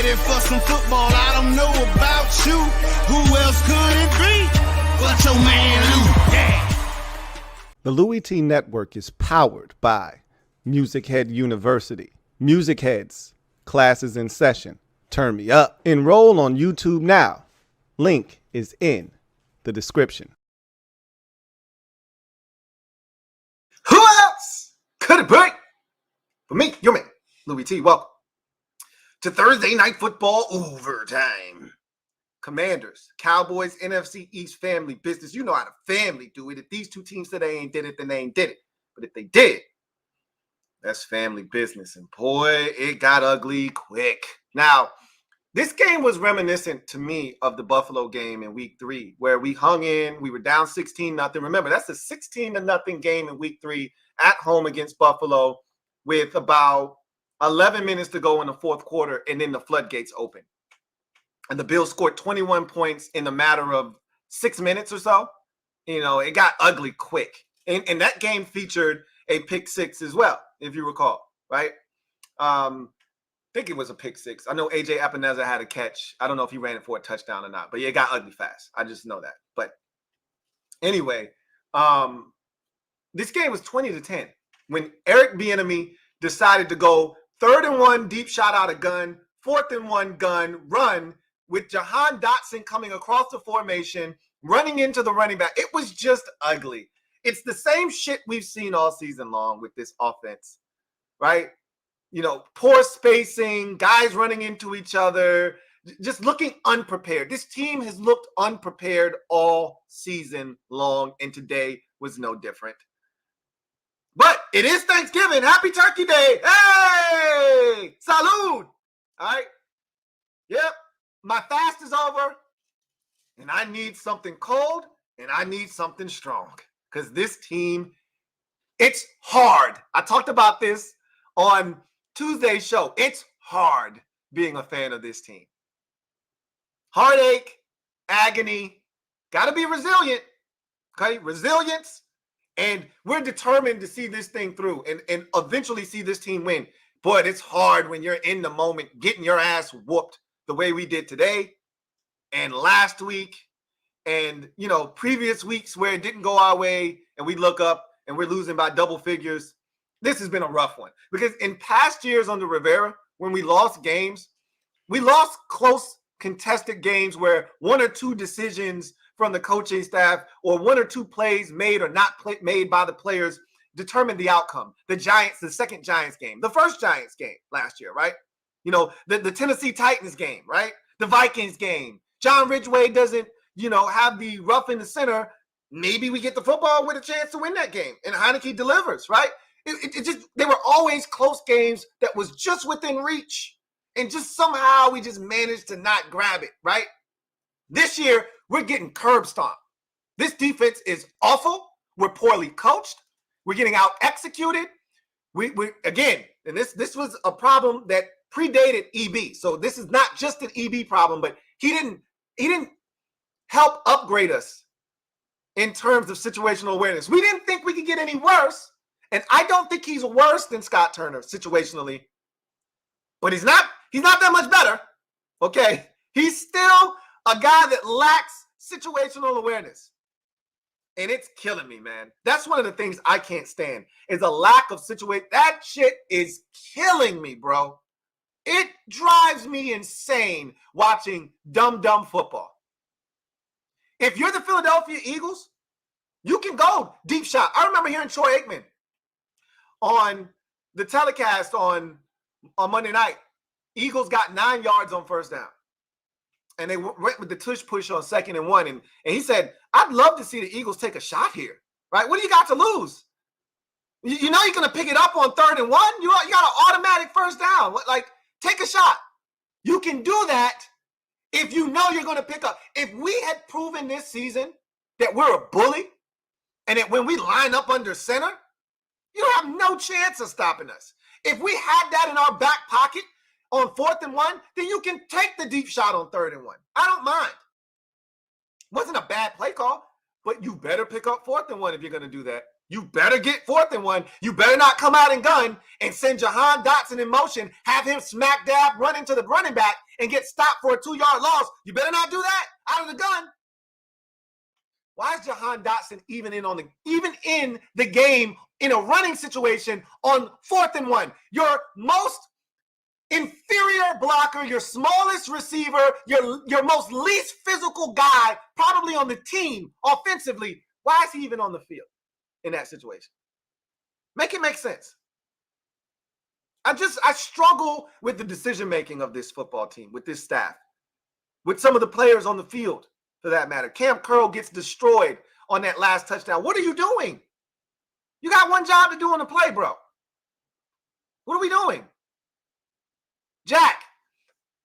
ready for some football. I don't know about you. Who else could it be but your man Lou? Yeah. The LouieTeeNetwork is powered by MusicHead University. MusicHeads, classes in session. Turn me up. Enroll on YouTube now. Link is in the description. Who else could it be? For me, your man, Louie T. Welcome to Thursday Night Football Overtime. Commanders, Cowboys, NFC East family business. You know how the family do it. If these two teams said they ain't did it, then they ain't did it. But if they did, that's family business. And boy, it got ugly quick. Now, this game was reminiscent to me of the Buffalo game in week 3, where we hung in, we were down 16-0. Remember, that's a 16-0 game in week 3 at home against Buffalo with about 11 minutes to go in the fourth quarter, and then the floodgates open. And the Bills scored 21 points in a matter of 6 minutes or so. You know, it got ugly quick. And that game featured a pick six as well, if you recall, right? I think it was a pick six. I know A.J. Epineza had a catch. I don't know if he ran it for a touchdown or not, but yeah, it got ugly fast. I just know that. But anyway, this game was 20-10 when Eric Bieniemy decided to go 3rd and 1 deep shot out of gun, 4th and 1 gun run with Jahan Dotson coming across the formation, running into the running back. It was just ugly. It's the same shit we've seen all season long with this offense, right? You know, poor spacing, guys running into each other, just looking unprepared. This team has looked unprepared all season long, and today was no different. But it is Thanksgiving. Happy Turkey Day. Hey! Salud! All right? Yep. My fast is over, and I need something cold, and I need something strong. Because this team, it's hard. I talked about this on Tuesday's show. It's hard being a fan of this team. Heartache, agony, got to be resilient. Okay? Resilience. And we're determined to see this thing through and eventually see this team win. But it's hard when you're in the moment getting your ass whooped the way we did today and last week and, you know, previous weeks where it didn't go our way and we look up and we're losing by double figures. This has been a rough one because in past years under Rivera, when we lost games, we lost close contested games where 1 or 2 decisions from the coaching staff or 1 or 2 plays made or not made by the players determined the outcome. The Giants, the second Giants game, the first Giants game last year, right? You know, the Tennessee Titans game, right? The Vikings game. John Ridgeway doesn't, you know, have the rough in the center. Maybe we get the football with a chance to win that game. And Heineke delivers, right? It just, they were always close games that was just within reach. And just somehow we just managed to not grab it, right? This year, we're getting curb stomped. This defense is awful. We're poorly coached. We're getting out executed. We again, and this was a problem that predated EB. So this is not just an EB problem, but he didn't help upgrade us in terms of situational awareness. We didn't think we could get any worse, and I don't think he's worse than Scott Turner situationally. But he's not that much better. Okay? He's still a guy that lacks situational awareness. And it's killing me, man. That's one of the things I can't stand is a lack of situation. That shit is killing me, bro. It drives me insane watching dumb football. If you're the Philadelphia Eagles, you can go deep shot. I remember hearing Troy Aikman on the telecast on Monday night. Eagles got 9 yards on first down. And they went with the tush push on 2nd and 1. And he said, I'd love to see the Eagles take a shot here, right? What do you got to lose? You know you're going to pick it up on 3rd and 1. You got an automatic first down. Like, take a shot. You can do that if you know you're going to pick up. If we had proven this season that we're a bully and that when we line up under center, you have no chance of stopping us. If we had that in our back pocket, on 4th and 1, then you can take the deep shot on 3rd and 1. I don't mind. Wasn't a bad play call, but you better pick up 4th and 1 if you're going to do that. You better get 4th and 1. You better not come out and gun and send Jahan Dotson in motion, have him smack dab, run into the running back, and get stopped for a 2-yard loss. You better not do that out of the gun. Why is Jahan Dotson even in the game in a running situation on 4th and 1? Your most inferior blocker, your smallest receiver, your most least physical guy, probably on the team offensively. Why is he even on the field in that situation? Make it make sense. I struggle with the decision-making of this football team, with this staff, with some of the players on the field, for that matter. Cam Curl gets destroyed on that last touchdown. What are you doing? You got one job to do on the play, bro. What are we doing? Jack,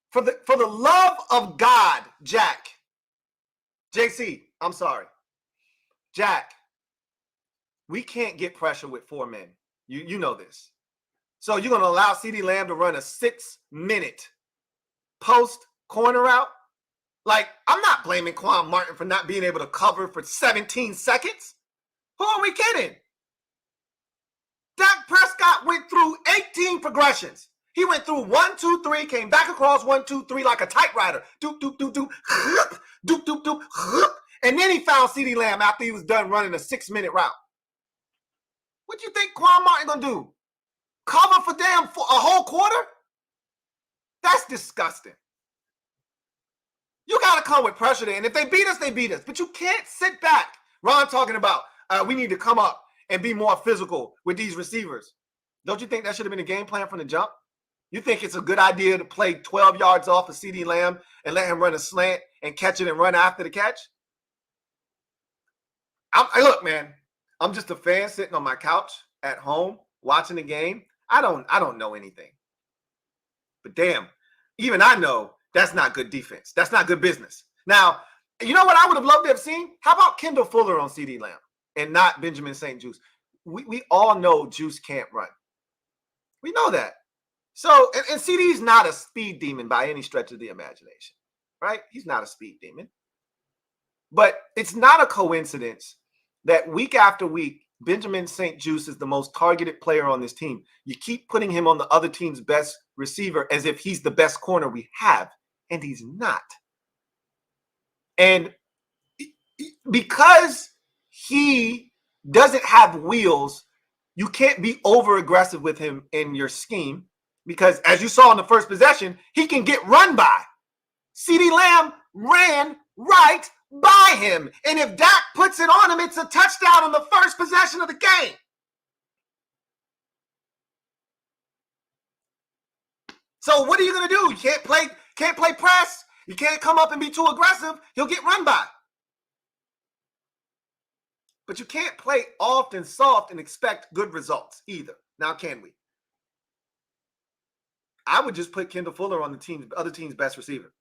for the love of God, Jack. JC, I'm sorry. Jack, we can't get pressure with 4 men. You know this. So you're going to allow CeeDee Lamb to run a 6-minute post corner route? Like, I'm not blaming Quan Martin for not being able to cover for 17 seconds. Who are we kidding? Dak Prescott went through 18 progressions. He went through 1, 2, 3, came back across 1, 2, 3 like a typewriter. Doop, doop, doop, doop, doop, doop, doop, and then he found CeeDee Lamb after he was done running a 6-minute route. What do you think Quan Martin gonna do? Cover for a whole quarter? That's disgusting. You got to come with pressure there. And if they beat us, they beat us. But you can't sit back. Ron talking about we need to come up and be more physical with these receivers. Don't you think that should have been a game plan from the jump? You think it's a good idea to play 12 yards off of CeeDee Lamb and let him run a slant and catch it and run after the catch? Look, man, I'm just a fan sitting on my couch at home watching the game. I don't know anything. But damn, even I know that's not good defense. That's not good business. Now, you know what I would have loved to have seen? How about Kendall Fuller on CeeDee Lamb and not Benjamin St. Juice? We all know Juice can't run. We know that. So, and CeeDee's not a speed demon by any stretch of the imagination, right? He's not a speed demon. But it's not a coincidence that week after week, Benjamin St. Juice is the most targeted player on this team. You keep putting him on the other team's best receiver as if he's the best corner we have, and he's not. And because he doesn't have wheels, you can't be over-aggressive with him in your scheme because, as you saw in the first possession, he can get run by. CeeDee Lamb ran right by him. And if Dak puts it on him, it's a touchdown on the first possession of the game. So what are you going to do? You can't play press. You can't come up and be too aggressive. He'll get run by. But you can't play soft and expect good results either. Now, can we? I would just put Kendall Fuller on the other team's best receiver.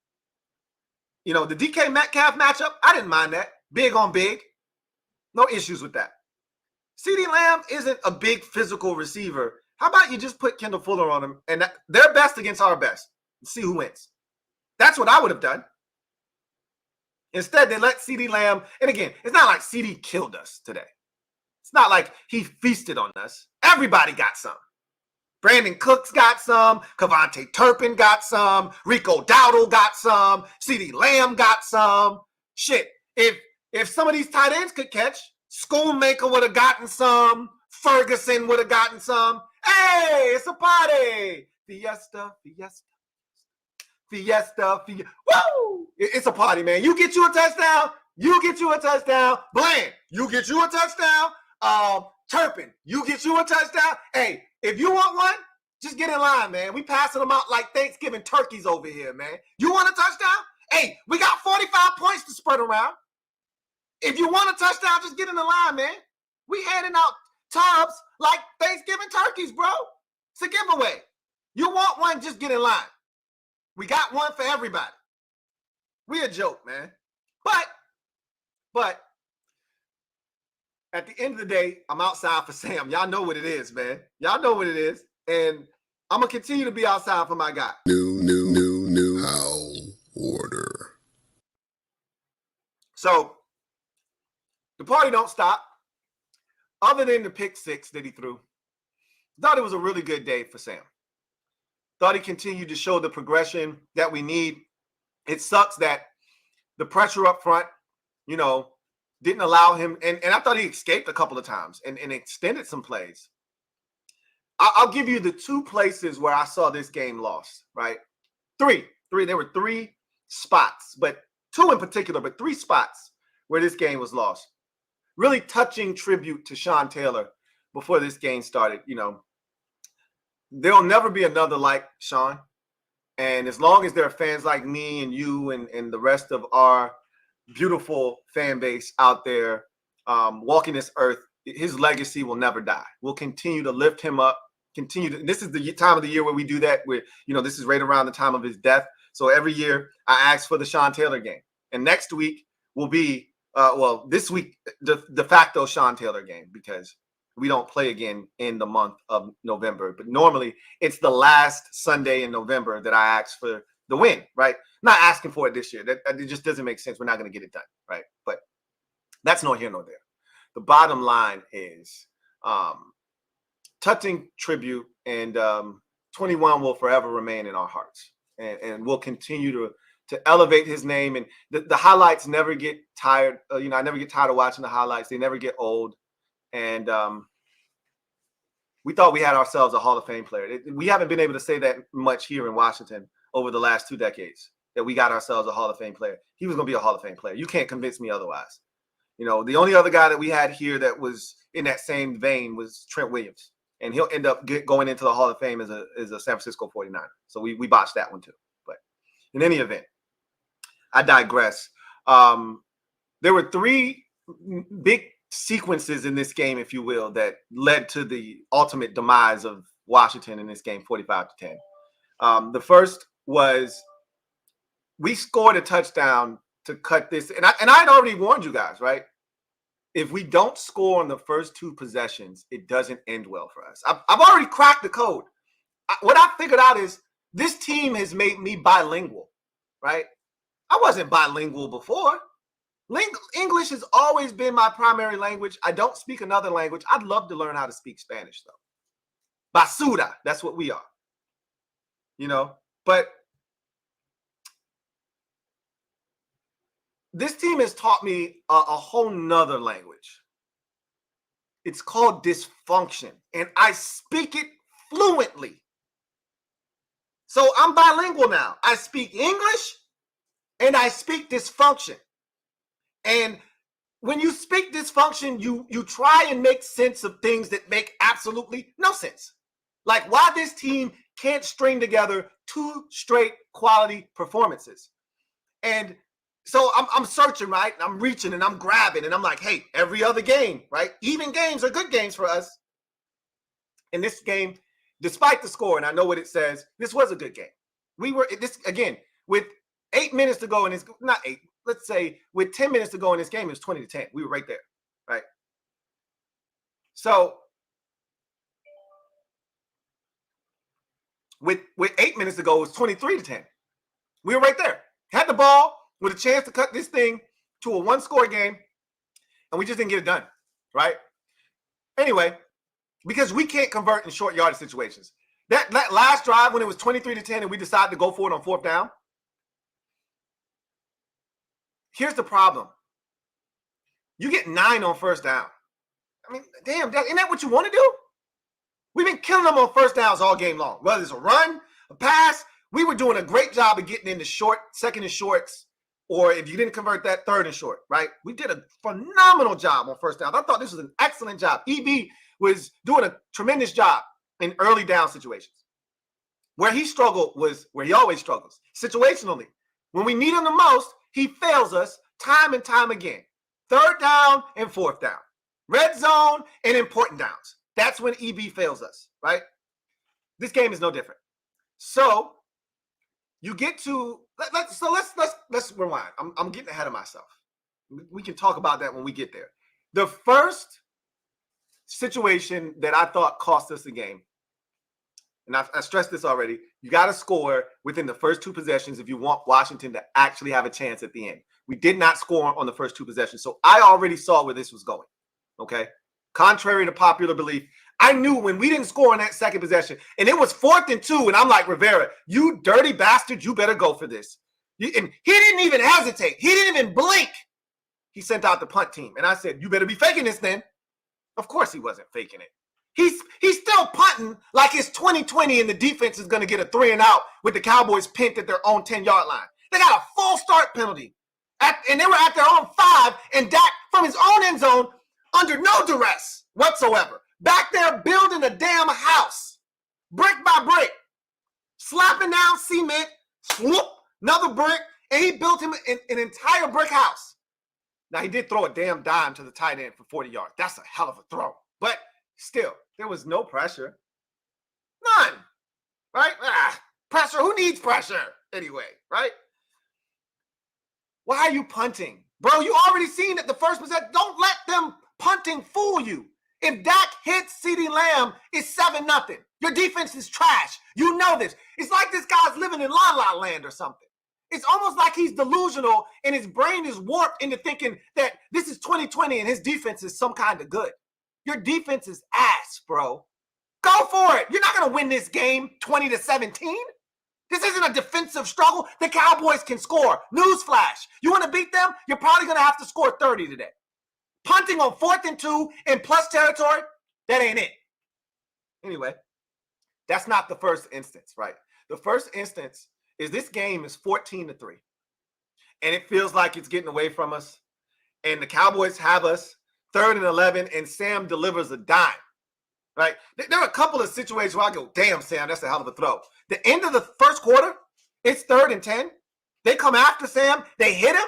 You know, the DK Metcalf matchup, I didn't mind that. Big on big. No issues with that. CeeDee Lamb isn't a big physical receiver. How about you just put Kendall Fuller on him and they're best against our best and see who wins? That's what I would have done. Instead, they let CeeDee Lamb, and again, it's not like CeeDee killed us today. It's not like he feasted on us. Everybody got some. Brandon Cooks got some. Kavontae Turpin got some. Rico Dowdle got some. CeeDee Lamb got some. Shit, if some of these tight ends could catch, Schoonmaker would have gotten some. Ferguson would have gotten some. Hey, it's a party. Fiesta. Woo! It's a party, man. You get you a touchdown. Bland, you get you a touchdown. Turpin, you get you a touchdown. Hey, if you want one, just get in line, man. We passing them out like Thanksgiving turkeys over here, man. You want a touchdown? Hey, we got 45 points to spread around. If you want a touchdown, just get in the line, man. We handing out tubs like Thanksgiving turkeys, bro. It's a giveaway. You want one, just get in line. We got one for everybody. We a joke, man. But at the end of the day, I'm outside for Sam. Y'all know what it is, man. Y'all know what it is. And I'm going to continue to be outside for my guy. New how order. So the party don't stop. other than the pick six that he threw, thought it was a really good day for Sam. Thought he continued to show the progression that we need. It sucks that the pressure up front, didn't allow him. And I thought he escaped a couple of times and extended some plays. I'll give you the two places where I saw this game lost, right? Three. There were three spots, but two in particular, but three spots where this game was lost. Really touching tribute to Sean Taylor before this game started. There'll never be another like Sean. And as long as there are fans like me and you and the rest of our beautiful fan base out there walking this earth, his legacy will never die. We'll continue to lift him up. This is the time of the year where we do that. This is right around the time of his death. So every year I ask for the Sean Taylor game. And next week will be, this week, the de facto Sean Taylor game, because we don't play again in the month of November. But normally it's the last Sunday in November that I ask for the win, right? Not asking for it this year. It just doesn't make sense. We're not going to get it done, right? But that's nor here nor there. The bottom line is touching tribute, and 21 will forever remain in our hearts. And we'll continue to elevate his name. And the highlights never get tired. I never get tired of watching the highlights. They never get old. And we thought we had ourselves a Hall of Fame player. We haven't been able to say that much here in Washington over the last 2 decades, that we got ourselves a Hall of Fame player. He was going to be a Hall of Fame player. You can't convince me otherwise. The only other guy that we had here that was in that same vein was Trent Williams. And he'll end up going into the Hall of Fame as a San Francisco 49er. So we botched that one too. But in any event, I digress. There were 3 big sequences in this game, if you will, that led to the ultimate demise of Washington in this game, 45-10. The first was we scored a touchdown to cut this. And I'd already warned you guys, right? If we don't score on the first 2 possessions, it doesn't end well for us. I've already cracked the code. What I figured out is this team has made me bilingual, right? I wasn't bilingual before. English has always been my primary language. I don't speak another language. I'd love to learn how to speak Spanish, though. Basura, that's what we are. But this team has taught me a whole nother language. It's called dysfunction, and I speak it fluently. So I'm bilingual now. I speak English and I speak dysfunction. And when you speak dysfunction, you try and make sense of things that make absolutely no sense. Like why this team can't string together 2 straight quality performances. And so I'm searching, right? I'm reaching and I'm grabbing and I'm like, hey, every other game, right? Even games are good games for us. In this game, despite the score, and I know what it says, this was a good game. We were this again with 8 minutes to go in this, not 8, let's say with 10 minutes to go in this game, it was 20-10. We were right there, right? So with 8 minutes to go, it was 23-10. We were right there. Had the ball with a chance to cut this thing to a 1-score game, and we just didn't get it done, right? Anyway, because we can't convert in short yardage situations. That last drive when it was 23-10 and we decided to go for it on 4th down, here's the problem. You get 9 on 1st down. I mean, damn, isn't that what you want to do? We've been killing them on 1st downs all game long. Whether it's a run, a pass, we were doing a great job of getting into short, 2nd and shorts, or if you didn't convert that, 3rd and short, right? We did a phenomenal job on 1st down. I thought this was an excellent job. EB was doing a tremendous job in early down situations. Where he struggled was where he always struggles, situationally. When we need him the most, he fails us time and time again. 3rd down and 4th down. Red zone and important downs. That's when EB fails us, right? This game is no different. So you get to let's rewind. I'm getting ahead of myself. We can talk about that when we get there. The first situation that I thought cost us the game, and I stressed this already, you got to score within the first 2 possessions if you want Washington to actually have a chance at the end. We did not score on the first 2 possessions, so I already saw where this was going, okay? contrary to popular belief. I knew when we didn't score on that second possession, and it was 4th and 2, and I'm like, Rivera, you dirty bastard, you better go for this. And he didn't even hesitate. He didn't even blink. He sent out the punt team, and I said, you better be faking this then. Of course he wasn't faking it. He's still punting like it's 2020 and the defense is going to get a 3 and out with the Cowboys pinned at their own 10-yard line. They got a full start penalty, and they were at their own 5, and Dak from his own end zone under no duress whatsoever. Back there building a damn house, brick by brick, slapping down cement, swoop, another brick, and he built him an entire brick house. Now, he did throw a damn dime to the tight end for 40 yards. That's a hell of a throw. But still, there was no pressure. None. Right? Pressure. Who needs pressure anyway? Right? Why are you punting? Bro, you already seen it the first possession. Don't let them punting fool you. If Dak hits CeeDee Lamb, it's 7-0. Your defense is trash. You know this. It's like this guy's living in La La Land or something. It's almost like he's delusional and his brain is warped into thinking that this is 2020 and his defense is some kind of good. Your defense is ass, bro. Go for it. You're not going to win this game 20-17. This isn't a defensive struggle. The Cowboys can score. Newsflash. You want to beat them? You're probably going to have to score 30 today. Punting on 4th and 2 in plus territory, that ain't it. Anyway, that's not the first instance, right? The first instance is this game is 14-3. And it feels like it's getting away from us. And the Cowboys have us 3rd and 11, and Sam delivers a dime, right? There are a couple of situations where I go, damn, Sam, that's a hell of a throw. The end of the first quarter, it's 3rd and 10. They come after Sam. They hit him.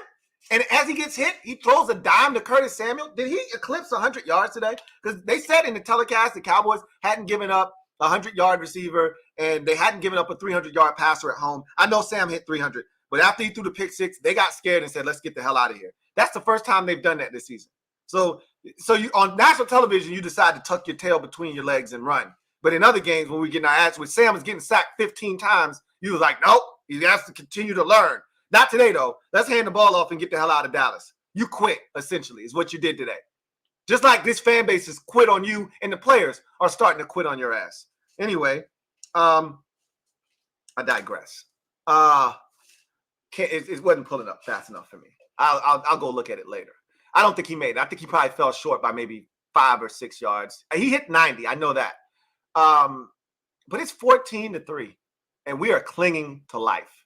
And as he gets hit, he throws a dime to Curtis Samuel. Did he eclipse 100 yards today? Because they said in the telecast the Cowboys hadn't given up a 100-yard receiver, and they hadn't given up a 300-yard passer at home. I know Sam hit 300, but after he threw the pick 6, they got scared and said, let's get the hell out of here. That's the first time they've done that this season. So you on national television, you decide to tuck your tail between your legs and run. But in other games, when we get in our ass, when Sam was getting sacked 15 times, you was like, nope, he has to continue to learn. Not today, though. Let's hand the ball off and get the hell out of Dallas. You quit, essentially, is what you did today. Just like this fan base has quit on you, and the players are starting to quit on your ass. Anyway, I digress. It wasn't pulling up fast enough for me. I'll go look at it later. I don't think he made it. I think he probably fell short by maybe 5 or 6 yards. He hit 90. I know that. But it's 14-3, and we are clinging to life.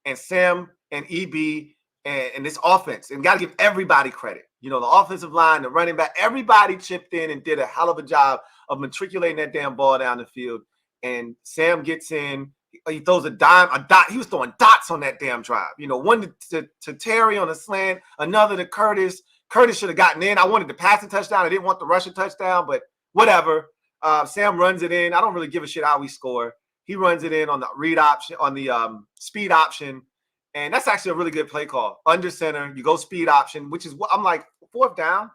And Sam and EB and this offense, and got to give everybody credit. You know, the offensive line, the running back, everybody chipped in and did a hell of a job of matriculating that damn ball down the field. And Sam gets in. He throws a dime, a dot. He was throwing dots on that damn drive. You know, one to Terry on a slant, another to Curtis. Curtis should have gotten in. I wanted the passing touchdown. I didn't want the rushing touchdown, but whatever. Sam runs it in. I don't really give a shit how we score. He runs it in on the read option, on the speed option. And that's actually a really good play call. Under center, you go speed option, which is what I'm like, 4th down,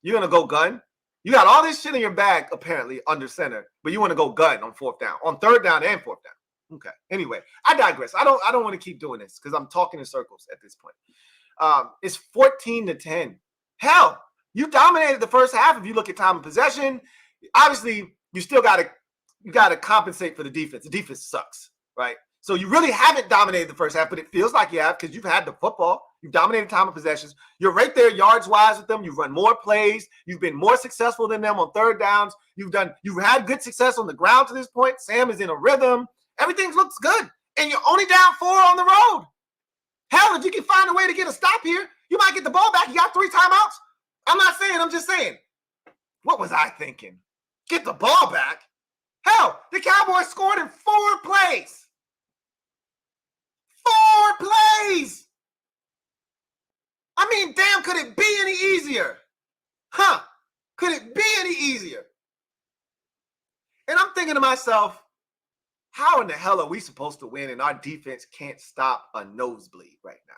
you're going to go gun. You got all this shit in your bag, apparently, under center, but you want to go gun on 4th down, on 3rd down and 4th down. Okay. Anyway, I digress. I don't want to keep doing this because I'm talking in circles at this point. It's 14-10. Hell, you dominated the first half. If you look at time of possession, obviously you still got to compensate for the defense. The defense sucks, right? So you really haven't dominated the first half, but it feels like you have because you've had the football. You've dominated time of possessions. You're right there yards-wise with them. You've run more plays. You've been more successful than them on 3rd downs. You've had good success on the ground to this point. Sam is in a rhythm. Everything looks good. And you're only down 4 on the road. Hell, if you can find a way to get a stop here, you might get the ball back. You got 3 timeouts. I'm not saying, I'm just saying. What was I thinking? Get the ball back? Hell, the Cowboys scored in 4 plays. 4 plays. I mean, damn, could it be any easier? Huh? Could it be any easier? And I'm thinking to myself, how in the hell are we supposed to win and our defense can't stop a nosebleed right now?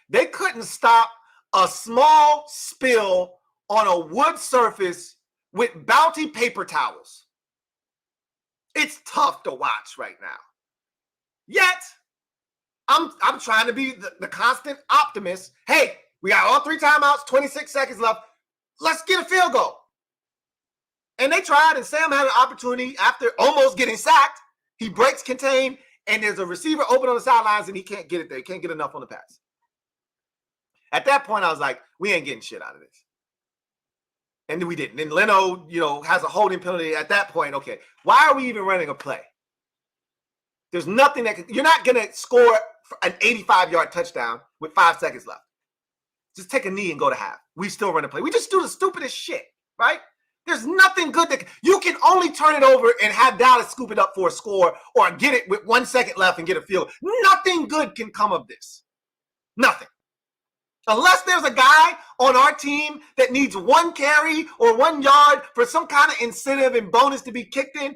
They couldn't stop a small spill on a wood surface with Bounty paper towels. It's tough to watch right now. Yet, I'm trying to be the constant optimist. Hey, we got all 3 timeouts, 26 seconds left. let's get a field goal. And they tried, and Sam had an opportunity after almost getting sacked. He breaks contain, and there's a receiver open on the sidelines, and he can't get it there. He can't get enough on the pass. At that point, I was like, we ain't getting shit out of this. And then we didn't. Then Leno, has a holding penalty. At that point, okay, why are we even running a play? There's nothing you're not going to score an 85-yard touchdown with 5 seconds left. Just take a knee and go to half. We still run a play. We just do the stupidest shit, right? There's nothing good that you can only turn it over and have Dallas scoop it up for a score or get it with 1 second left and get a field. Nothing good can come of this. Nothing. Unless there's a guy on our team that needs 1 carry or 1 yard for some kind of incentive and bonus to be kicked in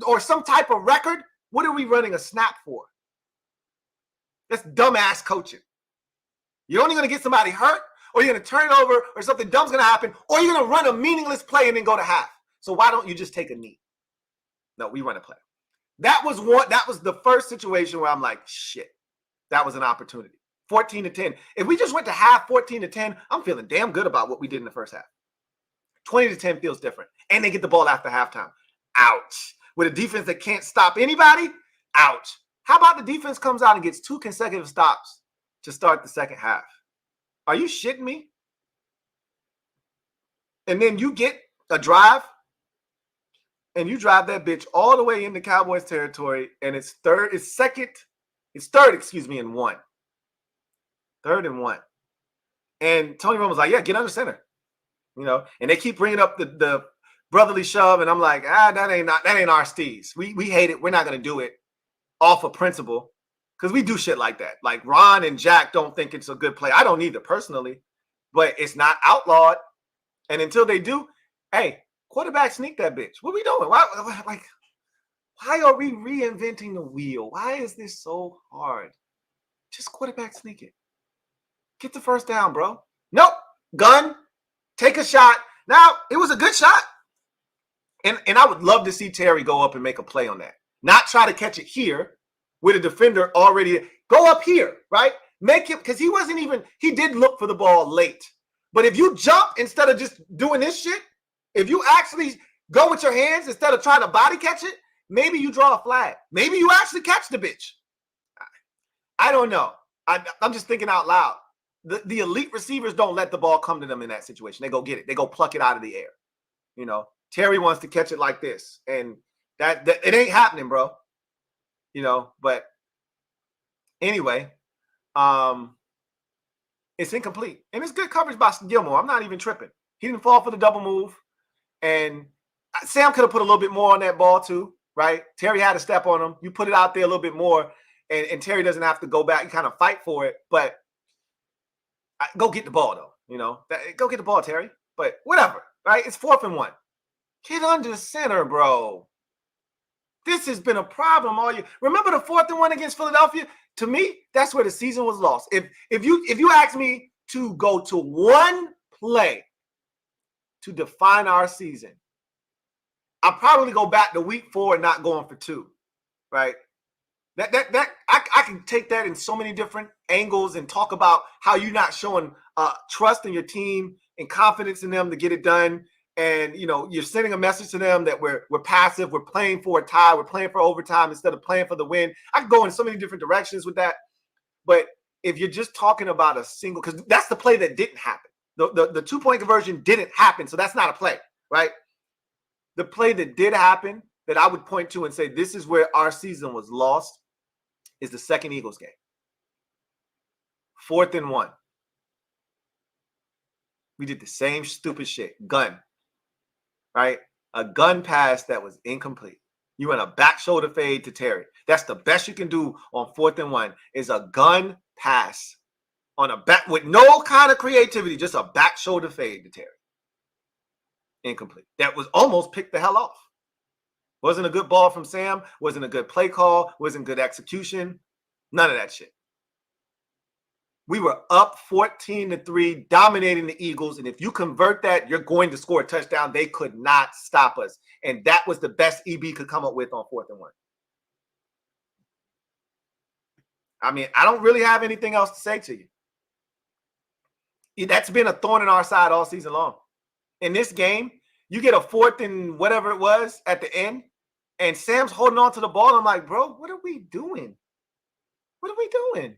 or some type of record, what are we running a snap for? That's dumbass coaching. You're only going to get somebody hurt, or you're going to turn it over, or something dumb's going to happen, or you're going to run a meaningless play and then go to half. So why don't you just take a knee? No, we run a play. That was the first situation where I'm like, shit, that was an opportunity. 14-10. If we just went to half 14-10, I'm feeling damn good about what we did in the first half. 20-10 feels different. And they get the ball after halftime. Ouch. With a defense that can't stop anybody, ouch. How about the defense comes out and gets 2 consecutive stops to start the second half? Are you shitting me? And then you get a drive, and you drive that bitch all the way into Cowboys territory, and it's third and 1. 3rd and 1. And Tony Romo's like, yeah, get under center. And they keep bringing up the brotherly shove, and I'm like, that ain't our steez. We hate it. We're not going to do it off of principle because we do shit like that. Like Ron and Jack don't think it's a good play. I don't either personally, but it's not outlawed. And until they do, hey, quarterback sneak that bitch. What are we doing? Why are we reinventing the wheel? Why is this so hard? Just quarterback sneak it. Get the first down, bro. Nope. Gun. Take a shot. Now, it was a good shot. And I would love to see Terry go up and make a play on that. Not try to catch it here with a defender already. Go up here, right? Make him, because he did look for the ball late. But if you jump instead of just doing this shit, if you actually go with your hands instead of trying to body catch it, maybe you draw a flag. Maybe you actually catch the bitch. I don't know. I'm just thinking out loud. The elite receivers don't let the ball come to them in that situation. They go get it. They go pluck it out of the air. Terry wants to catch it like this, and that it ain't happening, bro. But anyway, it's incomplete, and it's good coverage by Gilmore. I'm not even tripping. He didn't fall for the double move, and Sam could have put a little bit more on that ball too, right? Terry had a step on him. You put it out there a little bit more, and Terry doesn't have to go back and kind of fight for it, but go get the ball though. Go get the ball, Terry. But whatever, right? It's 4th and 1. Get under center, bro. This has been a problem all year. Remember the 4th and 1 against Philadelphia? To me, that's where the season was lost. If you ask me to go to one play to define our season, I'll probably go back to week 4 and not going for 2, right? I can take that in so many different angles and talk about how you're not showing trust in your team and confidence in them to get it done. And, you're sending a message to them that we're passive. We're playing for a tie. We're playing for overtime instead of playing for the win. I can go in so many different directions with that. But if you're just talking about a single, because that's the play that didn't happen. The 2-point conversion didn't happen. So that's not a play, right? The play that did happen that I would point to and say this is where our season was lost is the second Eagles game. 4th and 1. We did the same stupid shit. Gun. Right? A gun pass that was incomplete. You run a back shoulder fade to Terry. That's the best you can do on 4th and 1 is a gun pass on a back with no kind of creativity, just a back shoulder fade to Terry. Incomplete. That was almost picked the hell off. Wasn't a good ball from Sam. Wasn't a good play call. Wasn't good execution. None of that shit. We were up 14-3, dominating the Eagles. And if you convert that, you're going to score a touchdown. They could not stop us. And that was the best EB could come up with on 4th and 1. I mean, I don't really have anything else to say to you. That's been a thorn in our side all season long. in this game, you get a 4th and whatever it was at the end, and Sam's holding on to the ball. I'm like, bro, what are we doing? What are we doing?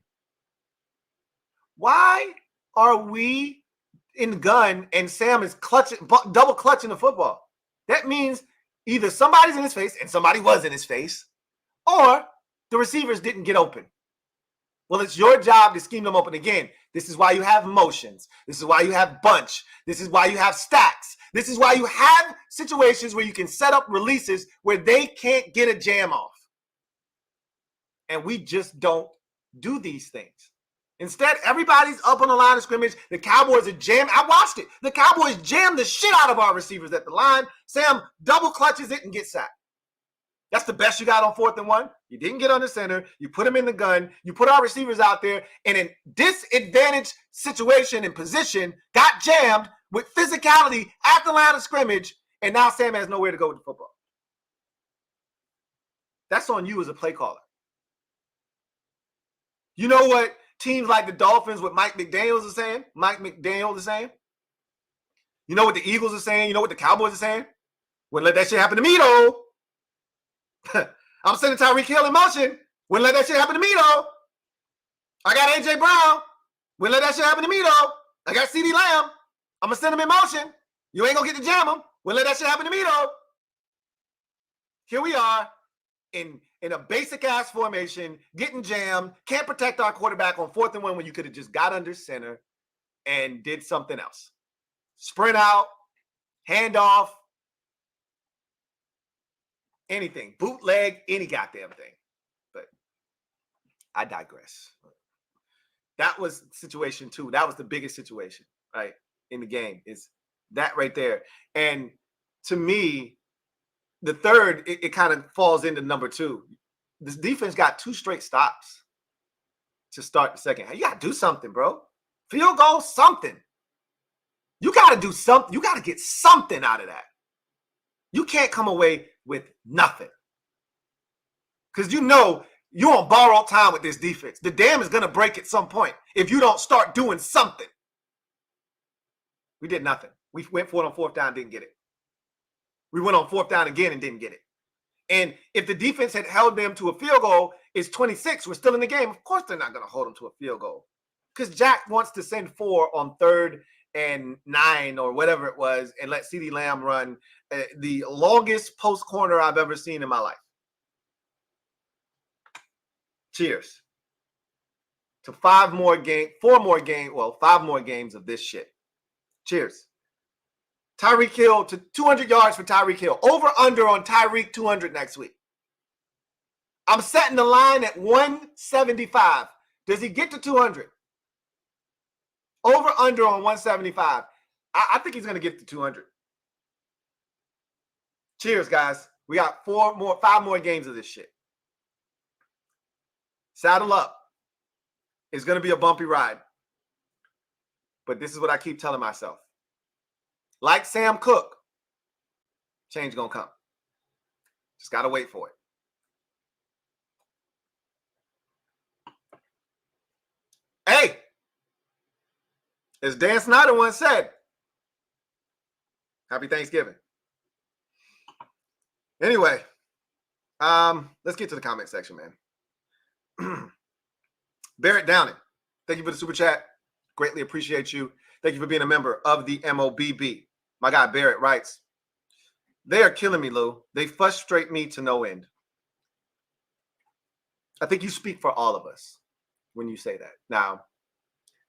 Why are we in the gun and Sam is clutching, double clutching the football? That means either somebody's in his face and somebody was in his face, or the receivers didn't get open. Well, it's your job to scheme them open. Again, this is why you have motions. This is why you have bunch. This is why you have stacks. This is why you have situations where you can set up releases where they can't get a jam off. And we just don't do these things. Instead, everybody's up on the line of scrimmage. The Cowboys are jammed. I watched it. The Cowboys jammed the shit out of our receivers at the line. Sam double clutches it and gets sacked. That's the best you got on 4th and 1. You didn't get under center. You put him in the gun. You put our receivers out there, and in disadvantaged situation and position, got jammed with physicality at the line of scrimmage, and now Sam has nowhere to go with the football. That's on you as a play caller. You know what teams like the Dolphins with Mike McDaniels are saying? You know what the Eagles are saying? You know what the Cowboys are saying? Wouldn't let that shit happen to me, though. I'm sending Tyreek Hill in motion. Wouldn't let that shit happen to me, though. I got A.J. Brown. Wouldn't let that shit happen to me, though. I got CeeDee Lamb. I'm going to send him in motion. You ain't going to get to jam him. Wouldn't let that shit happen to me, though. Here we are in a basic-ass formation, getting jammed, can't protect our quarterback on 4th and 1 when you could have just got under center and did something else. Sprint out, handoff, anything, bootleg, any goddamn thing. But I digress. That was situation 2. That was the biggest situation, right, in the game, is that right there. And to me, the third, it kind of falls into number 2. This defense got 2 straight stops to start the second half. You got to do something, bro. Field goal, something. You got to do something. You got to get something out of that. You can't come away with nothing. Because you know you're on borrowed time with this defense. The dam is going to break at some point if you don't start doing something. We did nothing. We went for it on 4th down, didn't get it. We went on 4th down again and didn't get it. And if the defense had held them to a field goal, it's 26. We're still in the game. Of course they're not going to hold them to a field goal. Because Jack wants to send 4 on 3rd and 9 or whatever it was and let CeeDee Lamb run the longest post corner I've ever seen in my life. Cheers to 5 more games of this shit. Cheers. Tyreek Hill to 200 yards for Tyreek Hill. Over under on Tyreek 200 next week. I'm setting the line at 175. Does he get to 200? Over under on 175. I think he's going to get to 200. Cheers, guys. We got 5 more games of this shit. Saddle up. It's going to be a bumpy ride. But this is what I keep telling myself. Like Sam Cook, change going to come. Just got to wait for it. Hey, as Dan Snyder once said, happy Thanksgiving. Anyway, let's get to the comment section, man. Barrett Downing, thank you for the super chat. Greatly appreciate you. Thank you for being a member of the MOBB. My guy Barrett writes, they are killing me, Lou. They frustrate me to no end. I think you speak for all of us when you say that. Now,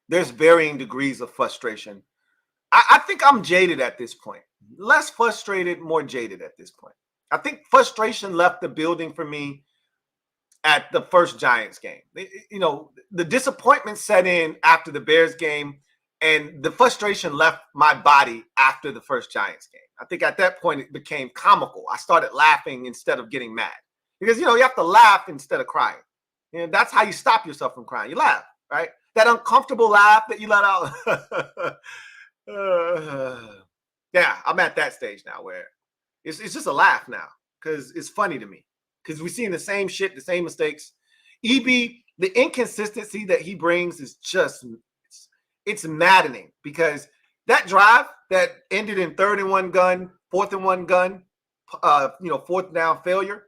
there's varying degrees of frustration. I think I'm jaded at this point. Less frustrated, more jaded at this point. I think frustration left the building for me at the first Giants game. You know, the disappointment set in after the Bears game, and the frustration left my body after the first Giants game. I think at that point it became comical. I started laughing instead of getting mad. Because, you know, you have to laugh instead of crying. And that's how you stop yourself from crying. You laugh, right? That uncomfortable laugh that you let out. Yeah, I'm at that stage now where it's just a laugh now because it's funny to me. Because we're seeing the same shit, the same mistakes. EB, the inconsistency that he brings is just, it's maddening because That drive that ended in 3rd and 1 gun, 4th and 1 gun, 4th down failure.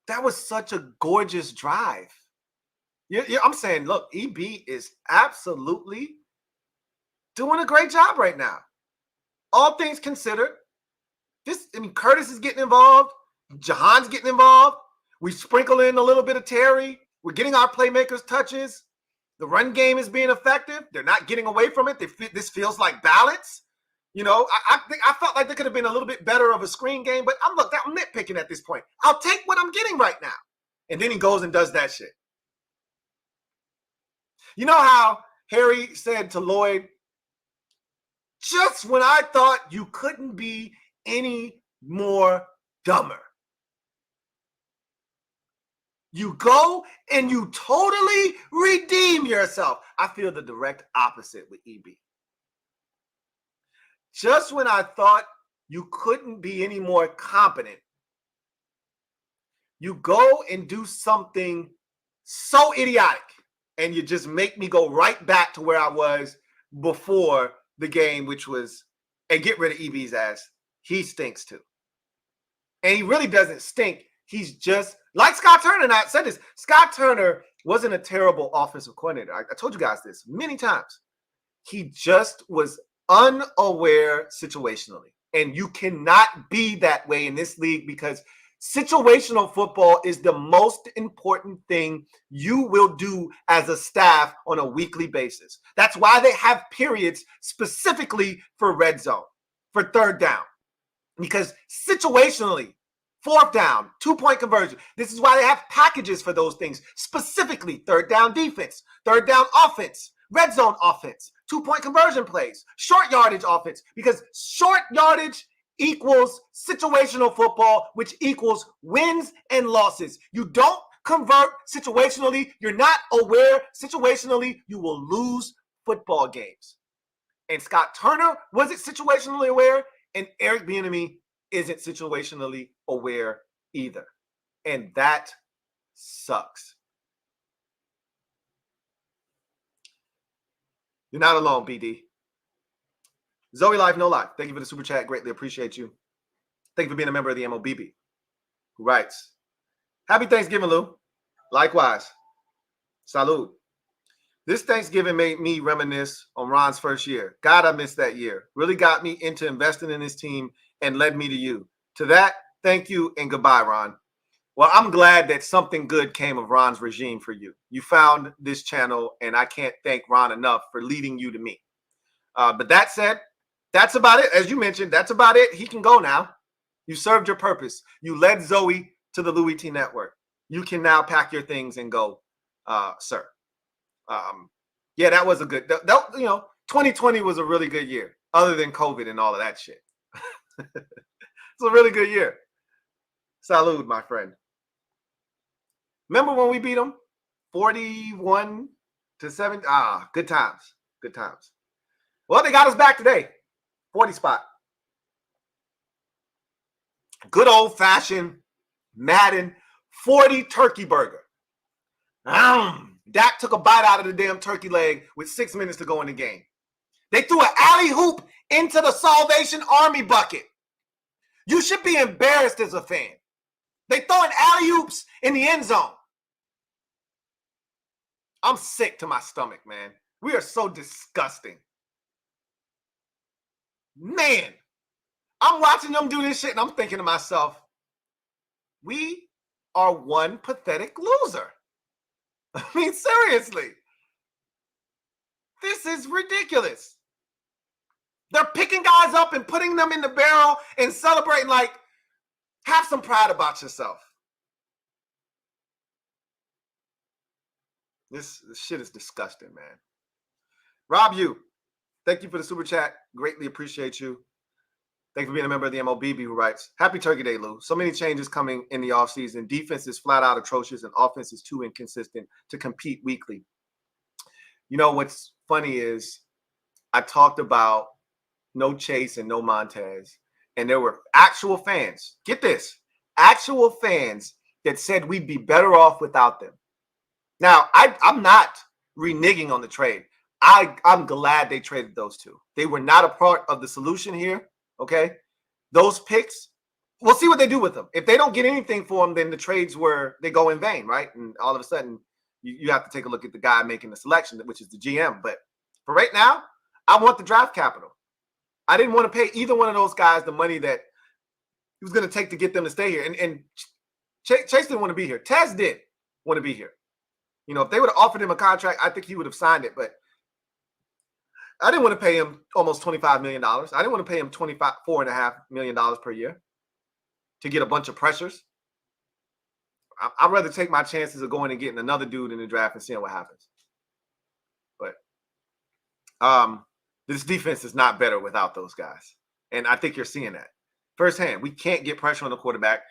That was such a gorgeous drive. I'm saying, look, EB is absolutely doing a great job right now. All things considered, Curtis is getting involved. Jahan's getting involved. We sprinkle in a little bit of Terry. We're getting our playmakers touches. The run game is being effective. They're not getting away from it. This feels like balance. I felt like there could have been a little bit better of a screen game, but I'm nitpicking at this point. I'll take what I'm getting right now. And then he goes and does that shit. You know how Harry said to Lloyd, just when I thought you couldn't be any more dumber, you go and you totally redeem yourself. I feel the direct opposite with EB. Just when I thought you couldn't be any more competent, you go and do something so idiotic, and you just make me go right back to where I was before the game, which was, and get rid of EB's ass. He stinks too. And he really doesn't stink. He's just, like Scott Turner, and I said this, Scott Turner wasn't a terrible offensive coordinator. I told you guys this many times. He just was unaware situationally. And you cannot be that way in this league, because situational football is the most important thing you will do as a staff on a weekly basis. That's why they have periods specifically for red zone, for 3rd down. Because situationally, 4th down, 2-point conversion. This is why they have packages for those things. Specifically, 3rd down defense, 3rd down offense, red zone offense, 2-point conversion plays, short yardage offense. Because short yardage equals situational football, which equals wins and losses. You don't convert situationally. You're not aware situationally. You will lose football games. And Scott Turner wasn't situationally aware, and Eric Bieniemy isn't situationally aware either. And that sucks. You're not alone, BD. Zoe Life, No Life. Thank you for the super chat. Greatly appreciate you. Thank you for being a member of the MOBB. Who writes, happy Thanksgiving, Lou. Likewise. Salud. This Thanksgiving made me reminisce on Ron's first year. God, I missed that year. Really got me into investing in this team and led me to you. To that, thank you and goodbye, Ron. Well, I'm glad that something good came of Ron's regime for you. You found this channel, and I can't thank Ron enough for leading you to me. But that said, that's about it. As you mentioned, that's about it. He can go now. You served your purpose. You led Zoe to the Louie T Network. You can now pack your things and go, sir. Yeah, that was a good, 2020 was a really good year, other than COVID and all of that shit. It's a really good year. Salud, my friend. Remember when we beat them 41-7? Good times. Good times. Well, they got us back today. 40 spot. Good old-fashioned Madden 40 turkey burger. Dak took a bite out of the damn turkey leg with 6 minutes to go in the game. They threw an alley-hoop into the Salvation Army bucket. You should be embarrassed as a fan. They throwing alley-oops in the end zone. I'm sick to my stomach, man. We are so disgusting. Man, I'm watching them do this shit, and I'm thinking to myself, we are one pathetic loser. I mean, seriously. This is ridiculous. They're picking guys up and putting them in the barrel and celebrating like, have some pride about yourself. This shit is disgusting, man. Rob, thank you for the super chat. Greatly appreciate you. Thank you for being a member of the MOBB, who writes, happy Turkey Day, Lou. So many changes coming in the offseason. Defense is flat out atrocious and offense is too inconsistent to compete weekly. You know, what's funny is I talked about no Chase and no Montez, and there were actual fans, get this, actual fans that said we'd be better off without them. Now, I'm not reneging on the trade. I'm glad they traded those two. They were not a part of the solution here, okay? Those picks, we'll see what they do with them. If they don't get anything for them, then the trades they go in vain, right? And all of a sudden, you have to take a look at the guy making the selection, which is the GM. But for right now, I want the draft capital. I didn't want to pay either one of those guys the money that he was going to take to get them to stay here. And Chase didn't want to be here. Tez did want to be here. You know, if they would have offered him a contract, I think he would have signed it. But I didn't want to pay him almost $25 million. I didn't want to pay him $4.5 million per year to get a bunch of pressures. I'd rather take my chances of going and getting another dude in the draft and seeing what happens. But this defense is not better without those guys. And I think you're seeing that firsthand. We can't get pressure on the quarterback.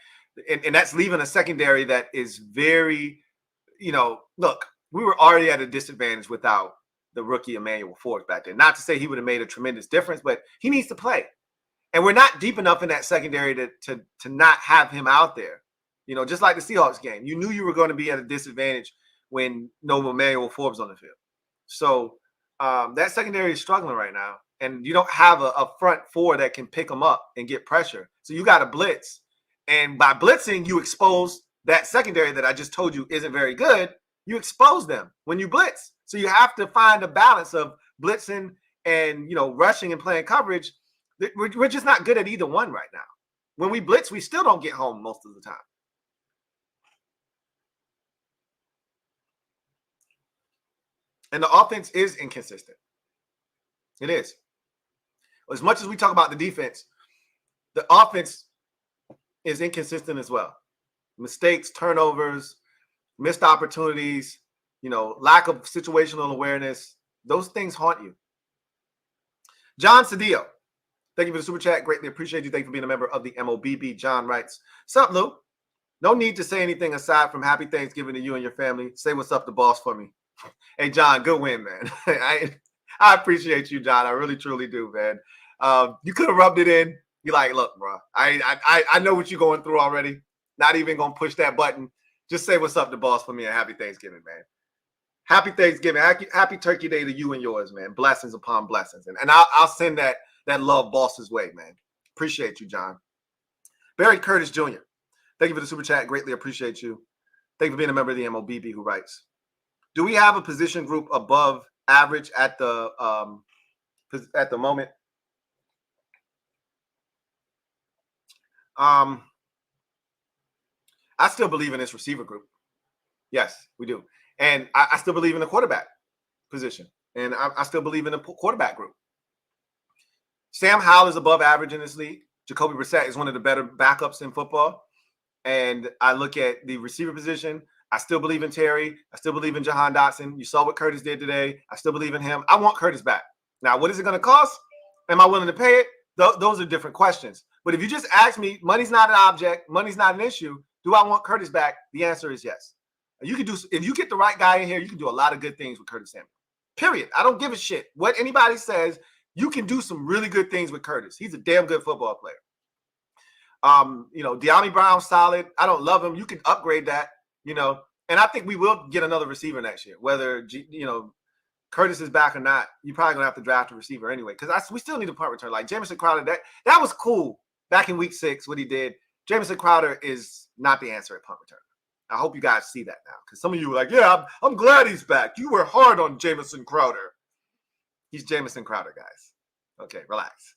And that's leaving a secondary that is very, look, we were already at a disadvantage without the rookie Emmanuel Forbes back there. Not to say he would have made a tremendous difference, but he needs to play. And we're not deep enough in that secondary to not have him out there. You know, just like the Seahawks game. You knew you were going to be at a disadvantage when no Emmanuel Forbes on the field. So that secondary is struggling right now. And you don't have a front four that can pick them up and get pressure. So you got to blitz. And by blitzing, you expose that secondary that I just told you isn't very good. You expose them when you blitz. So you have to find a balance of blitzing and, rushing and playing coverage. We're just not good at either one right now. When we blitz, we still don't get home most of the time. And the offense is inconsistent. It is. As much as we talk about the defense, the offense is inconsistent as well. Mistakes, turnovers, missed opportunities, lack of situational awareness. Those things haunt you. John Cedillo, thank you for the super chat. Greatly appreciate you. Thank you for being a member of the MOBB. John writes, "Sup, Lou? No need to say anything aside from happy Thanksgiving to you and your family. Say what's up to boss for me." Hey, John, good win, man. I appreciate you, John. I really, truly do, man. You could have rubbed it in. You're like, look, bro, I know what you're going through already. Not even going to push that button. Just say what's up to boss for me and happy Thanksgiving, man. Happy Thanksgiving. Happy Turkey Day to you and yours, man. Blessings upon blessings. And I'll send that love boss's way, man. Appreciate you, John. Barry Curtis Jr., thank you for the super chat. Greatly appreciate you. Thank you for being a member of the MOBB who writes, "Do we have a position group above average at the moment?" I still believe in this receiver group. Yes, we do. And I still believe in the quarterback position. And I still believe in the quarterback group. Sam Howell is above average in this league. Jacoby Brissett is one of the better backups in football. And I look at the receiver position. I still believe in Terry. I still believe in Jahan Dotson. You saw what Curtis did today. I still believe in him. I want Curtis back. Now, what is it going to cost? Am I willing to pay it? Those are different questions. But if you just ask me, money's not an object, money's not an issue, do I want Curtis back? The answer is yes. You can do, if you get the right guy in here, you can do a lot of good things with Curtis Samuel. Period. I don't give a shit what anybody says. You can do some really good things with Curtis. He's a damn good football player. De'Ami Brown's solid. I don't love him. You can upgrade that, and I think we will get another receiver next year, whether, Curtis is back or not. You're probably going to have to draft a receiver anyway, because we still need a punt return. Like Jamison Crowder, that was cool back in week 6, what he did. Jamison Crowder is not the answer at punt return. I hope you guys see that now, because some of you were like, yeah, I'm glad he's back. You were hard on Jamison Crowder. He's Jamison Crowder, guys. Okay, relax.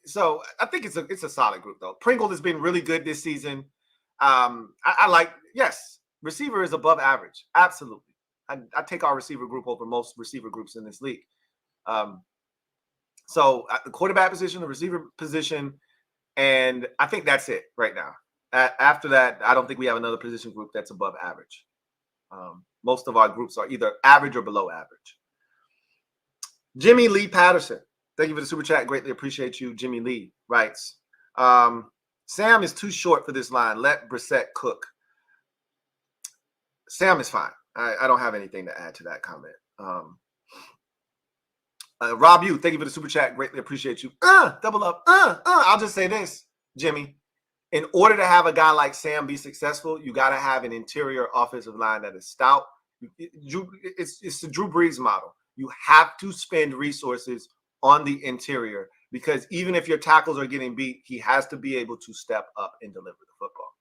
So I think it's a solid group, though. Pringle has been really good this season. I like, yes, receiver is above average. Absolutely. I take our receiver group over most receiver groups in this league. So at the quarterback position, the receiver position, and I think that's it right now. After that, I don't think we have another position group that's above average. Most of our groups are either average or below average. Jimmy Lee Patterson, thank you for the super chat. Greatly appreciate you. Jimmy Lee writes, Sam is too short for this line. Let Brissett cook. Sam is fine. I don't have anything to add to that comment. Rob, thank you for the super chat. Greatly appreciate you. Double up. I'll just say this, Jimmy. In order to have a guy like Sam be successful, you got to have an interior offensive line that is stout. It's the Drew Brees model. You have to spend resources on the interior because even if your tackles are getting beat, he has to be able to step up and deliver the football.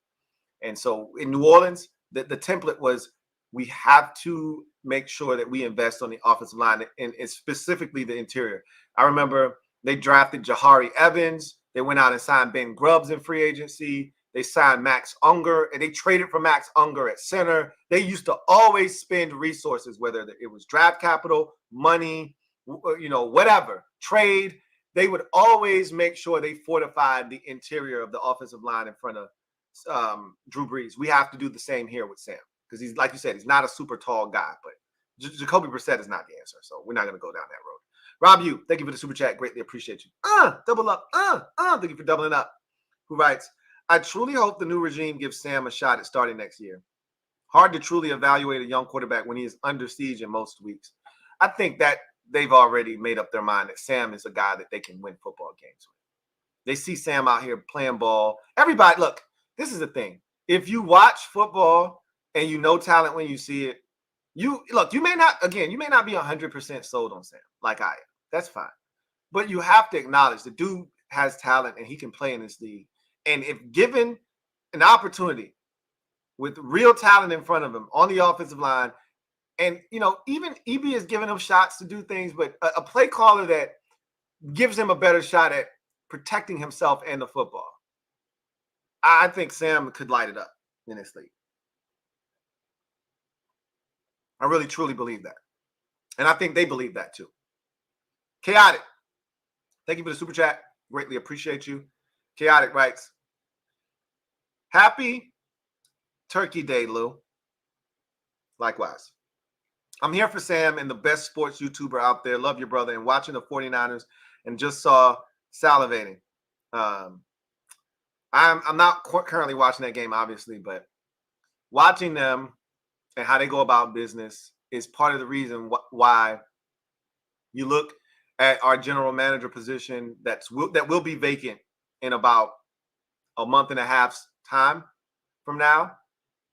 And so in New Orleans, the template was we have to make sure that we invest on the offensive line and specifically the interior. I remember they drafted Jahari Evans. They went out and signed Ben Grubbs in free agency. They signed Max Unger, and they traded for Max Unger at center. They used to always spend resources, whether it was draft capital, money, whatever, trade. They would always make sure they fortified the interior of the offensive line in front of Drew Brees. We have to do the same here with Sam because he's, like you said, he's not a super tall guy, but Jacoby Brissett is not the answer, so we're not going to go down that road. Rob, you, thank you for the super chat. Greatly appreciate you. Double up. Thank you for doubling up. Who writes, I truly hope the new regime gives Sam a shot at starting next year. Hard to truly evaluate a young quarterback when he is under siege in most weeks. I think that they've already made up their mind that Sam is a guy that they can win football games with. They see Sam out here playing ball. Everybody, look, this is the thing. If you watch football and you know talent when you see it, you may not be 100% sold on Sam like I am. That's fine. But you have to acknowledge the dude has talent and he can play in this league. And if given an opportunity with real talent in front of him on the offensive line, and, even EB is giving him shots to do things, but a play caller that gives him a better shot at protecting himself and the football, I think Sam could light it up in this league. I really, truly believe that. And I think they believe that too. Chaotic, thank you for the super chat. Greatly appreciate you. Chaotic writes, happy Turkey Day, Lou. Likewise. I'm here for Sam and the best sports YouTuber out there. Love your brother and watching the 49ers and just saw salivating. I'm not currently watching that game, obviously, but watching them and how they go about business is part of the reason why you look at our general manager position that will be vacant in about a month and a half's time from now.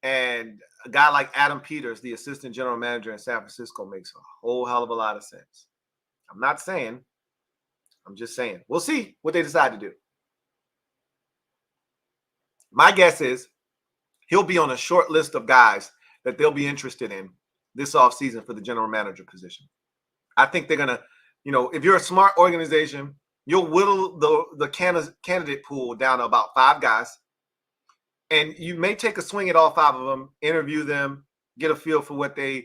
And a guy like Adam Peters, the assistant general manager in San Francisco, makes a whole hell of a lot of sense. I'm just saying. We'll see what they decide to do. My guess is he'll be on a short list of guys that they'll be interested in this offseason for the general manager position. I think they're going to, if you're a smart organization, you'll whittle the candidate pool down to about 5 guys. And you may take a swing at all 5 of them, interview them, get a feel for what the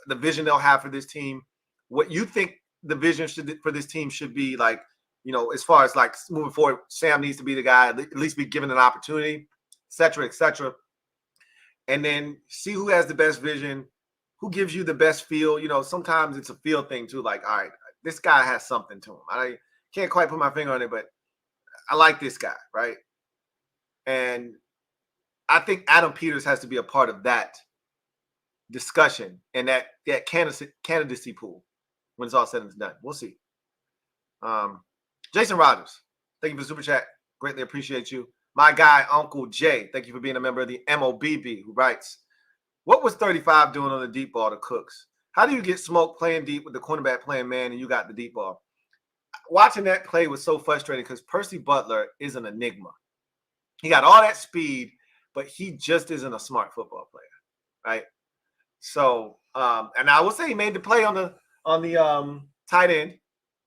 vision they'll have for this team, what you think the vision for this team should be like, as far as like moving forward, Sam needs to be the guy, at least be given an opportunity, et cetera, et cetera. And then see who has the best vision, who gives you the best feel. Sometimes it's a feel thing too. Like, all right, this guy has something to him. I can't quite put my finger on it, but I like this guy, right? And I think Adam Peters has to be a part of that discussion and that candidacy pool when it's all said and done. We'll see. Jason Rogers, thank you for the super chat. Greatly appreciate you. My guy, Uncle Jay, thank you for being a member of the MOBB, who writes, what was 35 doing on the deep ball to Cooks? How do you get smoked playing deep with the cornerback playing man and you got the deep ball? Watching that play was so frustrating because Percy Butler is an enigma. He got all that speed, but he just isn't a smart football player, right? So, and I will say he made the play on the tight end,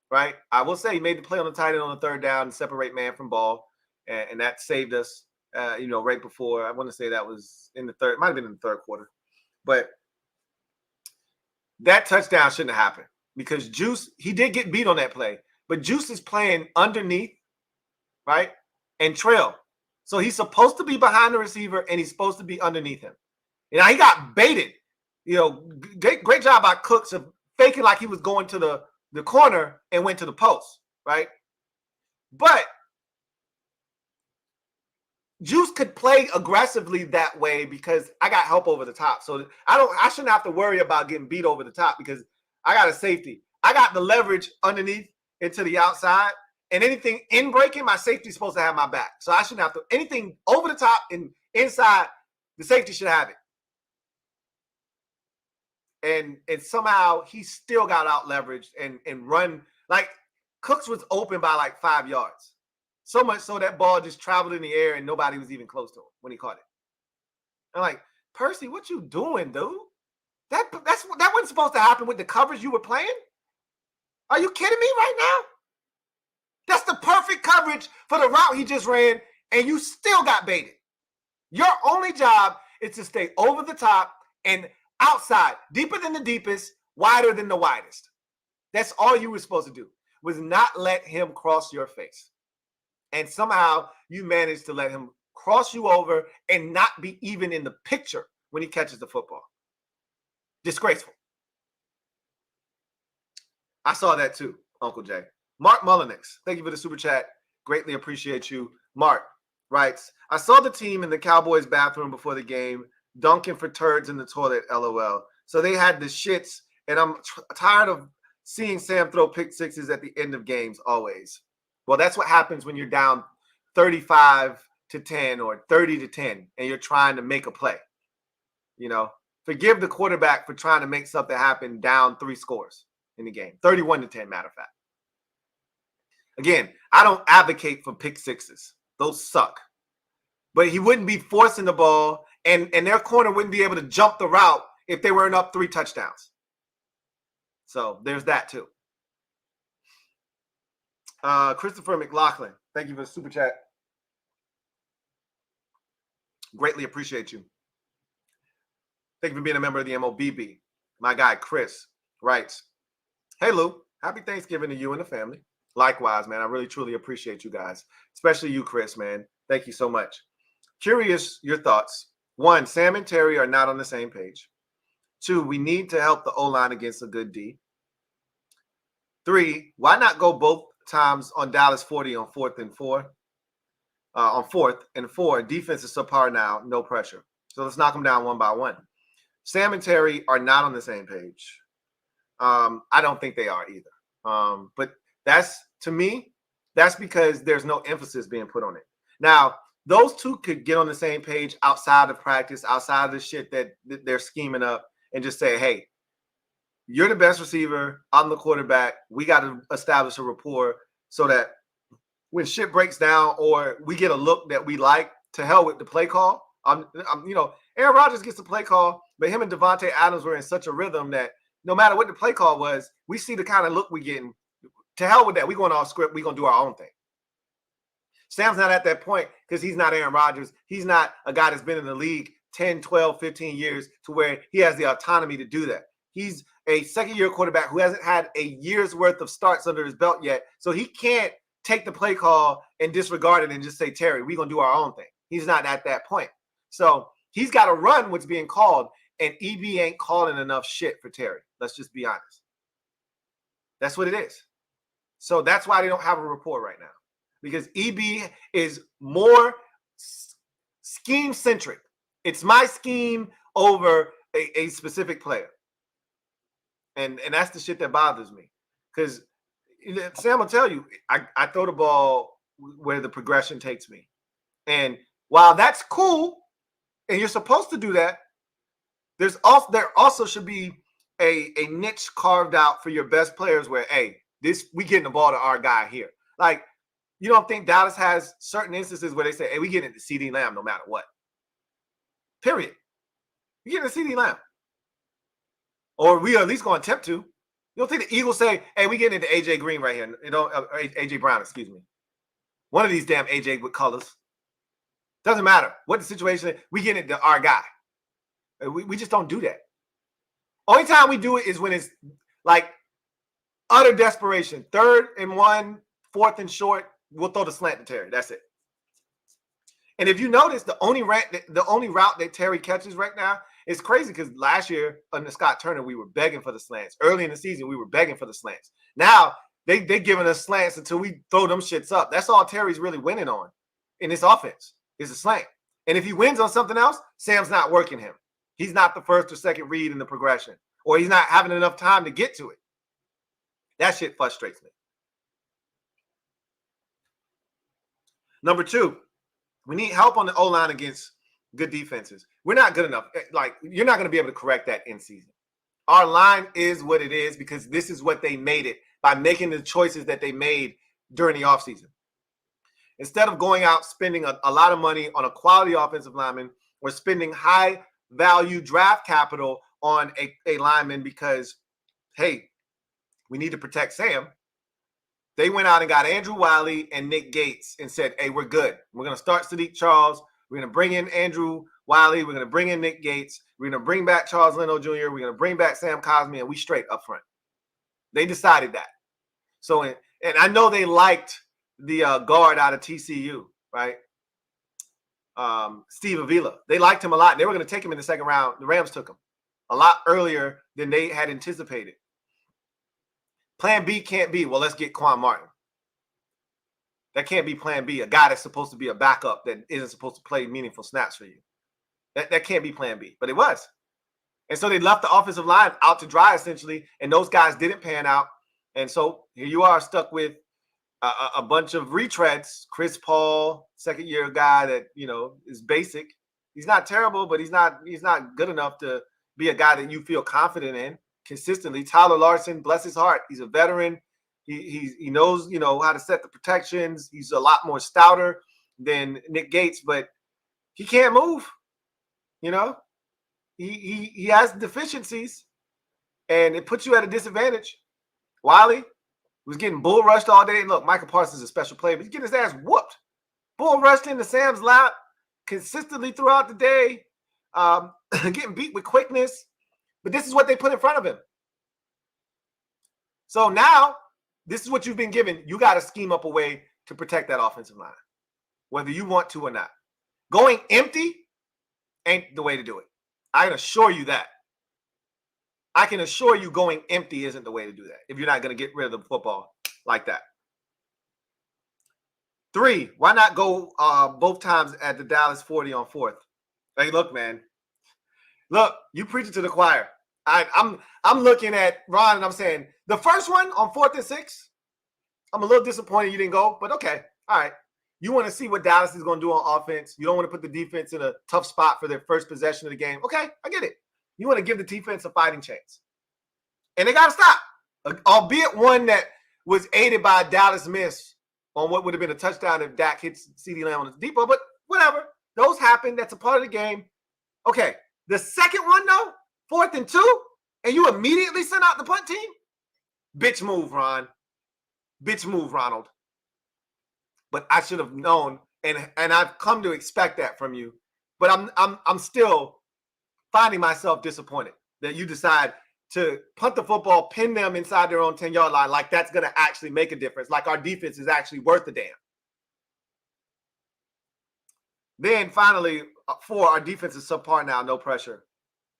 right? I will say he made the play on the tight end on the 3rd down and separate man from ball, and that saved us, right before. I want to say that was in the third, might have been in the 3rd quarter, but that touchdown shouldn't have happened because Juice, he did get beat on that play, but Juice is playing underneath, right, and trail. So he's supposed to be behind the receiver, and he's supposed to be underneath him. And he got baited. Great job by Cooks of faking like he was going to the corner and went to the post, right? But Juice could play aggressively that way because I got help over the top. So I shouldn't have to worry about getting beat over the top because I got a safety. I got the leverage underneath into the outside. And anything in breaking, my safety is supposed to have my back. So I shouldn't have to. Anything over the top and inside, the safety should have it. and somehow he still got out leveraged and run. Like, Cooks was open by like 5 yards. So much so that ball just traveled in the air and nobody was even close to him when he caught it. I'm like, Percy, what you doing, dude? That wasn't supposed to happen with the coverage you were playing. Are you kidding me right now? That's the perfect coverage for the route he just ran, and you still got baited. Your only job is to stay over the top and outside, deeper than the deepest, wider than the widest. That's all you were supposed to do, was not let him cross your face. And somehow you managed to let him cross you over and not be even in the picture when he catches the football. Disgraceful. I saw that too, Uncle Jay. Mark Mullenix, thank you for the super chat. Greatly appreciate you. Mark writes, I saw the team in the Cowboys bathroom before the game, dunking for turds in the toilet, LOL. So they had the shits, and I'm tired of seeing Sam throw pick sixes at the end of games always. Well, that's what happens when you're down 35-10 or 30-10 and you're trying to make a play. You know, forgive the quarterback for trying to make something happen down 3 scores in the game. 31-10, matter of fact. Again, I don't advocate for pick sixes. Those suck. But he wouldn't be forcing the ball, and their corner wouldn't be able to jump the route if they weren't up 3 touchdowns. So there's that too. Christopher McLaughlin, thank you for the super chat. Greatly appreciate you. Thank you for being a member of the MOBB. My guy Chris writes, hey Lou, happy Thanksgiving to you and the family. Likewise, man. I really truly appreciate you guys, especially you, Chris, man. Thank you so much. Curious your thoughts. 1, Sam and Terry are not on the same page. 2, we need to help the O-line against a good D. 3, why not go both times on Dallas 40 on 4th and 4? On 4th and 4, defense is subpar now, no pressure. So let's knock them down one by one. Sam and Terry are not on the same page. I don't think they are either. But that's, to me, that's because there's no emphasis being put on it. Now, those two could get on the same page outside of practice, outside of the shit that they're scheming up, and just say, hey, you're the best receiver, I'm the quarterback. We got to establish a rapport so that when shit breaks down or we get a look that we like, to hell with the play call. Aaron Rodgers gets the play call, but him and Devontae Adams were in such a rhythm that no matter what the play call was, we see the kind of look we getting. To hell with that. We're going off script. We're going to do our own thing. Sam's not at that point because he's not Aaron Rodgers. He's not a guy that's been in the league 10, 12, 15 years to where he has the autonomy to do that. He's a second-year quarterback who hasn't had a year's worth of starts under his belt yet, so he can't take the play call and disregard it and just say, Terry, we're going to do our own thing. He's not at that point. So he's got to run what's being called, and EB ain't calling enough shit for Terry. Let's just be honest. That's what it is. So that's why they don't have a rapport right now, because EB is more scheme-centric. It's my scheme over a specific player. And that's the shit that bothers me, because Sam will tell you, I throw the ball where the progression takes me. And while that's cool, and you're supposed to do that, there also should be a niche carved out for your best players where, hey, we getting the ball to our guy here. Like, you don't think Dallas has certain instances where they say, hey, we getting it to CD Lamb no matter what. Period. We getting it to CD Lamb. Or we are at least going to attempt to. You don't think the Eagles say, hey, we getting it to AJ Green right here. AJ Brown, excuse me. One of these damn AJ with colors. Doesn't matter what the situation is. We getting it to our guy. We just don't do that. Only time we do it is when it's like utter desperation. 3rd and 1, 4th and short, we'll throw the slant to Terry. That's it. And if you notice, the only route that Terry catches right now is crazy, because last year under Scott Turner, we were begging for the slants. Early in the season, we were begging for the slants. Now, they giving us slants until we throw them shits up. That's all Terry's really winning on in this offense is a slant. And if he wins on something else, Sam's not working him. He's not the first or second read in the progression, or he's not having enough time to get to it. That shit frustrates me. Number 2, we need help on the O-line against good defenses. We're not good enough. Like, you're not going to be able to correct that in season. Our line is what it is because this is what they made it by making the choices that they made during the offseason. Instead of going out spending a lot of money on a quality offensive lineman or spending high value draft capital on a lineman because, hey, we need to protect Sam, they went out and got Andrew Wiley and Nick Gates and said, hey, we're good. We're going to start Sadiq Charles. We're going to bring in Andrew Wiley. We're going to bring in Nick Gates. We're going to bring back Charles Leno Jr. We're going to bring back Sam Cosmi, and we straight up front. They decided that. So, and I know they liked the guard out of TCU, right? Steve Avila. They liked him a lot. They were going to take him in the second round. The Rams took him a lot earlier than they had anticipated. Plan B can't be, well, let's get Quan Martin. That can't be plan B, a guy that's supposed to be a backup that isn't supposed to play meaningful snaps for you. That can't be plan B, but it was. And so they left the offensive line out to dry, essentially, and those guys didn't pan out. And so here you are stuck with a bunch of retreads. Chris Paul, second-year guy that, is basic. He's not terrible, but he's not good enough to be a guy that you feel confident in consistently. Tyler Larson, bless his heart, he's a veteran. He knows, how to set the protections. He's a lot more stouter than Nick Gates, but he can't move. He has deficiencies, and it puts you at a disadvantage. Wiley was getting bull rushed all day. And look, Michael Parsons is a special player, but he's getting his ass whooped. Bull rushed into Sam's lap consistently throughout the day, getting beat with quickness. But this is what they put in front of him. So now, this is what you've been given. You got to scheme up a way to protect that offensive line, whether you want to or not. Going empty ain't the way to do it. I can assure you that. I can assure you going empty isn't the way to do that if you're not going to get rid of the football like that. 3, why not go both times at the Dallas 40 on 4th? Hey, look, man. Look, you preach it to the choir. I'm looking at Ron and I'm saying, the first one on 4th and 6, I'm a little disappointed you didn't go, but okay. All right. You want to see what Dallas is going to do on offense. You don't want to put the defense in a tough spot for their first possession of the game. Okay, I get it. You want to give the defense a fighting chance. And they got to stop, albeit one that was aided by a Dallas miss on what would have been a touchdown if Dak hits CeeDee Lamb on the depot. But whatever. Those happen. That's a part of the game. Okay, the second one, though, 4th and 2, and you immediately send out the punt team? Bitch move, Ron. Bitch move, Ronald. But I should have known, and I've come to expect that from you. But I'm still finding myself disappointed that you decide to punt the football, pin them inside their own 10-yard line, like that's going to actually make a difference, like our defense is actually worth a damn. Then finally, 4, our defense is subpar now, no pressure,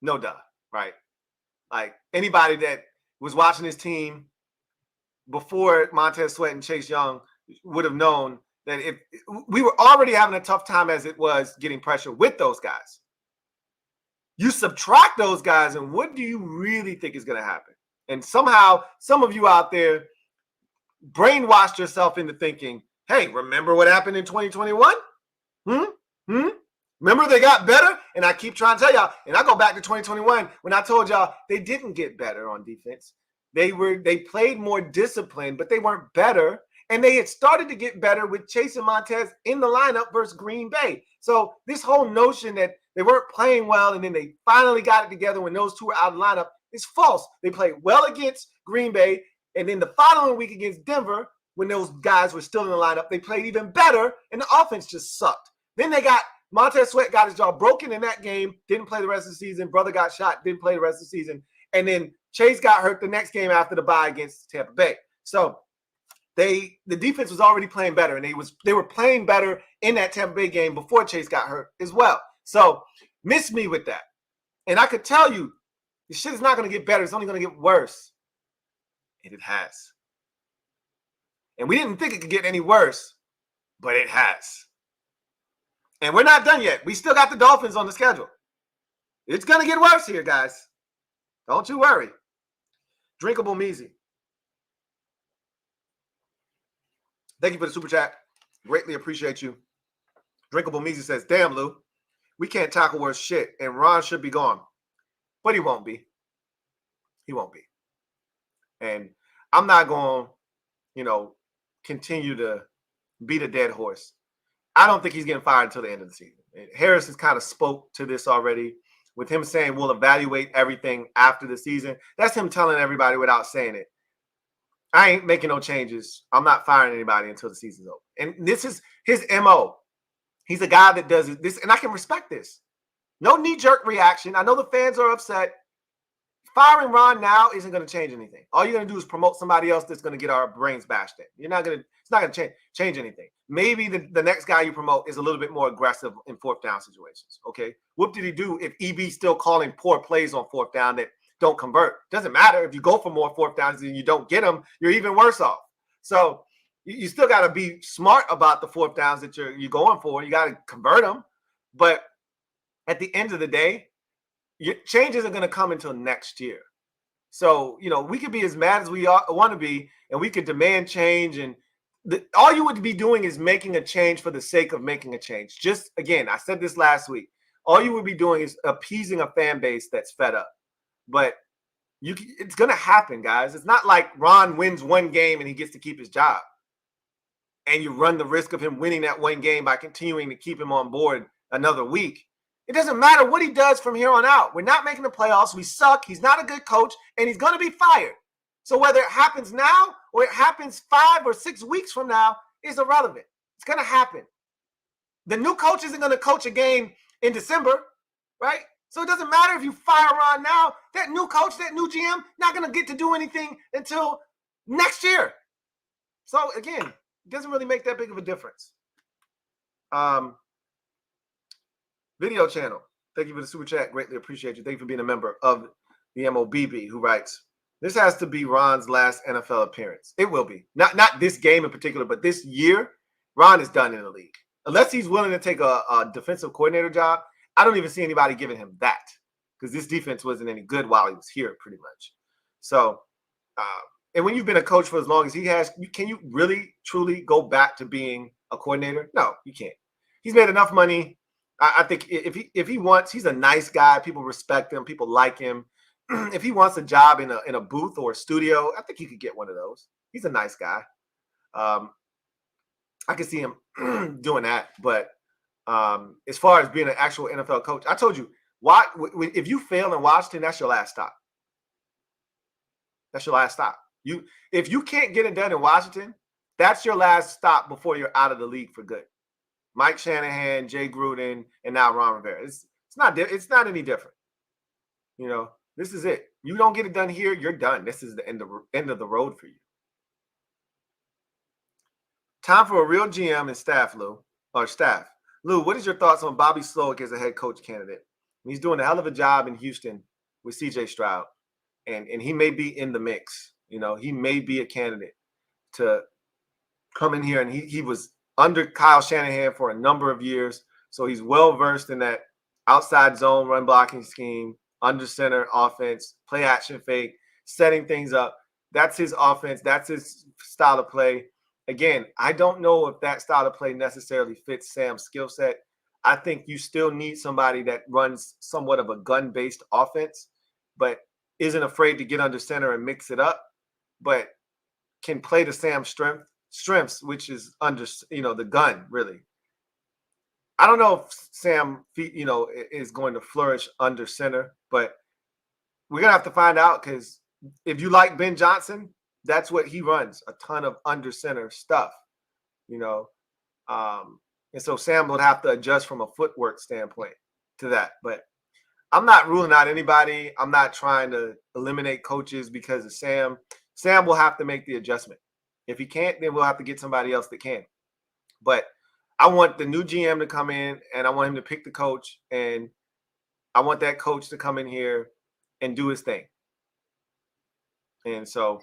no duh, right? Like anybody that was watching this team before Montez Sweat and Chase Young would have known that if we were already having a tough time as it was getting pressure with those guys. You subtract those guys, and what do you really think is going to happen? And somehow, some of you out there brainwashed yourself into thinking, hey, remember what happened in 2021? Remember they got better? And I keep trying to tell y'all, and I go back to 2021 when I told y'all they didn't get better on defense. They played more disciplined, but they weren't better. And they had started to get better with Chase and Montez in the lineup versus Green Bay. So this whole notion that they weren't playing well and then they finally got it together when those two were out of the lineup is false. They played well against Green Bay, and then the following week against Denver, when those guys were still in the lineup, they played even better, and the offense just sucked. Then they got Montez Sweat got his jaw broken in that game, didn't play the rest of the season. Brother got shot, didn't play the rest of the season. And then Chase got hurt the next game after the bye against Tampa Bay. So the defense was already playing better, and they were playing better in that Tampa Bay game before Chase got hurt as well. So miss me with that. And I could tell you, this shit is not going to get better. It's only going to get worse. And it has. And we didn't think it could get any worse, but it has. And we're not done yet. We still got the Dolphins on the schedule. It's going to get worse here, guys. Don't you worry. Drinkable Measy. Thank you for the super chat. Greatly appreciate you. Drinkable Measy says, damn, Lou, we can't tackle worse shit, and Ron should be gone. But he won't be. He won't be. And I'm not going to, continue to beat a dead horse. I don't think he's getting fired until the end of the season. Harris has kind of spoke to this already with him saying we'll evaluate everything after the season. That's him telling everybody without saying it. I ain't making no changes. I'm not firing anybody until the season's over. And this is his MO. He's a guy that does this, and I can respect this. No knee-jerk reaction. I know the fans are upset. Firing Ron now isn't going to change anything. All you're going to do is promote somebody else that's going to get our brains bashed in. It's not going to change anything. Maybe the next guy you promote is a little bit more aggressive in fourth down situations. Okay. What did he do if EB's still calling poor plays on fourth down that don't convert? Doesn't matter. If you go for more fourth downs and you don't get them, you're even worse off. So you still got to be smart about the fourth downs that you're going for. You got to convert them. But at the end of the day, your change isn't going to come until next year. So, we could be as mad as we want to be, and we could demand change. And all you would be doing is making a change for the sake of making a change. Just, again, I said this last week. All you would be doing is appeasing a fan base that's fed up. But it's going to happen, guys. It's not like Ron wins one game and he gets to keep his job. And you run the risk of him winning that one game by continuing to keep him on board another week. It doesn't matter what he does from here on out. We're not making the playoffs. We suck. He's not a good coach, and he's going to be fired. So whether it happens now or it happens 5 or 6 weeks from now is irrelevant. It's going to happen. The new coach isn't going to coach a game in December, right? So it doesn't matter if you fire Ron now. That new coach, that new GM, not going to get to do anything until next year. So, again, it doesn't really make that big of a difference. Video channel. Thank you for the super chat. Greatly appreciate you. Thank you for being a member of the MOBB, who writes, this has to be Ron's last NFL appearance. It will be. Not this game in particular, but this year, Ron is done in the league. Unless he's willing to take a defensive coordinator job, I don't even see anybody giving him that, because this defense wasn't any good while he was here, pretty much. So, and when you've been a coach for as long as he has, can you really, truly go back to being a coordinator? No, you can't. He's made enough money. I think if he wants, he's a nice guy. People respect him. People like him. If he wants a job in a booth or a studio, I think he could get one of those. He's a nice guy. I can see him doing that. But as far as being an actual NFL coach, I told you, if you fail in Washington, that's your last stop. That's your last stop. If you can't get it done in Washington, that's your last stop before you're out of the league for good. Mike Shanahan, Jay Gruden, and now Ron Rivera. It's not any different. This is it. You don't get it done here, you're done. This is the end of the road for you. Time for a real GM and staff, Lou. Lou, what is your thoughts on Bobby Slowick as a head coach candidate? He's doing a hell of a job in Houston with C.J. Stroud, and he may be in the mix. He may be a candidate to come in here, and he was under Kyle Shanahan for a number of years. So he's well-versed in that outside zone run blocking scheme, under center offense, play action fake, setting things up. That's his offense. That's his style of play. Again, I don't know if that style of play necessarily fits Sam's skill set. I think you still need somebody that runs somewhat of a gun-based offense, but isn't afraid to get under center and mix it up, but can play to Sam's strengths, which is under, the gun, really. I don't know if Sam, is going to flourish under center, but we're going to have to find out, because if you like Ben Johnson, that's what he runs, a ton of under center stuff, and so Sam would have to adjust from a footwork standpoint to that. But I'm not ruling out anybody. I'm not trying to eliminate coaches because of Sam. Sam will have to make the adjustment. If he can't, then we'll have to get somebody else that can. But I want the new GM to come in, and I want him to pick the coach, and I want that coach to come in here and do his thing. And so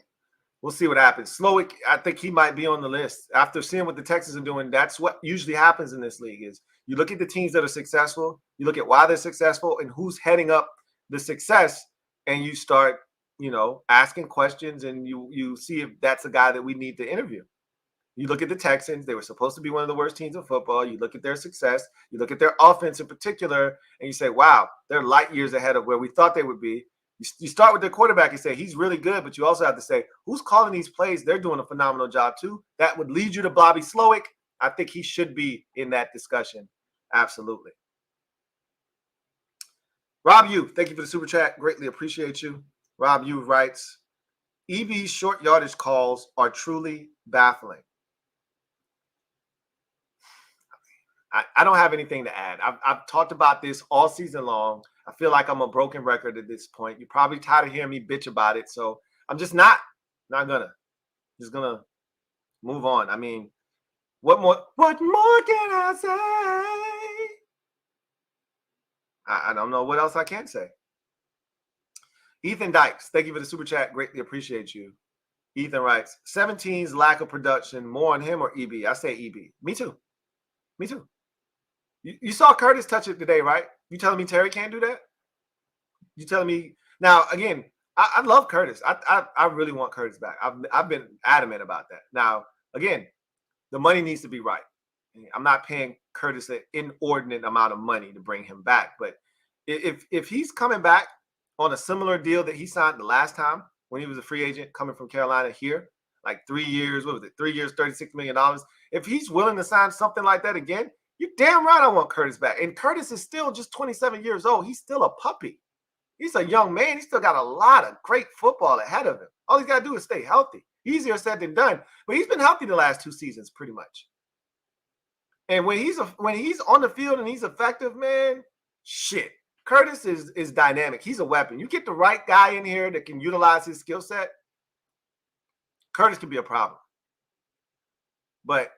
we'll see what happens. Slowick, I think he might be on the list. After seeing what the Texans are doing, that's what usually happens in this league is you look at the teams that are successful, you look at why they're successful and who's heading up the success, and you start, asking questions, and you see if that's a guy that we need to interview. You look at the Texans, they were supposed to be one of the worst teams in football. You look at their success, you look at their offense in particular, and you say, wow, they're light years ahead of where we thought they would be. You start with the quarterback and say he's really good, but you also have to say who's calling these plays. They're doing a phenomenal job too. That would lead you to Bobby Slowick. I think he should be in that discussion. Absolutely. Rob Yu, thank you for the super chat. Greatly appreciate you. Rob Yu writes, EB's short yardage calls are truly baffling. I don't have anything to add. I've talked about this all season long. I feel like I'm a broken record at this point. You're probably tired of hearing me bitch about it. So I'm just not gonna. Just gonna move on. I mean, what more can I say? I don't know what else I can say. Ethan Dykes, thank you for the super chat. Greatly appreciate you. Ethan writes, 17's lack of production, more on him or EB? I say EB. Me too. Me too. You saw Curtis touch it today, right? You telling me Terry can't do that? You telling me now? Again, I love Curtis. I really want Curtis back. I've been adamant about that. Now, again, the money needs to be right. I'm not paying Curtis an inordinate amount of money to bring him back, but if he's coming back on a similar deal that he signed the last time when he was a free agent coming from Carolina here, like 3 years, what was it? 3 years, $36 million. If he's willing to sign something like that again, you're damn right I want Curtis back. And Curtis is still just 27 years old. He's still a puppy. He's a young man. He's still got a lot of great football ahead of him. All he's got to do is stay healthy. Easier said than done. But he's been healthy the last 2 seasons pretty much. And when he's on the field and he's effective, man, shit. Curtis is dynamic. He's a weapon. You get the right guy in here that can utilize his skill set, Curtis could be a problem. But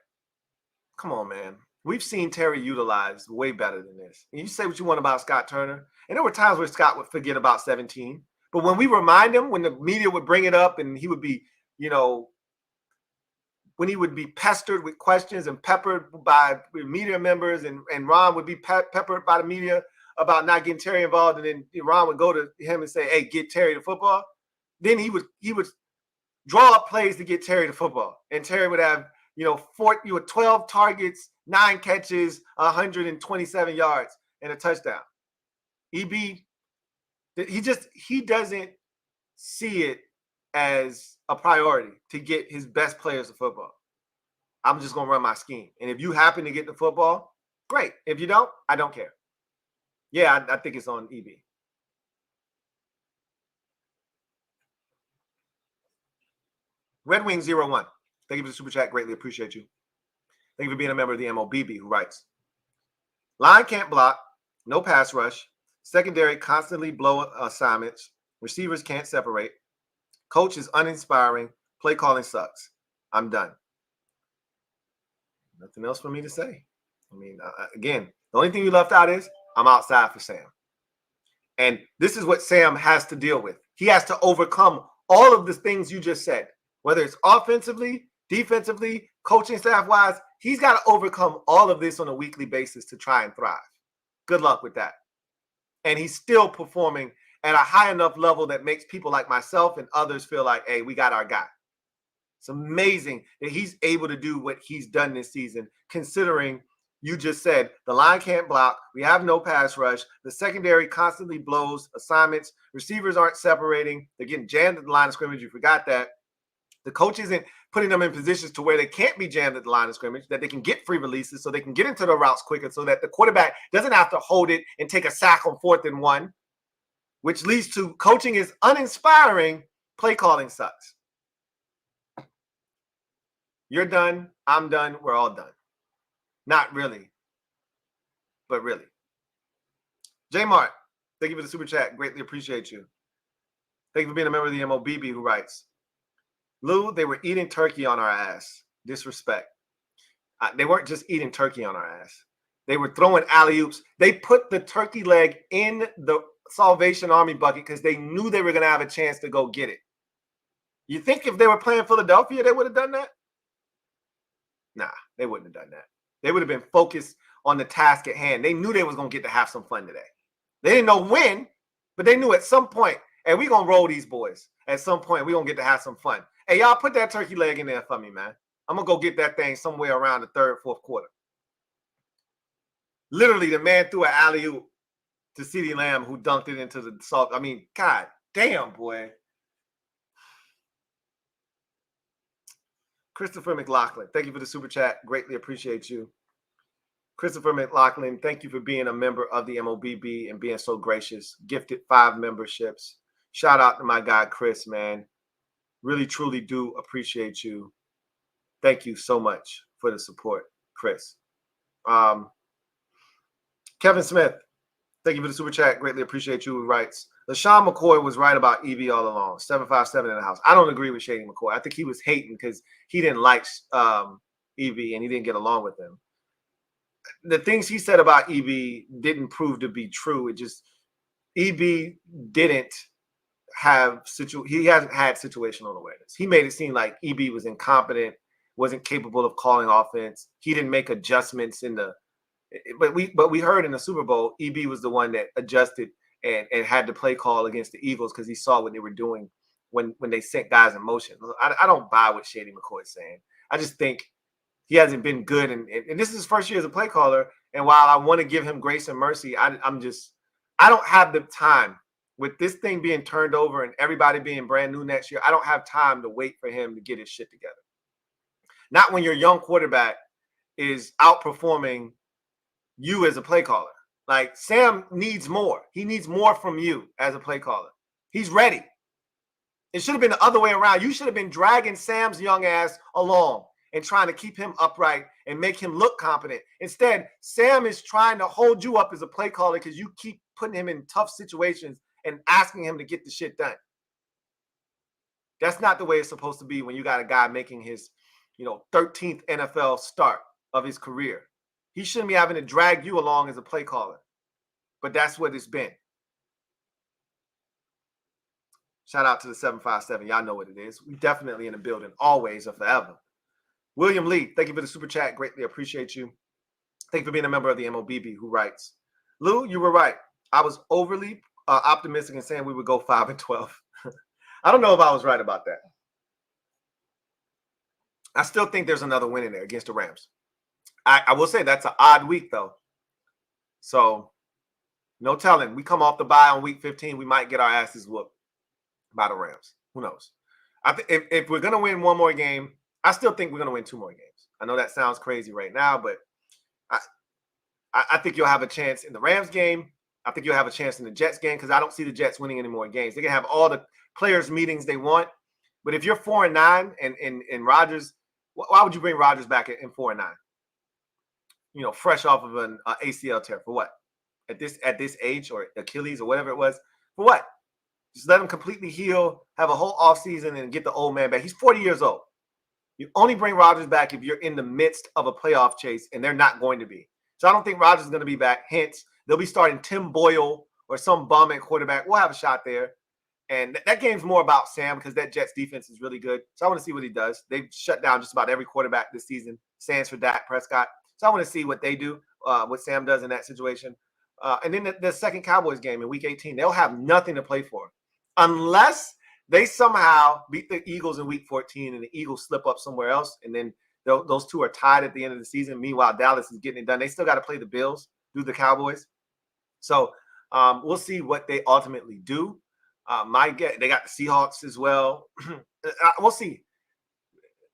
come on, man. We've seen Terry utilized way better than this. And you say what you want about Scott Turner. And there were times where Scott would forget about 17. But when we remind him, when the media would bring it up and he would be, when he would be pestered with questions and peppered by media members and Ron would be peppered by the media about not getting Terry involved. And then Ron would go to him and say, hey, get Terry to football. Then he would draw up plays to get Terry to football. And Terry would have, 12 targets, 9 catches, 127 yards, and a touchdown. EB, he doesn't see it as a priority to get his best players to football. I'm just going to run my scheme. And if you happen to get the football, great. If you don't, I don't care. Yeah, I think it's on EB. Red Wing 01. Thank you for the super chat. Greatly appreciate you. Thank you for being a member of the MOBB who writes, line can't block, no pass rush, secondary constantly blow assignments, receivers can't separate, coach is uninspiring, play calling sucks. I'm done. Nothing else for me to say. I mean, again, the only thing you left out is I'm outside for Sam. And this is what Sam has to deal with. He has to overcome all of the things you just said, whether it's offensively, defensively, coaching staff-wise. He's got to overcome all of this on a weekly basis to try and thrive. Good luck with that. And he's still performing at a high enough level that makes people like myself and others feel like, hey, we got our guy. It's amazing that he's able to do what he's done this season, considering you just said the line can't block, we have no pass rush, the secondary constantly blows assignments, receivers aren't separating, they're getting jammed at the line of scrimmage, you forgot that. The coach isn't putting them in positions to where they can't be jammed at the line of scrimmage, that they can get free releases so they can get into the routes quicker so that the quarterback doesn't have to hold it and take a sack on 4th and 1, which leads to coaching is uninspiring, play calling sucks. You're done, I'm done, we're all done. Not really, but really. J Mart, thank you for the super chat. Greatly appreciate you. Thank you for being a member of the MOBB who writes, Lou, they were eating turkey on our ass. Disrespect. They weren't just eating turkey on our ass. They were throwing alley-oops. They put the turkey leg in the Salvation Army bucket because they knew they were going to have a chance to go get it. You think if they were playing Philadelphia, they would have done that? Nah, they wouldn't have done that. They would have been focused on the task at hand. They knew they was going to get to have some fun today. They didn't know when, but they knew at some point, hey, we're going to roll these boys. At some point, we're going to get to have some fun. Hey, y'all put that turkey leg in there for me, man. I'm going to go get that thing somewhere around the 3rd, 4th quarter. Literally, the man threw an alley-oop to CeeDee Lamb who dunked it into the salt. I mean, God, Damn, boy. Christopher McLaughlin, thank you for the super chat. Greatly appreciate you. Christopher McLaughlin, thank you for being a member of the MOBB and being so gracious. Gifted 5 memberships. Shout out to my guy, Chris, man. Really, truly do appreciate you. Thank you so much for the support, Chris. Kevin Smith, thank you for the super chat. Greatly appreciate you. Who writes, LaShawn McCoy was right about EB all along. 757 in the house. I don't agree with Shady McCoy. I think he was hating because he didn't like EB and he didn't get along with him. The things he said about EB didn't prove to be true. It just, EB didn't have he hasn't had situational awareness. He made it seem like EB was incompetent, wasn't capable of calling offense. He didn't make adjustments in the, but we heard in the Super Bowl, EB was the one that adjusted and had to play call against the Eagles because he saw what they were doing when they sent guys in motion. I don't buy what Shady McCoy is saying. I just think he hasn't been good, and this is his first year as a play caller. And while I want to give him grace and mercy, I don't have the time with this thing being turned over and everybody being brand new next year. I don't have time to wait for him to get his shit together. Not when your young quarterback is outperforming you as a play caller. Like, Sam needs more. He needs more from you as a play caller. He's ready. It should have been the other way around. You should have been dragging Sam's young ass along and trying to keep him upright and make him look competent. Instead, Sam is trying to hold you up as a play caller because you keep putting him in tough situations and asking him to get the shit done. That's not the way it's supposed to be when you got a guy making his, 13th NFL start of his career. He shouldn't be having to drag you along as a play caller. But that's what it's been. Shout out to the 757. Y'all know what it is. We definitely in the building, always or forever. William Lee, thank you for the super chat. Greatly appreciate you. Thank you for being a member of the MOBB, who writes, Lou, you were right. I was overly optimistic in saying we would go 5-12. I don't know if I was right about that. I still think there's another win in there against the Rams. I will say that's an odd week, though. So, no telling. We come off the bye on week 15, we might get our asses whooped by the Rams. Who knows? If we're going to win one more game, I still think we're going to win 2 more games. I know that sounds crazy right now, but I think you'll have a chance in the Rams game. I think you'll have a chance in the Jets game because I don't see the Jets winning any more games. They can have all the players' meetings they want, but if you're 4-9 and Rodgers, why would you bring Rodgers back in 4-9? Fresh off of an ACL tear for what? At this age, or Achilles or whatever it was, for what? Just let him completely heal, have a whole offseason, and get the old man back. He's 40 years old. You only bring Rodgers back if you're in the midst of a playoff chase, and they're not going to be. So I don't think Rodgers is going to be back. Hence, they'll be starting Tim Boyle or some bum at quarterback. We'll have a shot there. And that game's more about Sam because that Jets defense is really good. So I want to see what he does. They've shut down just about every quarterback this season, sans for Dak Prescott. So I want to see what they do, what Sam does in that situation. And then the second Cowboys game in Week 18, they'll have nothing to play for unless they somehow beat the Eagles in Week 14 and the Eagles slip up somewhere else, and then those two are tied at the end of the season. Meanwhile, Dallas is getting it done. They still got to play the Bills, do the Cowboys. So we'll see what they ultimately do. They got the Seahawks as well. We'll see.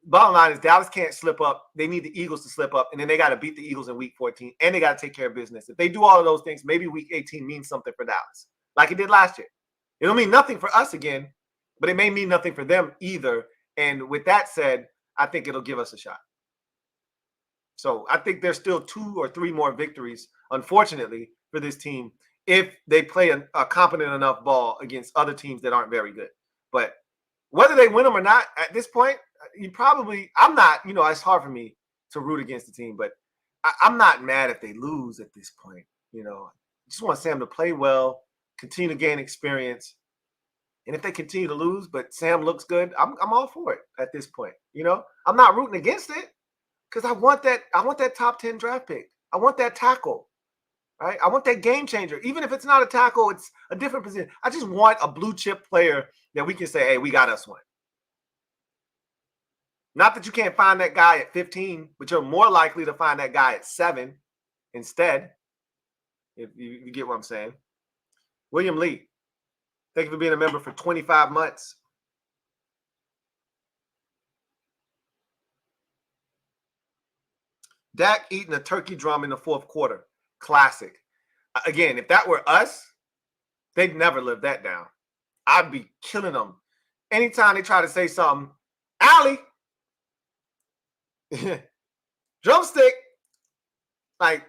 Bottom line is Dallas can't slip up. They need the Eagles to slip up, and then they got to beat the Eagles in Week 14, and they got to take care of business. If they do all of those things, maybe Week 18 means something for Dallas, like it did last year. It'll mean nothing for us again, but it may mean nothing for them either. And with that said, I think it'll give us a shot. So I think there's still 2 or 3 more victories, unfortunately, for this team if they play a competent enough ball against other teams that aren't very good. But whether they win them or not, at this point, I'm not, it's hard for me to root against the team, but I'm not mad if they lose at this point. I just want Sam to play well, continue to gain experience. And if they continue to lose, but Sam looks good, I'm all for it at this point. I'm not rooting against it because I want that top 10 draft pick. I want that tackle, right? I want that game changer. Even if it's not a tackle, it's a different position. I just want a blue chip player that we can say, hey, we got us one. Not that you can't find that guy at 15, but you're more likely to find that guy at 7 instead, if you get what I'm saying. William Lee, Thank you for being a member for 25 months. Dak eating a turkey drum in the fourth quarter. Classic. Again, if that were us, they'd never live that down. I'd be killing them. Anytime they try to say something, Allie, drumstick, like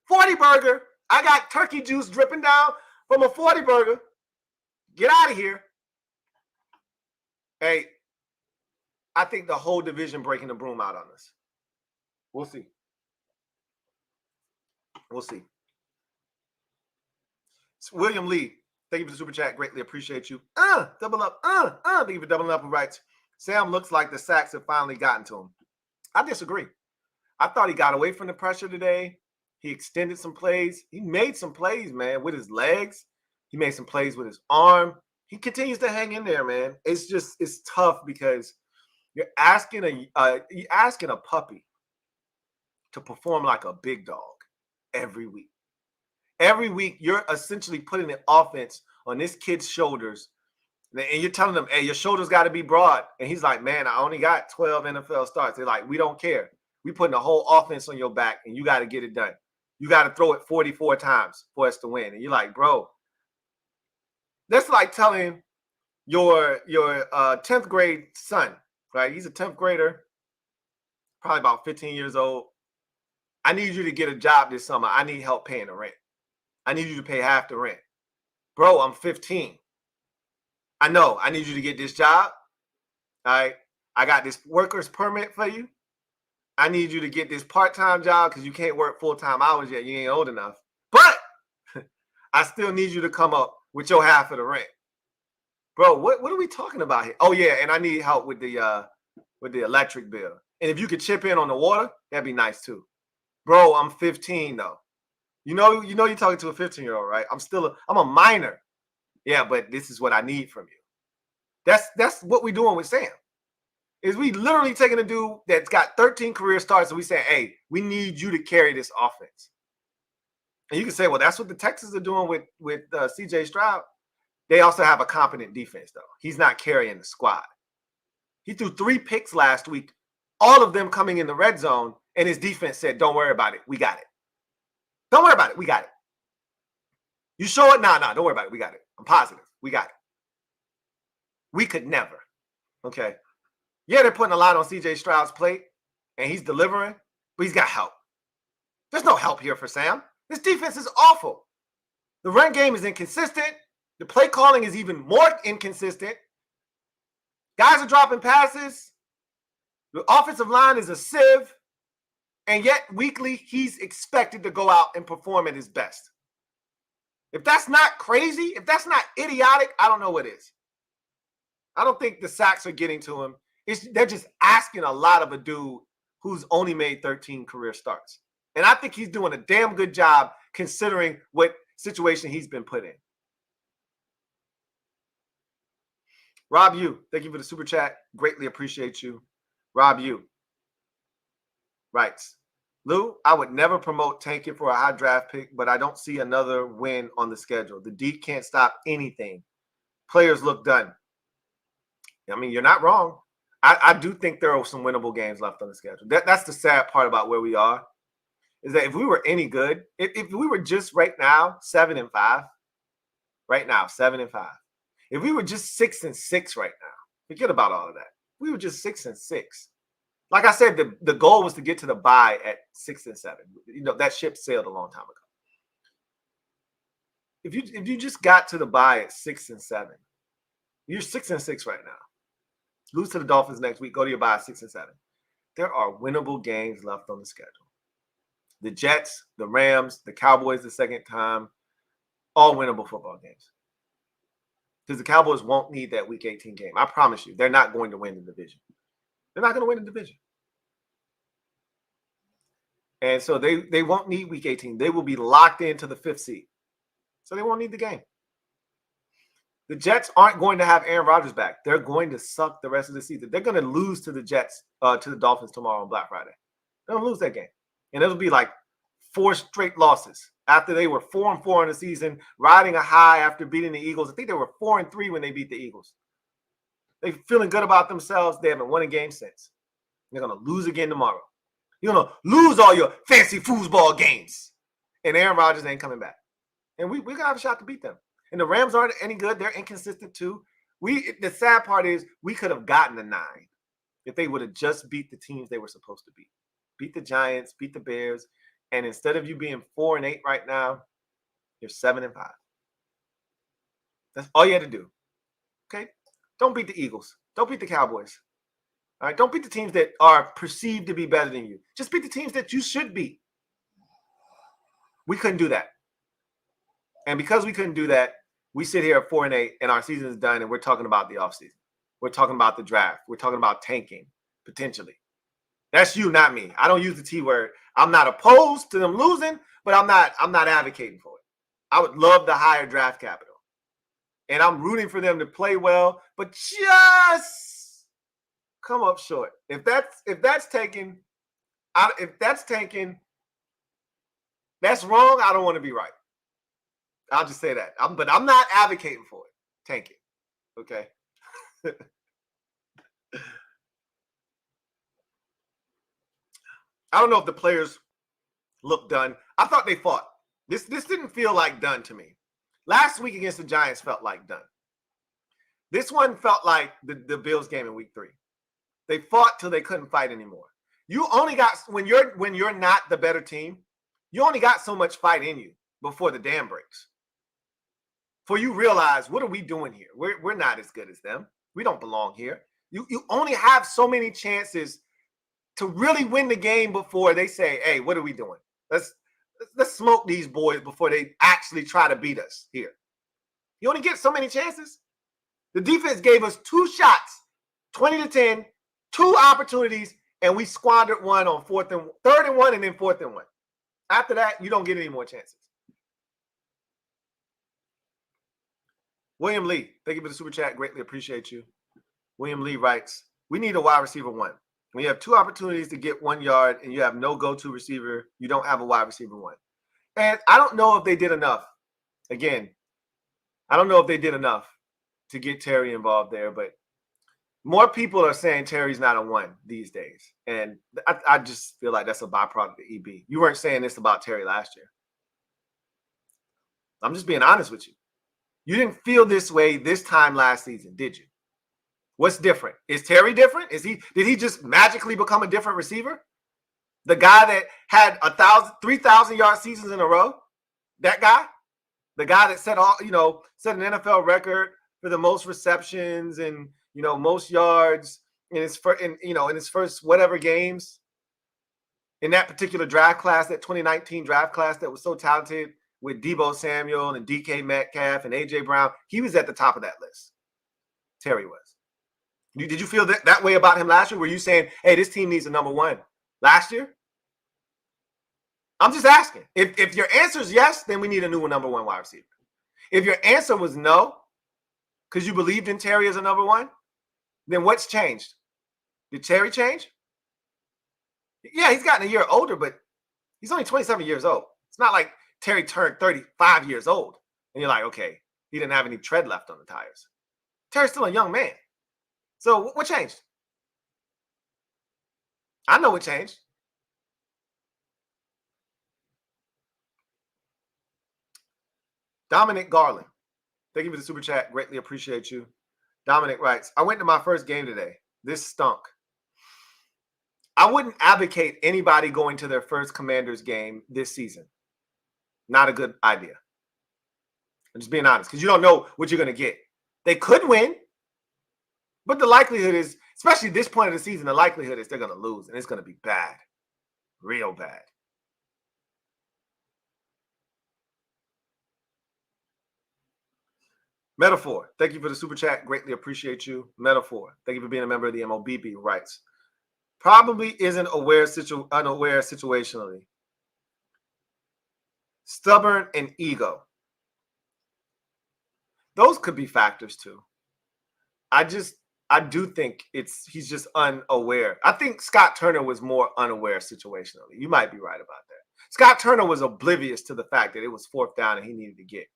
40 burger. I got turkey juice dripping down from a 40 burger. Get out of here. Hey, I think the whole division breaking the broom out on us. We'll see. We'll see. It's William Lee. Thank you for the super chat. Greatly appreciate you. Double up. Thank you for doubling up and writes. Sam looks like the sacks have finally gotten to him. I disagree. I thought he got away from the pressure today. He extended some plays. He made some plays, man, with his legs. He made some plays with his arm. He continues to hang in there, man. It's tough because you're asking a puppy to perform like a big dog every week. Every week, you're essentially putting the offense on this kid's shoulders, and you're telling him, hey, your shoulders got to be broad. And he's like, man, I only got 12 NFL starts. They're like, we don't care. We putting the whole offense on your back, and you got to get it done. You got to throw it 44 times for us to win. And you're like, bro, that's like telling your 10th grade son, right? He's a 10th grader, probably about 15 years old. I need you to get a job this summer. I need help paying the rent. I need you to pay half the rent. Bro, I'm 15. I know. I need you to get this job. All right. I got this worker's permit for you. I need you to get this part-time job because you can't work full-time hours yet. You ain't old enough. But I still need you to come up with your half of the rent. Bro, what are we talking about here? Oh, yeah, and I need help with the electric bill. And if you could chip in on the water, that'd be nice too. Bro, I'm 15 though. You know you're talking to a 15-year-old, right? I'm a minor. Yeah, but this is what I need from you. That's what we're doing with Sam. Is we literally taking a dude that's got 13 career starts and we saying, hey, we need you to carry this offense. And you can say, well, that's what the Texans are doing with C.J. Stroud. They also have a competent defense, though. He's not carrying the squad. He threw 3 picks last week, all of them coming in the red zone, and his defense said, don't worry about it. We got it. Don't worry about it. We got it. You show it? Nah, don't worry about it. We got it. I'm positive. We got it. We could never. Okay. Yeah, they're putting a lot on C.J. Stroud's plate, and he's delivering, but he's got help. There's no help here for Sam. This defense is awful. The run game is inconsistent. The play calling is even more inconsistent. Guys are dropping passes. The offensive line is a sieve. And yet, weekly, he's expected to go out and perform at his best. If that's not crazy, if that's not idiotic, I don't know what is. I don't think the sacks are getting to him. They're just asking a lot of a dude who's only made 13 career starts. And I think he's doing a damn good job considering what situation he's been put in. Rob Yu, thank you for the super chat. Greatly appreciate you. Rob Yu writes, Lou, I would never promote tanking for a high draft pick, but I don't see another win on the schedule. The D can't stop anything. Players look done. I mean, you're not wrong. I do think there are some winnable games left on the schedule. That's the sad part about where we are, is that if we were any good, if we were just right now 7-5, right now 7-5. If we were just 6-6 right now, forget about all of that. We were just 6-6. Like I said, the goal was to get to the bye at 6-7. You know, that ship sailed a long time ago. If you just got to the bye at 6-7, you're 6-6 right now. Lose to the Dolphins next week, go to your bye at 6-7. There are winnable games left on the schedule. The Jets, the Rams, the Cowboys the second time, all winnable football games. Because the Cowboys won't need that Week 18 game. I promise you, they're not going to win the division. They're not going to win the division. And so they won't need Week 18. They will be locked into the 5th seed. So they won't need the game. The Jets aren't going to have Aaron Rodgers back. They're going to suck the rest of the season. They're going to lose to the Jets, to the Dolphins tomorrow on Black Friday. They're going to lose that game. And it'll be like 4 straight losses after they were 4-4 in the season, riding a high after beating the Eagles. I think they were 4-3 when they beat the Eagles. They're feeling good about themselves. They haven't won a game since. They're going to lose again tomorrow. You're going to lose all your fancy foosball games. And Aaron Rodgers ain't coming back. And we're going to have a shot to beat them. And the Rams aren't any good. They're inconsistent too. The sad part is we could have gotten a 9 if they would have just beat the teams they were supposed to beat. Beat the Giants, beat the Bears. And instead of you being 4-8 right now, you're 7-5. That's all you had to do. Okay? Don't beat the Eagles. Don't beat the Cowboys. All right? Don't beat the teams that are perceived to be better than you. Just beat the teams that you should beat. We couldn't do that. And because we couldn't do that, we sit here at 4-8 and our season is done and we're talking about the offseason. We're talking about the draft. We're talking about tanking, potentially. That's you, not me. I don't use the T word. I'm not opposed to them losing, but I'm not advocating for it. I would love the higher draft capital. And I'm rooting for them to play well, but just come up short. If that's tanking, that's wrong. I don't want to be right. I'll just say that. But I'm not advocating for it. Tank it. Okay. I don't know if the players look done. I thought they fought. This didn't feel like done to me. Last week against the Giants felt like done. This one felt like the Bills game in week 3. They fought till they couldn't fight anymore. You only got, when you're not the better team, you only got so much fight in you before the dam breaks. For you realize, what are we doing here? We're not as good as them. We don't belong here. You only have so many chances to really win the game before they say, hey, what are we doing? Let's smoke these boys before they actually try to beat us here. You only get so many chances. The defense gave us 2 shots, 20-10, 2 opportunities, and we squandered one on 3rd and 1 and then 4th and 1. After that, you don't get any more chances. William Lee, thank you for the super chat. Greatly appreciate you. William Lee writes, we need a wide receiver 1. When you have 2 opportunities to get 1 yard and you have no go-to receiver, you don't have a wide receiver 1. And I don't know if they did enough. Again, I don't know if they did enough to get Terry involved there, but more people are saying Terry's not a 1 these days. And I just feel like that's a byproduct of EB. You weren't saying this about Terry last year. I'm just being honest with you. You didn't feel this way this time last season, did you? What's different? Is Terry different? Did he just magically become a different receiver? The guy that had 3,000 yard seasons in a row? That guy? The guy that set an NFL record for the most receptions and, most yards in his first whatever games in that particular draft class, that 2019 draft class that was so talented with Deebo Samuel and DK Metcalf and AJ Brown. He was at the top of that list. Terry was. Did you feel that way about him last year? Were you saying, hey, this team needs a number 1 last year? I'm just asking. If your answer is yes, then we need a new number 1 wide receiver. If your answer was no, because you believed in Terry as a number 1, then what's changed? Did Terry change? Yeah, he's gotten a year older, but he's only 27 years old. It's not like Terry turned 35 years old. And you're like, okay, he didn't have any tread left on the tires. Terry's still a young man. So what changed? I know what changed. Dominic Garland. Thank you for the super chat. Greatly appreciate you. Dominic writes, I went to my first game today. This stunk. I wouldn't advocate anybody going to their first Commanders game this season. Not a good idea. I'm just being honest, because you don't know what you're going to get. They could win, but the likelihood is, especially at this point of the season, the likelihood is they're going to lose, and it's going to be bad. Real bad. Metaphor, thank you for the super chat. Greatly appreciate you. Metaphor, thank you for being a member of the MOBB. Writes, probably isn't unaware situationally. Stubborn and ego. Those could be factors too. I do think he's just unaware. I think Scott Turner was more unaware situationally. You might be right about that. Scott Turner was oblivious to the fact that it was 4th down and he needed to get,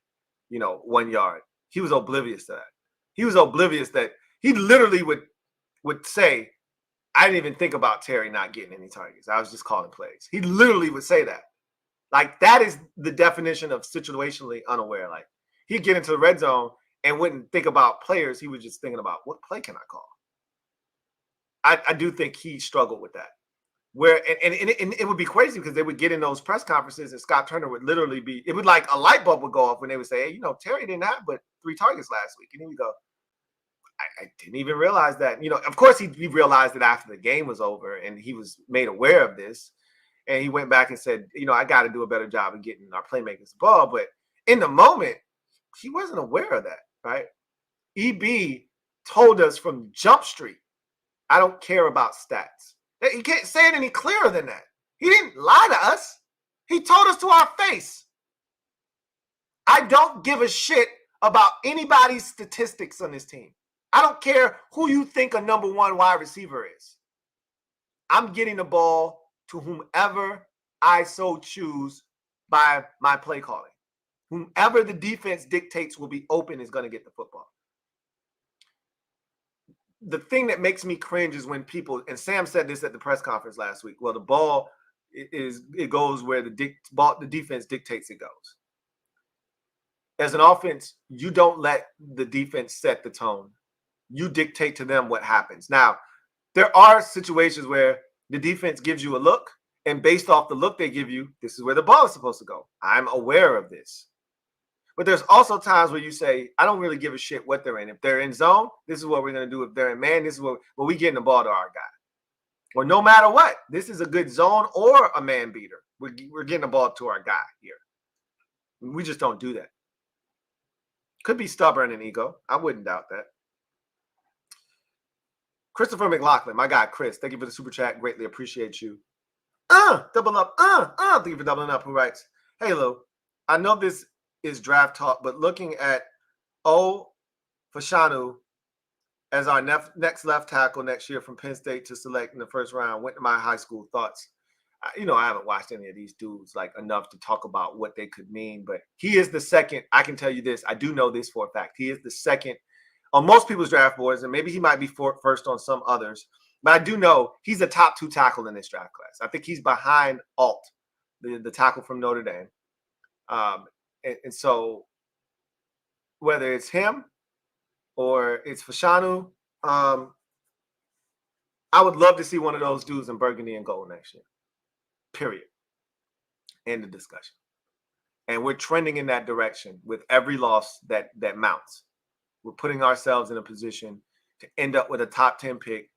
1 yard. He was oblivious to that. He was oblivious that he literally would say, I didn't even think about Terry not getting any targets. I was just calling plays. He literally would say that. Like, that is the definition of situationally unaware. Like, he'd get into the red zone and wouldn't think about players. He was just thinking about, what play can I call? I do think he struggled with that. Where and it would be crazy because they would get in those press conferences and Scott Turner would literally be, it would like a light bulb would go off when they would say, hey, Terry didn't have but 3 targets last week. And he would go, I didn't even realize that. Of course he realized it after the game was over and he was made aware of this. And he went back and said, I got to do a better job of getting our playmakers the ball. But in the moment, he wasn't aware of that, right? EB told us from Jump Street, I don't care about stats. He can't say it any clearer than that. He didn't lie to us. He told us to our face. I don't give a shit about anybody's statistics on this team. I don't care who you think a number 1 wide receiver is. I'm getting the ball to whomever I so choose by my play calling. Whomever the defense dictates will be open is going to get the football. The thing that makes me cringe is when people, and Sam said this at the press conference last week, well, the ball it goes where the defense dictates it goes. As an offense, you don't let the defense set the tone. You dictate to them what happens. Now, there are situations where the defense gives you a look, and based off the look they give you, this is where the ball is supposed to go. I'm aware of this. But there's also times where you say, I don't really give a shit what they're in. If they're in zone, this is what we're going to do. If they're in man, this is what we getting the ball to our guy. Or no matter what, this is a good zone or a man beater. We're getting the ball to our guy here. We just don't do that. Could be stubborn and ego. I wouldn't doubt that. Christopher McLaughlin, my guy Chris, thank you for the super chat. Greatly appreciate you. Double up. Thank you for doubling up. Who writes, hey, Lou, I know this is draft talk, but looking at Fashanu as our next left tackle next year from Penn State to select in the first round, went to my high school thoughts. I haven't watched any of these dudes like enough to talk about what they could mean, but he is the second. I can tell you this. I do know this for a fact. He is the second on most people's draft boards, and maybe he might be first on some others. But I do know he's a top 2 tackle in this draft class. I think he's behind Alt, the tackle from Notre Dame. And so whether it's him or it's Fashanu, I would love to see one of those dudes in burgundy and gold next year. Period. End of discussion. And we're trending in that direction with every loss that mounts. We're putting ourselves in a position to end up with a top 10 pick.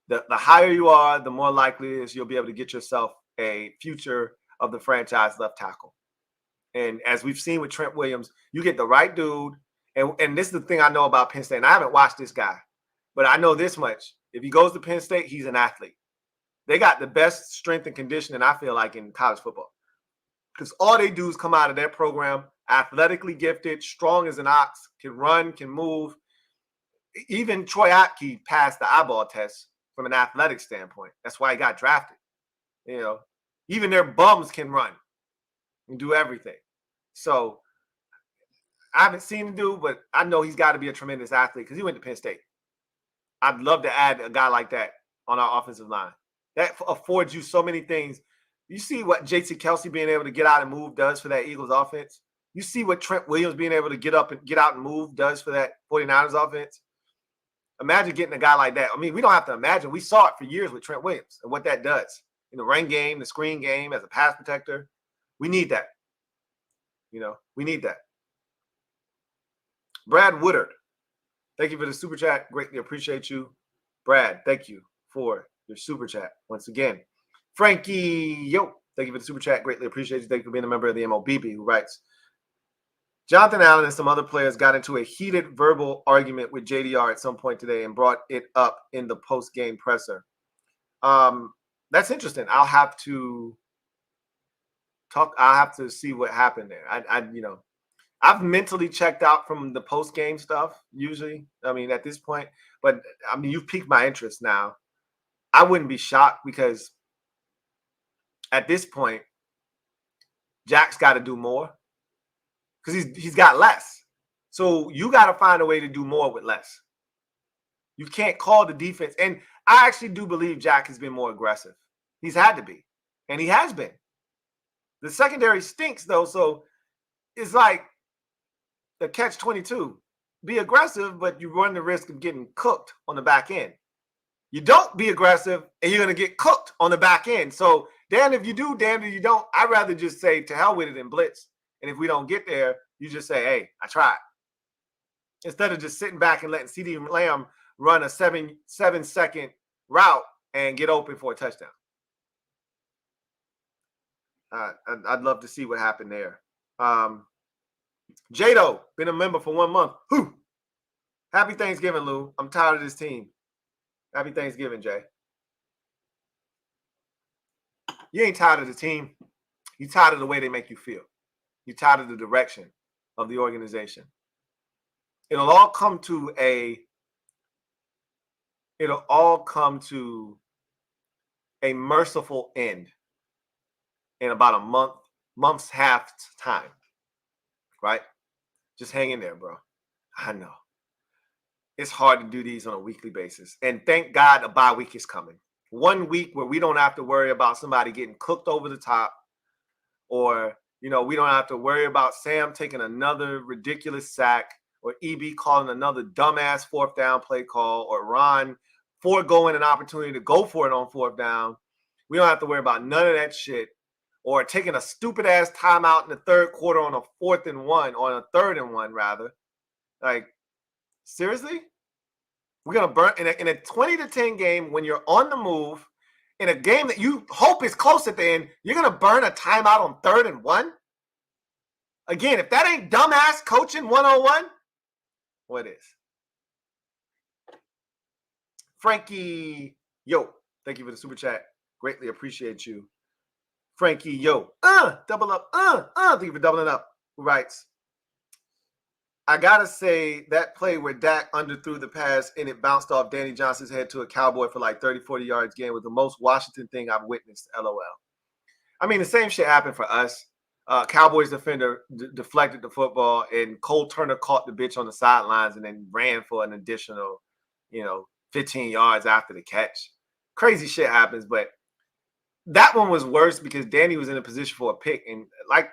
The higher you are, the more likely it is you'll be able to get yourself a future of the franchise left tackle. And as we've seen with Trent Williams, you get the right dude. And this is the thing I know about Penn State. And I haven't watched this guy, but I know this much. If he goes to Penn State, he's an athlete. They got the best strength and conditioning, I feel like, in college football. Because all they do is come out of their program athletically gifted, strong as an ox, can run, can move. Even Troy Apke passed the eyeball test from an athletic standpoint. That's why he got drafted. Even their bums can run and do everything. So I haven't seen him do, but I know he's got to be a tremendous athlete because he went to Penn State. I'd love to add a guy like that on our offensive line. That affords you so many things. You see what J.C. Kelsey being able to get out and move does for that Eagles offense. You see what Trent Williams being able to get up and get out and move does for that 49ers offense. Imagine getting a guy like that. I mean, we don't have to imagine. We saw it for years with Trent Williams and what that does in the run game, the screen game, as a pass protector. We need that. We need that. Brad Woodard, thank you for the super chat. Greatly appreciate you. Brad, thank you for your super chat once again. Frankie, thank you for the super chat. Greatly appreciate you. Thank you for being a member of the MOBB, who writes, Jonathan Allen and some other players got into a heated verbal argument with JDR at some point today and brought it up in the post-game presser. That's interesting. I'll have to see what happened there. I've mentally checked out from the post-game stuff usually. I mean, at this point, but I mean, you've piqued my interest now. I wouldn't be shocked because at this point, Jack's got to do more because he's got less. So you got to find a way to do more with less. You can't call the defense. And I actually do believe Jack has been more aggressive. He's had to be. And he has been. The secondary stinks, though. So it's like the catch-22. Be aggressive, but you run the risk of getting cooked on the back end. You don't be aggressive, and you're going to get cooked on the back end. So damn if you do, damn if you don't. I'd rather just say to hell with it and blitz. And if we don't get there, you just say, hey, I tried. Instead of just sitting back and letting CeeDee Lamb run a 7-second route and get open for a touchdown. I'd love to see what happened there. Jado, been a member for 1 month. Whew. Happy Thanksgiving, Lou. I'm tired of this team. Happy Thanksgiving, Jay. You ain't tired of the team. You tired of the way they make you feel. You tired of the direction of the organization. It'll all come to a merciful end in about a month's half time. Right? Just hang in there, bro. I know. It's hard to do these on a weekly basis. And thank God a bye week is coming. 1 week where we don't have to worry about somebody getting cooked over the top, or, we don't have to worry about Sam taking another ridiculous sack, or EB calling another dumbass 4th down play call, or Ron foregoing an opportunity to go for it on 4th down. We don't have to worry about none of that shit, or taking a stupid ass timeout in the 3rd quarter on a 4th and 1, or on a 3rd and 1 rather. Like, seriously? We're going to burn in a 20-10 game when you're on the move, in a game that you hope is close at the end, you're going to burn a timeout on 3rd and 1? Again, if that ain't dumbass coaching 101, what is? Frankie, yo, thank you for the super chat. Greatly appreciate you. Frankie, yo, double up, thank you for doubling up. Who writes, I gotta say that play where Dak underthrew the pass and it bounced off Danny Johnson's head to a Cowboy for like 30, 40 yards game was the most Washington thing I've witnessed, LOL. I mean, the same shit happened for us. Cowboys defender deflected the football, and Cole Turner caught the bitch on the sidelines and then ran for an additional, 15 yards after the catch. Crazy shit happens, but that one was worse because Danny was in a position for a pick, and like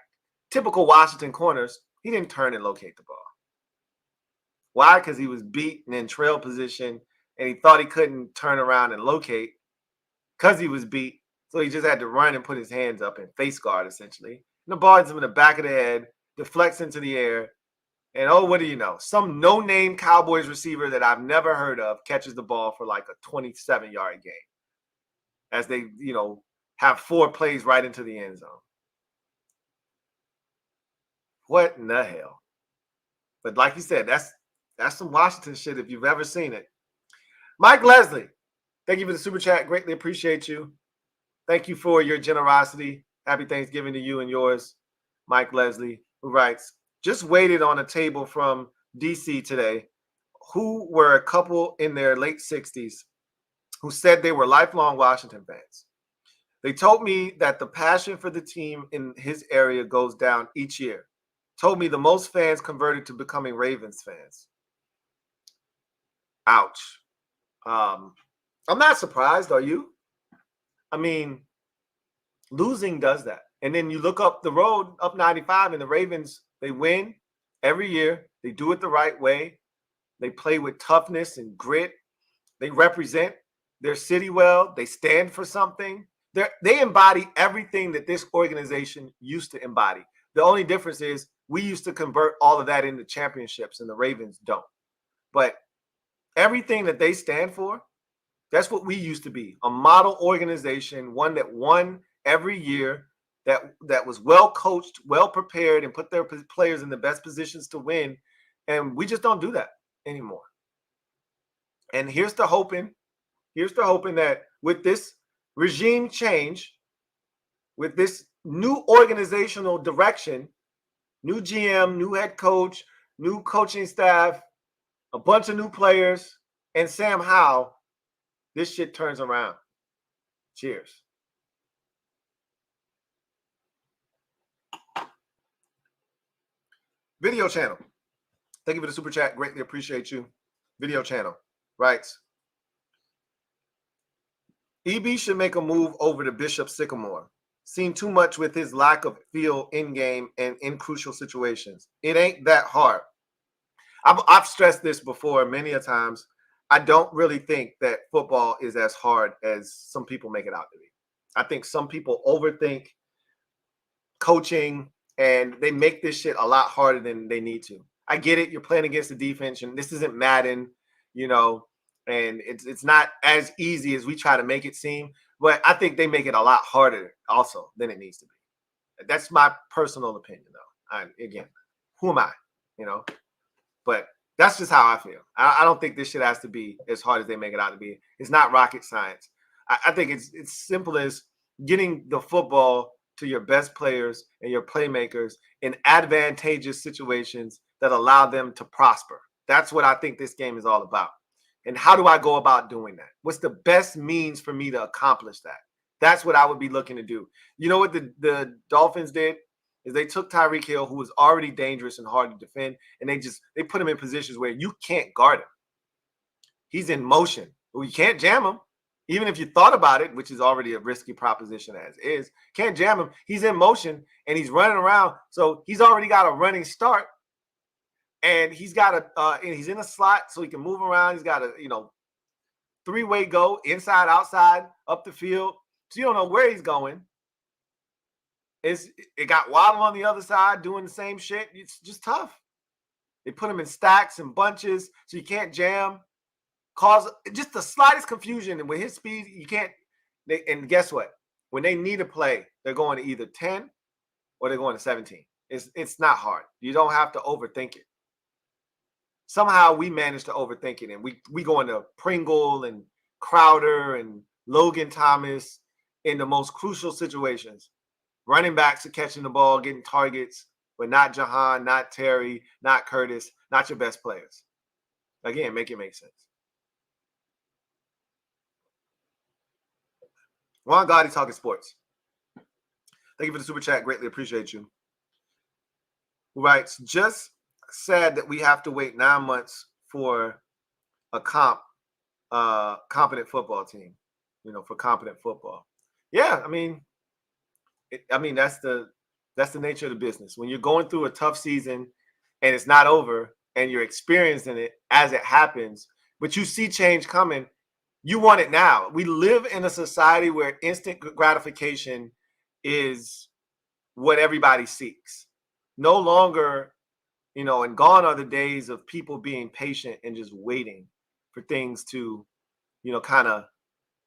typical Washington corners, he didn't turn and locate the ball. Why? Because he was beat and in trail position, and he thought he couldn't turn around and locate because he was beat. So he just had to run and put his hands up and face guard, essentially. And the ball hits him in the back of the head, deflects into the air, and what do you know? Some no-name Cowboys receiver that I've never heard of catches the ball for like a 27-yard game as they, have 4 plays right into the end zone. What in the hell? But like you said, that's some Washington shit if you've ever seen it. Mike Leslie, thank you for the super chat. Greatly appreciate you. Thank you for your generosity. Happy Thanksgiving to you and yours. Mike Leslie, who writes, just waited on a table from DC today who were a couple in their late 60s who said they were lifelong Washington fans. They told me that the passion for the team in his area goes down each year. Told me the most fans converted to becoming Ravens fans. Ouch. I'm not surprised, are you? I mean, losing does that. And then you look up the road, up 95, and the Ravens, they win every year. They do it the right way. They play with toughness and grit. They represent their city well. They stand for something. They embody everything that this organization used to embody. The only difference is we used to convert all of that into championships, and the Ravens don't. But everything that they stand for, that's what we used to be, a model organization, one that won every year, that was well coached, well prepared, and put their players in the best positions to win. And we just don't do that anymore. And here's the hoping that with this regime change, with this new organizational direction, new GM, new head coach, new coaching staff, a bunch of new players, and Sam Howell, this shit turns around. Cheers. Video channel. Thank you for the super chat. Greatly appreciate you. Video channel writes, EB should make a move over to Bishop Sycamore. Seen too much with his lack of feel in game and in crucial situations. It ain't that hard. I've stressed this before many a times. I don't really think that football is as hard as some people make it out to be. I think some people overthink coaching and they make this shit a lot harder than they need to. I get it. You're playing against the defense, and this isn't Madden, and it's not as easy as we try to make it seem. But I think they make it a lot harder also than it needs to be. That's my personal opinion, though. Again, who am I? But that's just how I feel. I don't think this shit has to be as hard as they make it out to be. It's not rocket science. I think it's simple as getting the football to your best players and your playmakers in advantageous situations that allow them to prosper. That's what I think this game is all about. And how do I go about doing that? What's the best means for me to accomplish that? That's what I would be looking to do. You know what the Dolphins did? Is they took Tyreek Hill, who was already dangerous and hard to defend, and they put him in positions where you can't guard him. He's in motion. Well, you can't jam him. Even if you thought about it, which is already a risky proposition as is, can't jam him. He's in motion, and he's running around. So he's already got a running start, and he's got and he's in a slot, so he can move around. He's got a, three-way go, inside, outside, up the field. So you don't know where he's going. It got Waddle on the other side doing the same shit. It's just tough. They put him in stacks and bunches, so you can't jam. Cause just the slightest confusion, and with his speed, you can't. And guess what? When they need a play, they're going to either 10 or they're going to 17. It's not hard. You don't have to overthink it. Somehow we manage to overthink it, and we go into Pringle and Crowder and Logan Thomas in the most crucial situations. Running backs are catching the ball, getting targets, but not Jahan, not Terry, not Curtis, not your best players. Again, make it make sense. Juan Gotti talking sports. Thank you for the super chat. Greatly appreciate you. Who writes, just sad that we have to wait 9 months for a competent football team, for competent football. Yeah, I mean, that's the nature of the business. When you're going through a tough season and it's not over and you're experiencing it as it happens, but you see change coming, you want it now. We live in a society where instant gratification is what everybody seeks. No longer, and gone are the days of people being patient and just waiting for things to, kind of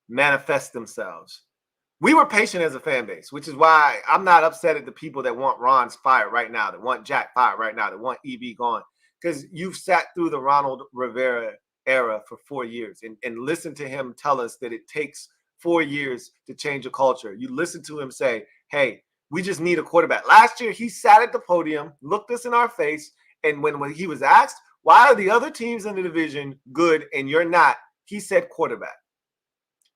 manifest themselves. We were patient as a fan base, which is why I'm not upset at the people that want Ron's fired right now, that want Jack fired right now, that want EB gone. Because you've sat through the Ronald Rivera era for 4 years and listened to him tell us that it takes 4 years to change a culture. You listen to him say, hey, we just need a quarterback. Last year, he sat at the podium, looked us in our face, and when he was asked, why are the other teams in the division good and you're not, he said quarterback.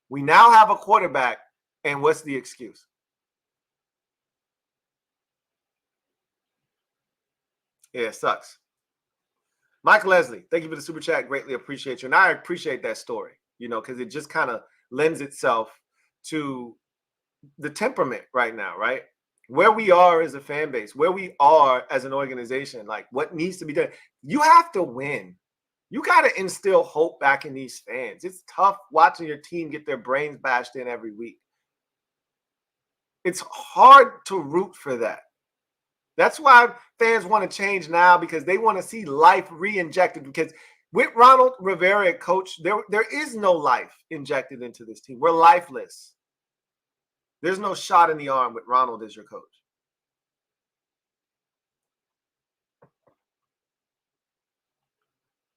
We now have a quarterback. And what's the excuse? Yeah, it sucks. Mike Leslie, thank you for the super chat. Greatly appreciate you. And I appreciate that story, because it just kind of lends itself to the temperament right now, right? Where we are as a fan base, where we are as an organization, like what needs to be done. You have to win. You got to instill hope back in these fans. It's tough watching your team get their brains bashed in every week. It's hard to root for that. That's why fans want to change now, because they want to see life re-injected. Because with Ronald Rivera at coach, there is no life injected into this team. We're lifeless. There's no shot in the arm with Ronald as your coach.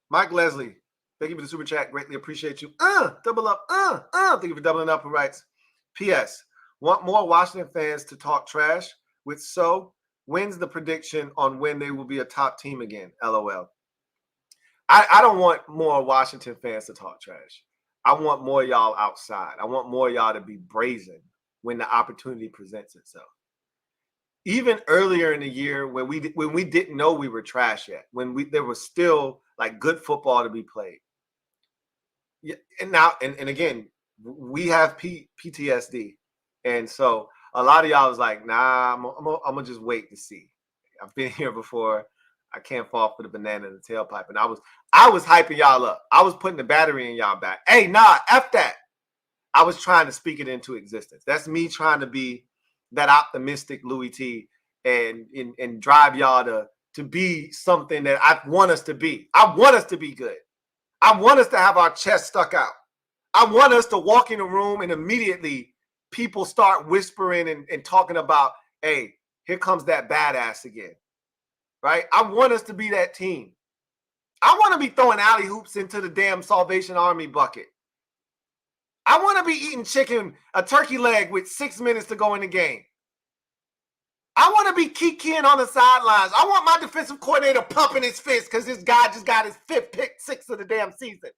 Mike Leslie, thank you for the super chat. Greatly appreciate you. Double up. Thank you for doubling up. Who writes, P.S. Want more Washington fans to talk trash? With when's the prediction on when they will be a top team again? LOL. I don't want more Washington fans to talk trash. I want more y'all outside. I want more y'all to be brazen when the opportunity presents itself. even earlier in the year when we didn't know we were trash yet, when there was still like good football to be played. Yeah, and now and again, we have PTSD, and so a lot of y'all was like, nah, I'm gonna just wait to see. I've been here before. I can't fall for the banana in the tailpipe. And I was hyping y'all up. I was putting the battery in y'all back. Hey, nah, F that. I was trying to speak it into existence. That's me trying to be that optimistic Louie T and drive y'all to be something that I want us to be. I want us to be good. I want us to have our chest stuck out. I want us to walk in a room and immediately people start whispering and talking about, hey, here comes that badass again. Right? I want us to be that team. I want to be throwing alley hoops into the damn Salvation Army bucket. I want to be eating a turkey leg with 6 minutes to go in the game. I want to be kikiing on the sidelines. I want my defensive coordinator pumping his fist because this guy just got his 5th pick 6 of the damn season.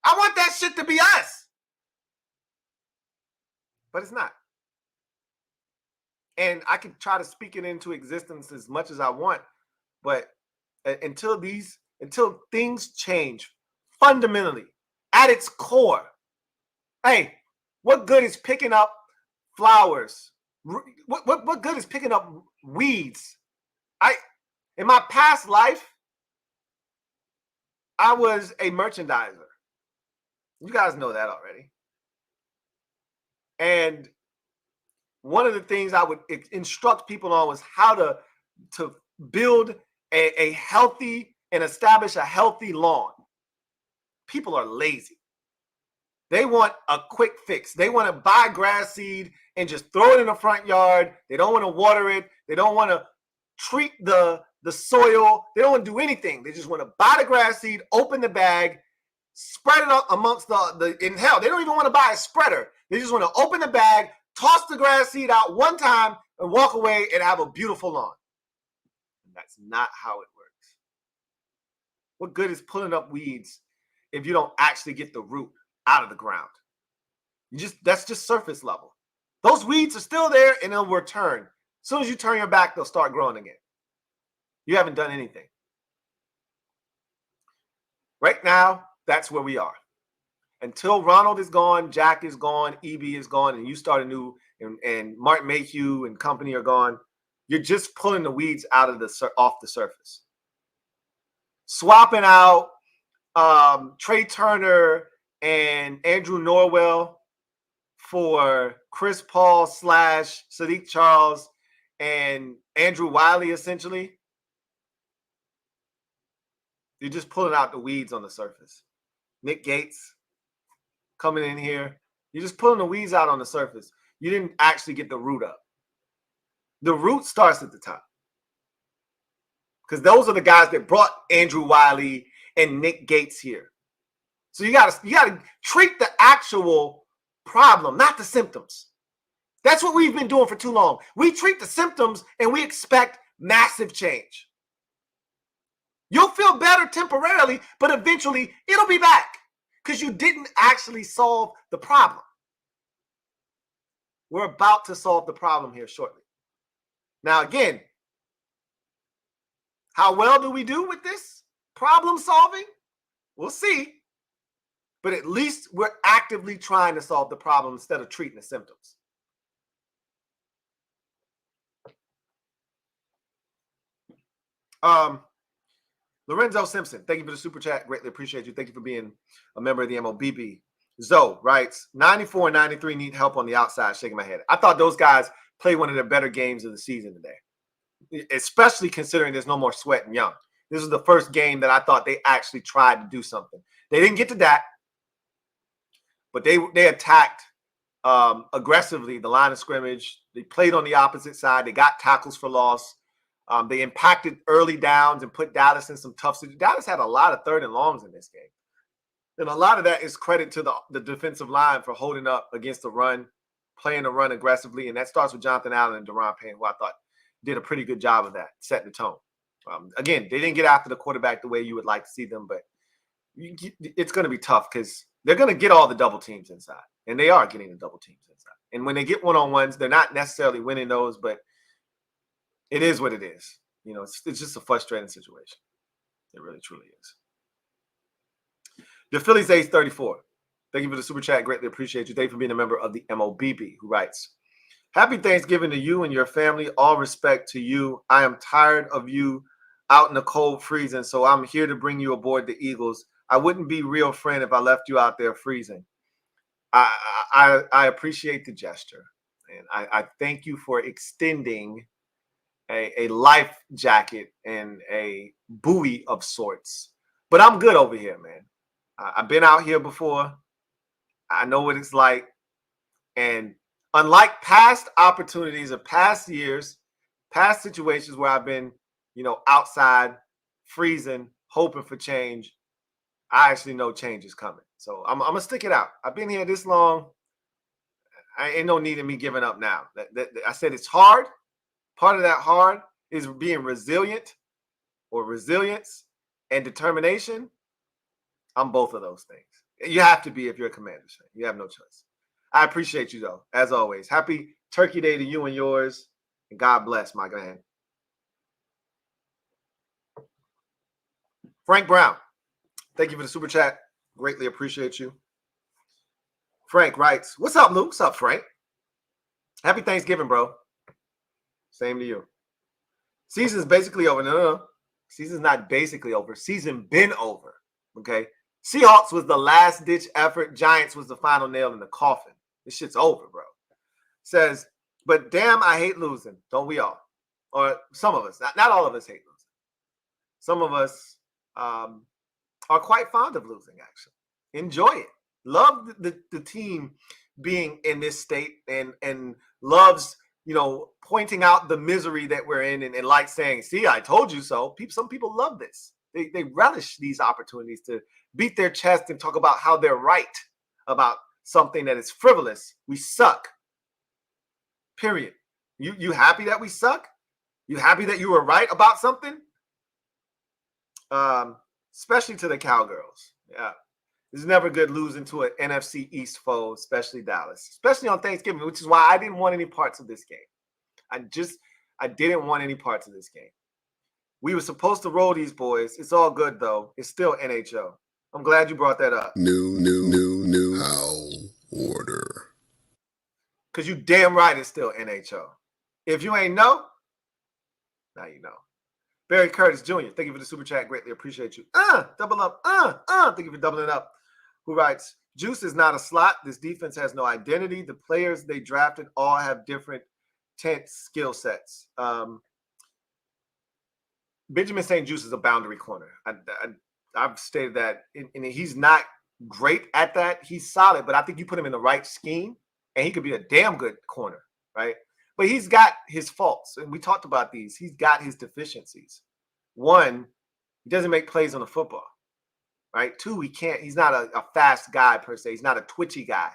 I want that shit to be us. But it's not. And I can try to speak it into existence as much as I want. But until things change fundamentally at its core, hey, what good is picking up flowers? What good is picking up weeds? In my past life, I was a merchandiser. You guys know that already. And one of the things I would instruct people on was how to build a healthy and establish a healthy lawn. People are lazy. They want a quick fix. They want to buy grass seed and just throw it in the front yard. They don't want to water it. They don't want to treat the soil. They don't want to do anything. They just want to buy the grass seed, open the bag, spread it up amongst in hell. They don't even want to buy a spreader. They just want to open the bag, toss the grass seed out one time, and walk away and have a beautiful lawn. That's not how it works. What good is pulling up weeds if you don't actually get the root out of the ground? That's just surface level. Those weeds are still there and they'll return. As soon as you turn your back, they'll start growing again. You haven't done anything. Right now, that's where we are. Until Ronald is gone, Jack is gone, EB is gone, and you start anew, and Martin Mayhew and company are gone, you're just pulling the weeds out of off the surface. Swapping out Trey Turner and Andrew Norwell for Chris Paul / Sadiq Charles and Andrew Wiley, essentially. You're just pulling out the weeds on the surface. Nick Gates coming in here. You're just pulling the weeds out on the surface. You didn't actually get the root up. The root starts at the top. Because those are the guys that brought Andrew Wiley and Nick Gates here. So you gotta treat the actual problem, not the symptoms. That's what we've been doing for too long. We treat the symptoms and we expect massive change. You'll feel better temporarily, but eventually it'll be back because you didn't actually solve the problem. We're about to solve the problem here shortly. Now, again, how well do we do with this problem solving? We'll see. But at least we're actively trying to solve the problem instead of treating the symptoms. Lorenzo Simpson, thank you for the super chat. Greatly appreciate you. Thank you for being a member of the MOBB. Zoe writes, 94 and 93 need help on the outside. Shaking my head. I thought those guys played one of their better games of the season today, especially considering there's no more Sweat and Young. This is the first game that I thought they actually tried to do something. They didn't get to that, but they attacked aggressively the line of scrimmage. They played on the opposite side. They got tackles for loss. They impacted early downs and put Dallas in some tough situations. Dallas had a lot of 3rd and longs in this game. And a lot of that is credit to the defensive line for holding up against the run, playing the run aggressively. And that starts with Jonathan Allen and Daron Payne, who I thought did a pretty good job of that, setting the tone. Again, they didn't get after the quarterback the way you would like to see them, but it's going to be tough because they're going to get all the double teams inside. And they are getting the double teams inside. And when they get one-on-ones, they're not necessarily winning those, but it is what it is. It's just a frustrating situation. It really, truly is. The Phillies Ace 34. Thank you for the super chat. Greatly appreciate you. Thank you for being a member of the MOBB, who writes, happy Thanksgiving to you and your family. All respect to you. I am tired of you out in the cold freezing, so I'm here to bring you aboard the Eagles. I wouldn't be real friend if I left you out there freezing. I appreciate the gesture, and I thank you for extending a life jacket and a buoy of sorts. But I'm good over here, man. I've been out here before. I know what it's like. And unlike past opportunities of past years, past situations where I've been, outside freezing, hoping for change, I actually know change is coming. So I'm going to stick it out. I've been here this long. I ain't no need in me giving up now. I said it's hard. Part of that hard is being resilient, or resilience and determination. I'm both of those things. You have to be if you're a Commanders fan. You have no choice. I appreciate you, though, as always. Happy Turkey Day to you and yours. And God bless, my man. Frank Brown, thank you for the super chat. Greatly appreciate you. Frank writes, what's up, Lou? What's up, Frank? Happy Thanksgiving, bro. Same to you. Season's basically over. No. Season's not basically over. Season been over, okay? Seahawks was the last-ditch effort. Giants was the final nail in the coffin. This shit's over, bro. Says, but damn, I hate losing. Don't we all? Or some of us. Not all of us hate losing. Some of us are quite fond of losing, actually. Enjoy it. Love the team being in this state and loves, pointing out the misery that we're in and like saying, see, I told you so. Some people love this. They relish these opportunities to beat their chest and talk about how they're right about something that is frivolous. We suck. Period. You happy that we suck? You happy that you were right about something? Especially to the Cowgirls. Yeah. It's never good losing to an NFC East foe, especially Dallas, especially on Thanksgiving, which is why I didn't want any parts of this game. I didn't want any parts of this game. We were supposed to roll these boys. It's all good, though. It's still NHL. I'm glad you brought that up. New How Order. Because you damn right it's still NHL. If you ain't know, now you know. Barry Curtis Jr., thank you for the super chat. Greatly appreciate you. Double up. Thank you for doubling up. Who writes, Juice is not a slot. This defense has no identity. The players they drafted all have different tense skill sets. Benjamin St. Juice is a boundary corner. I've stated that, and he's not great at that. He's solid, but I think you put him in the right scheme, and he could be a damn good corner, right? But he's got his faults, and we talked about these. He's got his deficiencies. One, he doesn't make plays on the football, right? Two, he's not a fast guy per se. He's not a twitchy guy.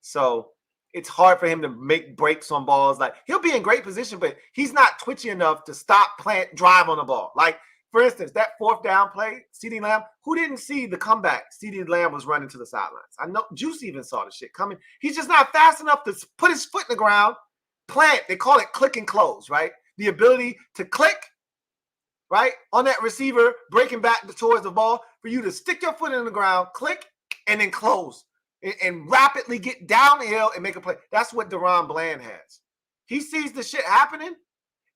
So it's hard for him to make breaks on balls. Like, he'll be in great position, but he's not twitchy enough to stop, plant, drive on the ball. Like, for instance, that fourth down play, CeeDee Lamb, who didn't see the comeback? CeeDee Lamb was running to the sidelines. I know Juice even saw the shit coming. He's just not fast enough to put his foot in the ground, plant. They call it click and close, right? The ability to click, right, on that receiver, breaking back towards the ball, for you to stick your foot in the ground, click, and then close. And rapidly get downhill and make a play. That's what Deron Bland has. He sees the shit happening,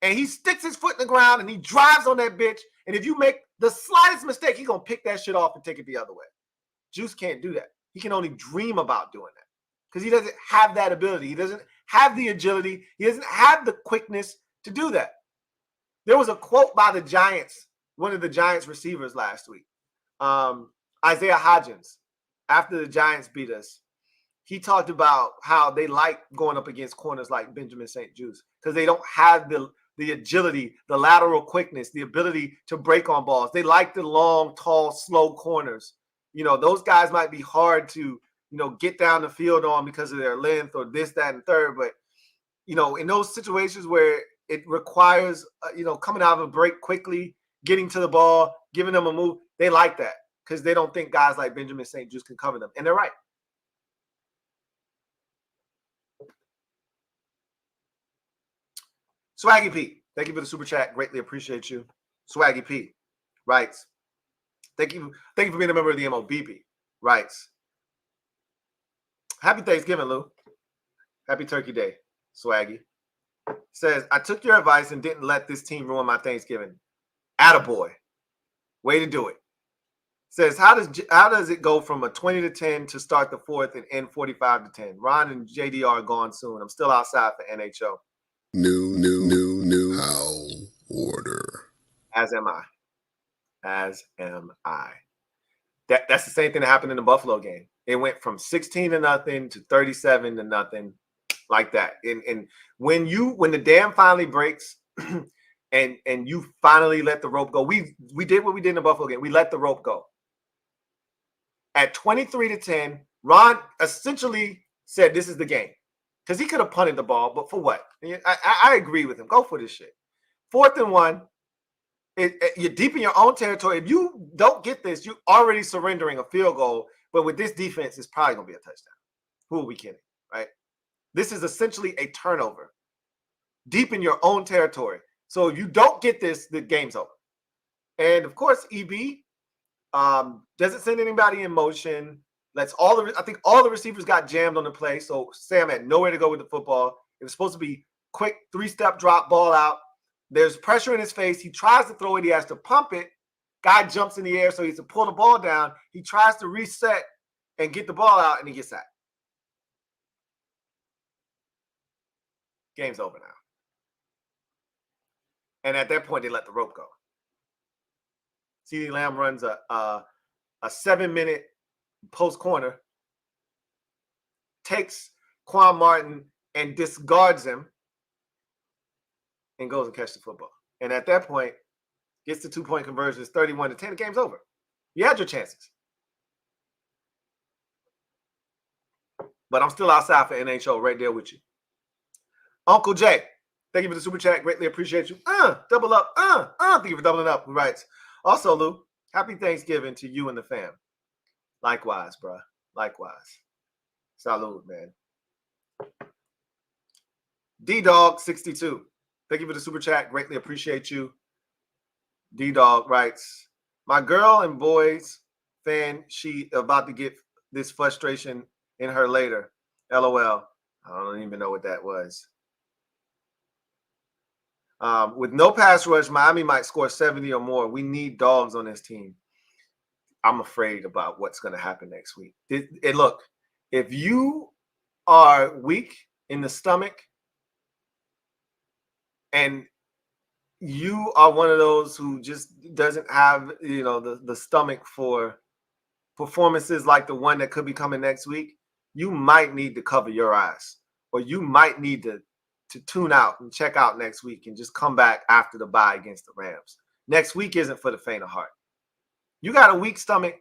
and he sticks his foot in the ground, and he drives on that bitch. And if you make the slightest mistake, he's going to pick that shit off and take it the other way. Juice can't do that. He can only dream about doing that because he doesn't have that ability. He doesn't have the agility. He doesn't have the quickness to do that. There was a quote by the Giants, one of the Giants receivers last week, Isaiah Hodgins. After the Giants beat us, he talked about how they like going up against corners like Benjamin St. Juice because they don't have the agility, the lateral quickness, the ability to break on balls. They like the long, tall, slow corners. Those guys might be hard to, get down the field on because of their length or this, that, and third. But, in those situations where it requires, coming out of a break quickly, getting to the ball, giving them a move, they like that. Because they don't think guys like Benjamin St. Juice can cover them. And they're right. Swaggy Pete, Thank you for the super chat. Greatly appreciate you. Swaggy P writes, thank you for being a member of the MOBB. Writes, happy Thanksgiving, Lou. Happy Turkey Day, Swaggy. Says, I took your advice and didn't let this team ruin my Thanksgiving. Attaboy. Way to do it. Says, how does it go from a 20-10 to start the fourth and end 45-10? Ron and JD are gone soon. I'm still outside for NHO. New Howl Order. As am I. That's the same thing that happened in the Buffalo game. It went from 16-0 to 37-0, like that. And when the dam finally breaks and you finally let the rope go, we did what we did in the Buffalo game. We let the rope go. At 23-10, Ron essentially said this is the game. Because he could have punted the ball, but for what? I agree with him. Go for this shit. 4th and 1. You're deep in your own territory. If you don't get this, you're already surrendering a field goal. But with this defense, it's probably going to be a touchdown. Who are we kidding, right? This is essentially a turnover. Deep in your own territory. So if you don't get this, the game's over. And, of course, EB doesn't send anybody in motion. I think all the receivers got jammed on the play. So Sam had nowhere to go with the football. It was supposed to be quick 3-step drop, ball out. There's pressure in his face. He tries to throw it. He has to pump it. Guy jumps in the air, so he has to pull the ball down. He tries to reset and get the ball out, and he gets sacked. Game's over now. And at that point, they let the rope go. CeeDee Lamb runs a 7-minute post corner, takes Quan Martin and discards him, and goes and catches the football. And at that point, gets the 2-point conversion. It's 31-10. The game's over. You had your chances. But I'm still outside for NHL right there with you. Uncle Jay, thank you for the super chat. Greatly appreciate you. Double up. Thank you for doubling up. Who writes, also, Lou, happy Thanksgiving to you and the fam. Likewise, bruh. Likewise. Salud, man. D-Dog62. Thank you for the super chat. Greatly appreciate you. D-Dog writes, my girl and boys fan, she about to get this frustration in her later. LOL. I don't even know what that was. With no pass rush, Miami might score 70 or more. We need dogs on this team. I'm afraid about what's going to happen next week. Look, if you are weak in the stomach and you are one of those who just doesn't have, the stomach for performances like the one that could be coming next week, you might need to cover your eyes, or you might need to tune out and check out next week and just come back after the bye against the Rams. Next week isn't for the faint of heart. You got a weak stomach,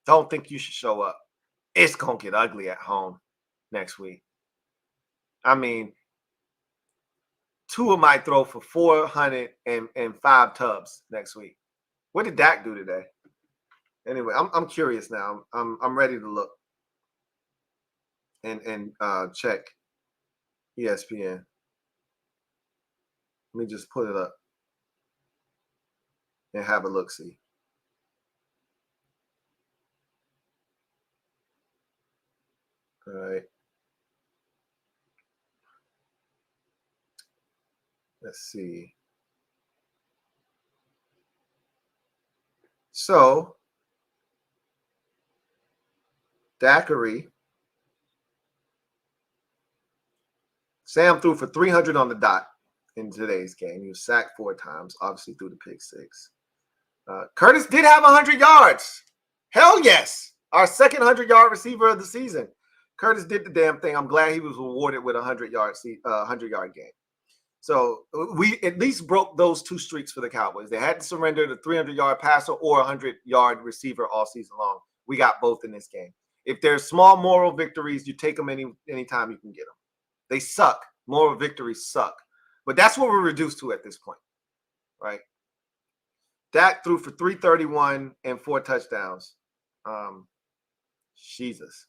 don't think you should show up. It's going to get ugly at home next week. I mean, Tua might throw for 405 tubs next week. What did Dak do today? Anyway, I'm curious now. I'm ready to look and check ESPN. Let me just put it up and have a look-see. All right. Let's see. So, Daiquiri. Sam threw for 300 on the dot in today's game. He was sacked 4 times, obviously threw the pick 6. Curtis did have 100 yards. Hell yes. Our second 100-yard receiver of the season. Curtis did the damn thing. I'm glad he was rewarded with a 100-yard game. So we at least broke those 2 streaks for the Cowboys. They had to surrender the 300-yard passer or 100-yard receiver all season long. We got both in this game. If there's small moral victories, you take them anytime you can get them. They suck. Moral victories suck. But that's what we're reduced to at this point, right? Dak threw for 331 and 4 touchdowns. Jesus.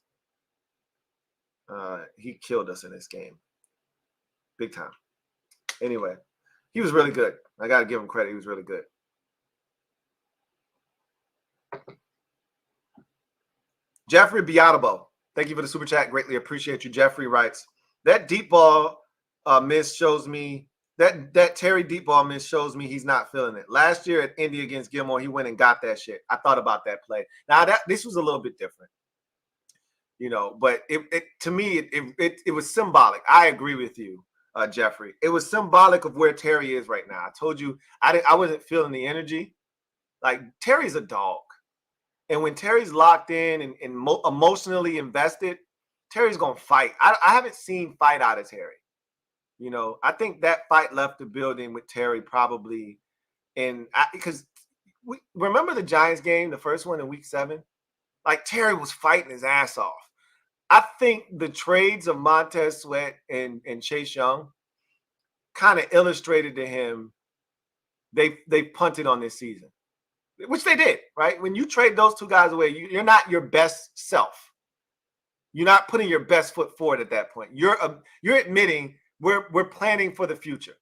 He killed us in this game. Big time. Anyway, He was really good. I got to give him credit. He was really good. Jeffrey Biatabo, thank you for the super chat. Greatly appreciate you. Jeffrey writes, that deep ball miss shows me that Terry deep ball miss shows me he's not feeling it. Last year at Indy against Gilmore, he went and got that shit. I thought about that play. Now this was a little bit different, but it to me it was symbolic. I agree with you, Jeffrey. It was symbolic of where Terry is right now. I told you I wasn't feeling the energy. Like, Terry's a dog. And when Terry's locked in and emotionally invested, Terry's going to fight. I haven't seen fight out of Terry. I think that fight left the building with Terry probably because remember the Giants game, the first one in week 7? Like, Terry was fighting his ass off. I think the trades of Montez Sweat and Chase Young kind of illustrated to him they punted on this season. Which they did, right? When you trade those two guys away, you're not your best self. You're not putting your best foot forward at that point. You're admitting we're planning for the future.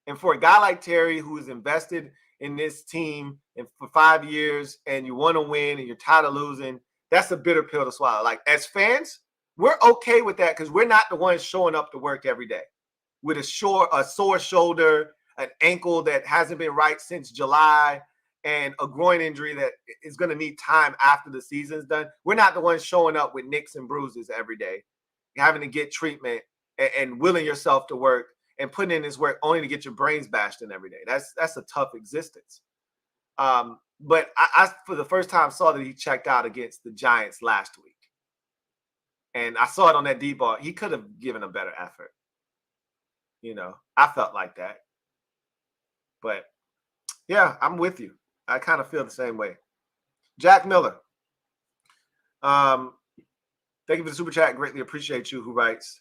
And for a guy like Terry, who is invested in this team and for 5 years, and you want to win and you're tired of losing, that's a bitter pill to swallow. Like, as fans, we're okay with that because we're not the ones showing up to work every day with a sore shoulder, an ankle that hasn't been right since July, and a groin injury that is going to need time after the season's done. We're not the ones showing up with nicks and bruises every day, having to get treatment and willing yourself to work and putting in this work only to get your brains bashed in every day. That's a tough existence. But I, for the first time, saw that he checked out against the Giants last week. And I saw it on that deep ball. He could have given a better effort. I felt like that. But, yeah, I'm with you. I kind of feel the same way. Jack Miller. Thank you for the super chat. Greatly appreciate you. Who writes,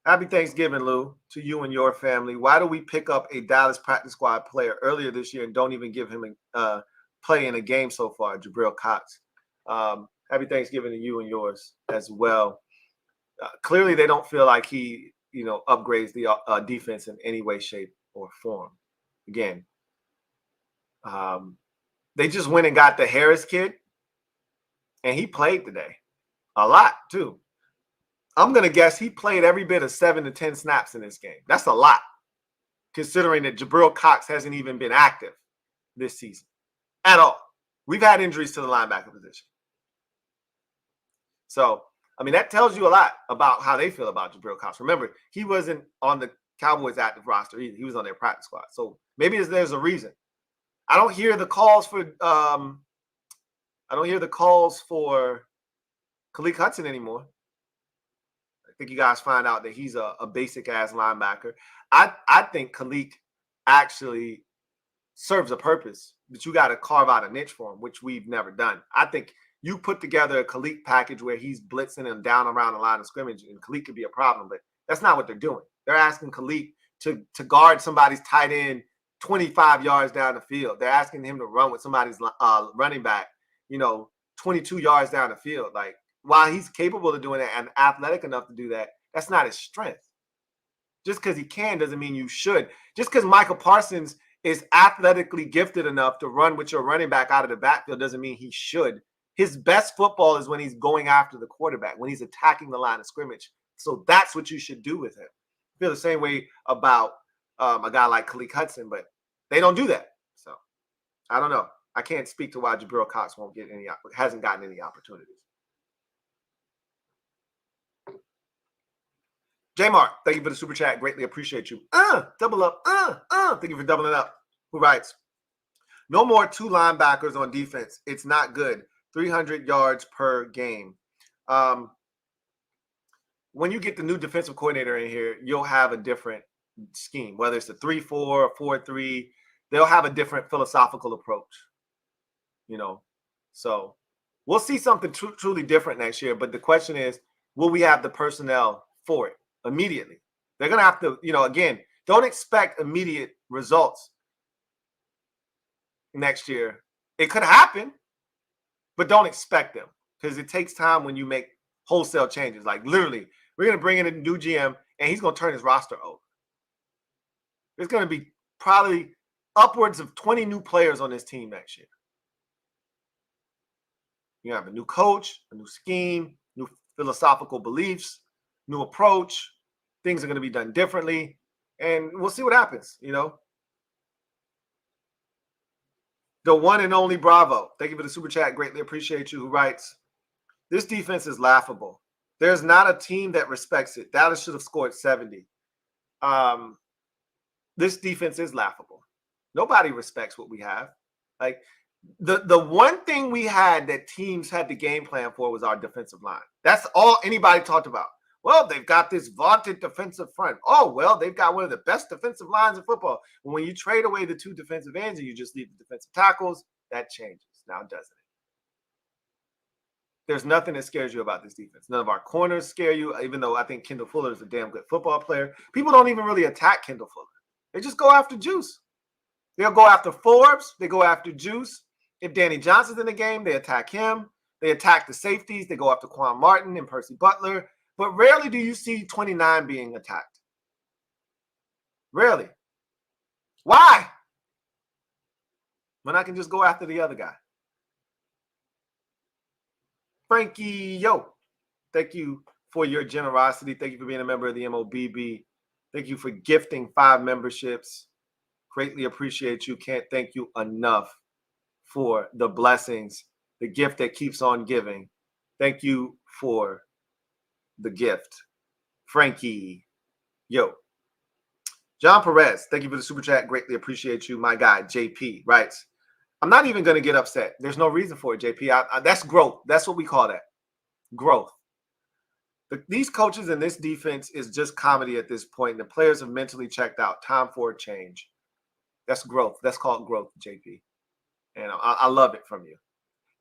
happy Thanksgiving, Lou, to you and your family. Why do we pick up a Dallas practice squad player earlier this year and don't even give him a play in a game so far, Jabril Cox? Happy Thanksgiving to you and yours as well. Clearly, they don't feel like he, upgrades the defense in any way, shape, or form. Again, they just went and got the Harris kid, and he played today. A lot, too. I'm going to guess he played every bit of 7 to 10 snaps in this game. That's a lot, considering that Jabril Cox hasn't even been active this season at all. We've had injuries to the linebacker position. So, that tells you a lot about how they feel about Jabril Cox. Remember, he wasn't on the Cowboys active roster either. He was on their practice squad. So maybe there's a reason. I don't hear the calls for Khaleke Hudson anymore. I think you guys find out that he's a basic ass linebacker. I think Khaleke actually serves a purpose, but you got to carve out a niche for him, which we've never done. I think you put together a Khaleke package where he's blitzing and down around the line of scrimmage, and Khaleke could be a problem, but that's not what they're doing. They're asking Khaleke to guard somebody's tight end 25 yards down the field. They're asking him to run with somebody's running back, 22 yards down the field. Like, while he's capable of doing that and athletic enough to do that, that's not his strength. Just because he can doesn't mean you should. Just because Michael Parsons is athletically gifted enough to run with your running back out of the backfield doesn't mean he should. His best football is when he's going after the quarterback, when he's attacking the line of scrimmage. So that's what you should do with him. I feel the same way about a guy like Khaleke Hudson, but they don't do that. So I don't know. I can't speak to why Jabril Cox hasn't gotten any opportunities. J-Mark, thank you for the super chat. Greatly appreciate you. Double up. Thank you for doubling up. Who writes, no more 2 linebackers on defense. It's not good. 300 yards per game. When you get the new defensive coordinator in here, you'll have a different scheme, whether it's a 3-4 or 4-3. They'll have a different philosophical approach, So we'll see something truly different next year. But the question is, will we have the personnel for it immediately? They're going to have to, again, don't expect immediate results next year. It could happen, but don't expect them because it takes time when you make wholesale changes. Like, literally, we're going to bring in a new GM, and he's going to turn his roster over. There's going to be probably upwards of 20 new players on this team next year. You have a new coach, a new scheme, new philosophical beliefs, new approach. Things are going to be done differently, and we'll see what happens, you know. The one and only Bravo. Thank you for the super chat. Greatly appreciate you. Who writes, this defense is laughable. There's not a team that respects it. Dallas should have scored 70. This defense is laughable. Nobody respects what we have. Like, the one thing we had that teams had the game plan for was our defensive line. That's all anybody talked about. Well, they've got this vaunted defensive front. Oh, well, they've got one of the best defensive lines in football. When you trade away the two defensive ends and you just leave the defensive tackles, that changes now, doesn't it? There's nothing that scares you about this defense. None of our corners scare you, even though I think Kendall Fuller is a damn good football player. People don't even really attack Kendall Fuller. They just go after Juice. They'll go after Forbes. They go after Juice. If Danny Johnson's in the game, they attack him. They attack the safeties. They go after Quan Martin and Percy Butler. But rarely do you see 29 being attacked. Rarely. Why? When I can just go after the other guy. Frankie, yo, thank you for your generosity. Thank you for being a member of the MOBB. Thank you for gifting 5 memberships. Greatly appreciate you. Can't thank you enough for the blessings, the gift that keeps on giving. Thank you for the gift. Frankie, yo. John Perez, thank you for the super chat. Greatly appreciate you. My guy, JP, writes, I'm not even going to get upset. There's no reason for it, JP. That's growth. That's what we call that. Growth. These coaches and this defense is just comedy at this point. The players have mentally checked out. Time for a change. That's growth. That's called growth, JP. And I love it from you.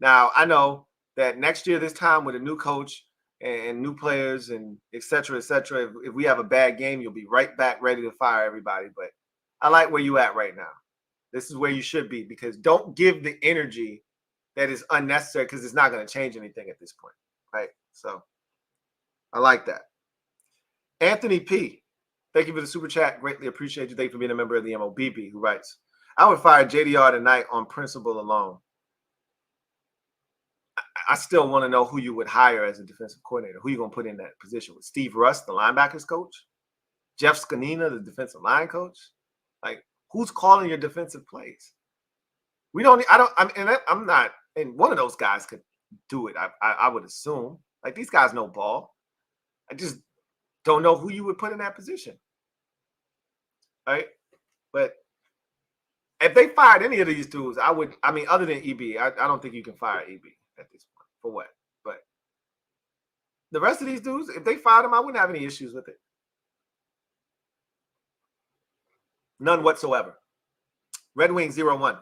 Now, I know that next year, this time with a new coach and new players and et cetera, if we have a bad game, you'll be right back ready to fire everybody. But I like where you at right now. This is where you should be, because don't give the energy that is unnecessary, because it's not going to change anything at this point, right? So I like that. Anthony P., thank you for the super chat. Greatly appreciate you. Thank you for being a member of the MOBB, who writes, I would fire JDR tonight on principle alone. I still want to know who you would hire as a defensive coordinator. Who you going to put in that position? With Steve Russ, the linebackers coach? Jeff Scanina, the defensive line coach? Like, who's calling your defensive plays? I'm not, and one of those guys could do it, I would assume. Like, these guys know ball. I just don't know who you would put in that position. Right? But if they fired any of these dudes, other than EB, I don't think you can fire EB at this point. For what? But the rest of these dudes, if they fired them, I wouldn't have any issues with it. None whatsoever. Red Wing 01.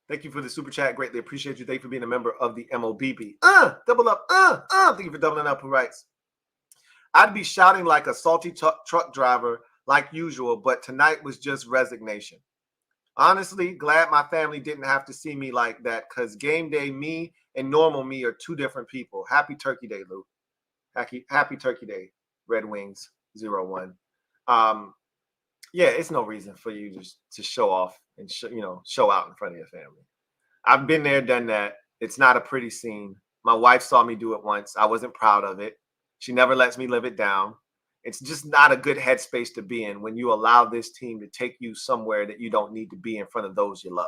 Thank you for the super chat. Greatly appreciate you. Thank you for being a member of the MOBB. Double up. Thank you for doubling up. Who writes, I'd be shouting like a salty truck driver like usual, but tonight was just resignation. Honestly, glad my family didn't have to see me like that, because game day me and normal me are two different people. Happy Turkey Day, Lou. Happy Turkey Day, Red Wings 01. Yeah, it's no reason for you just to show off and show out in front of your family. I've been there, done that. It's not a pretty scene. My wife saw me do it once. I wasn't proud of it. She never lets me live it down. It's just not a good headspace to be in when you allow this team to take you somewhere that you don't need to be in front of those you love.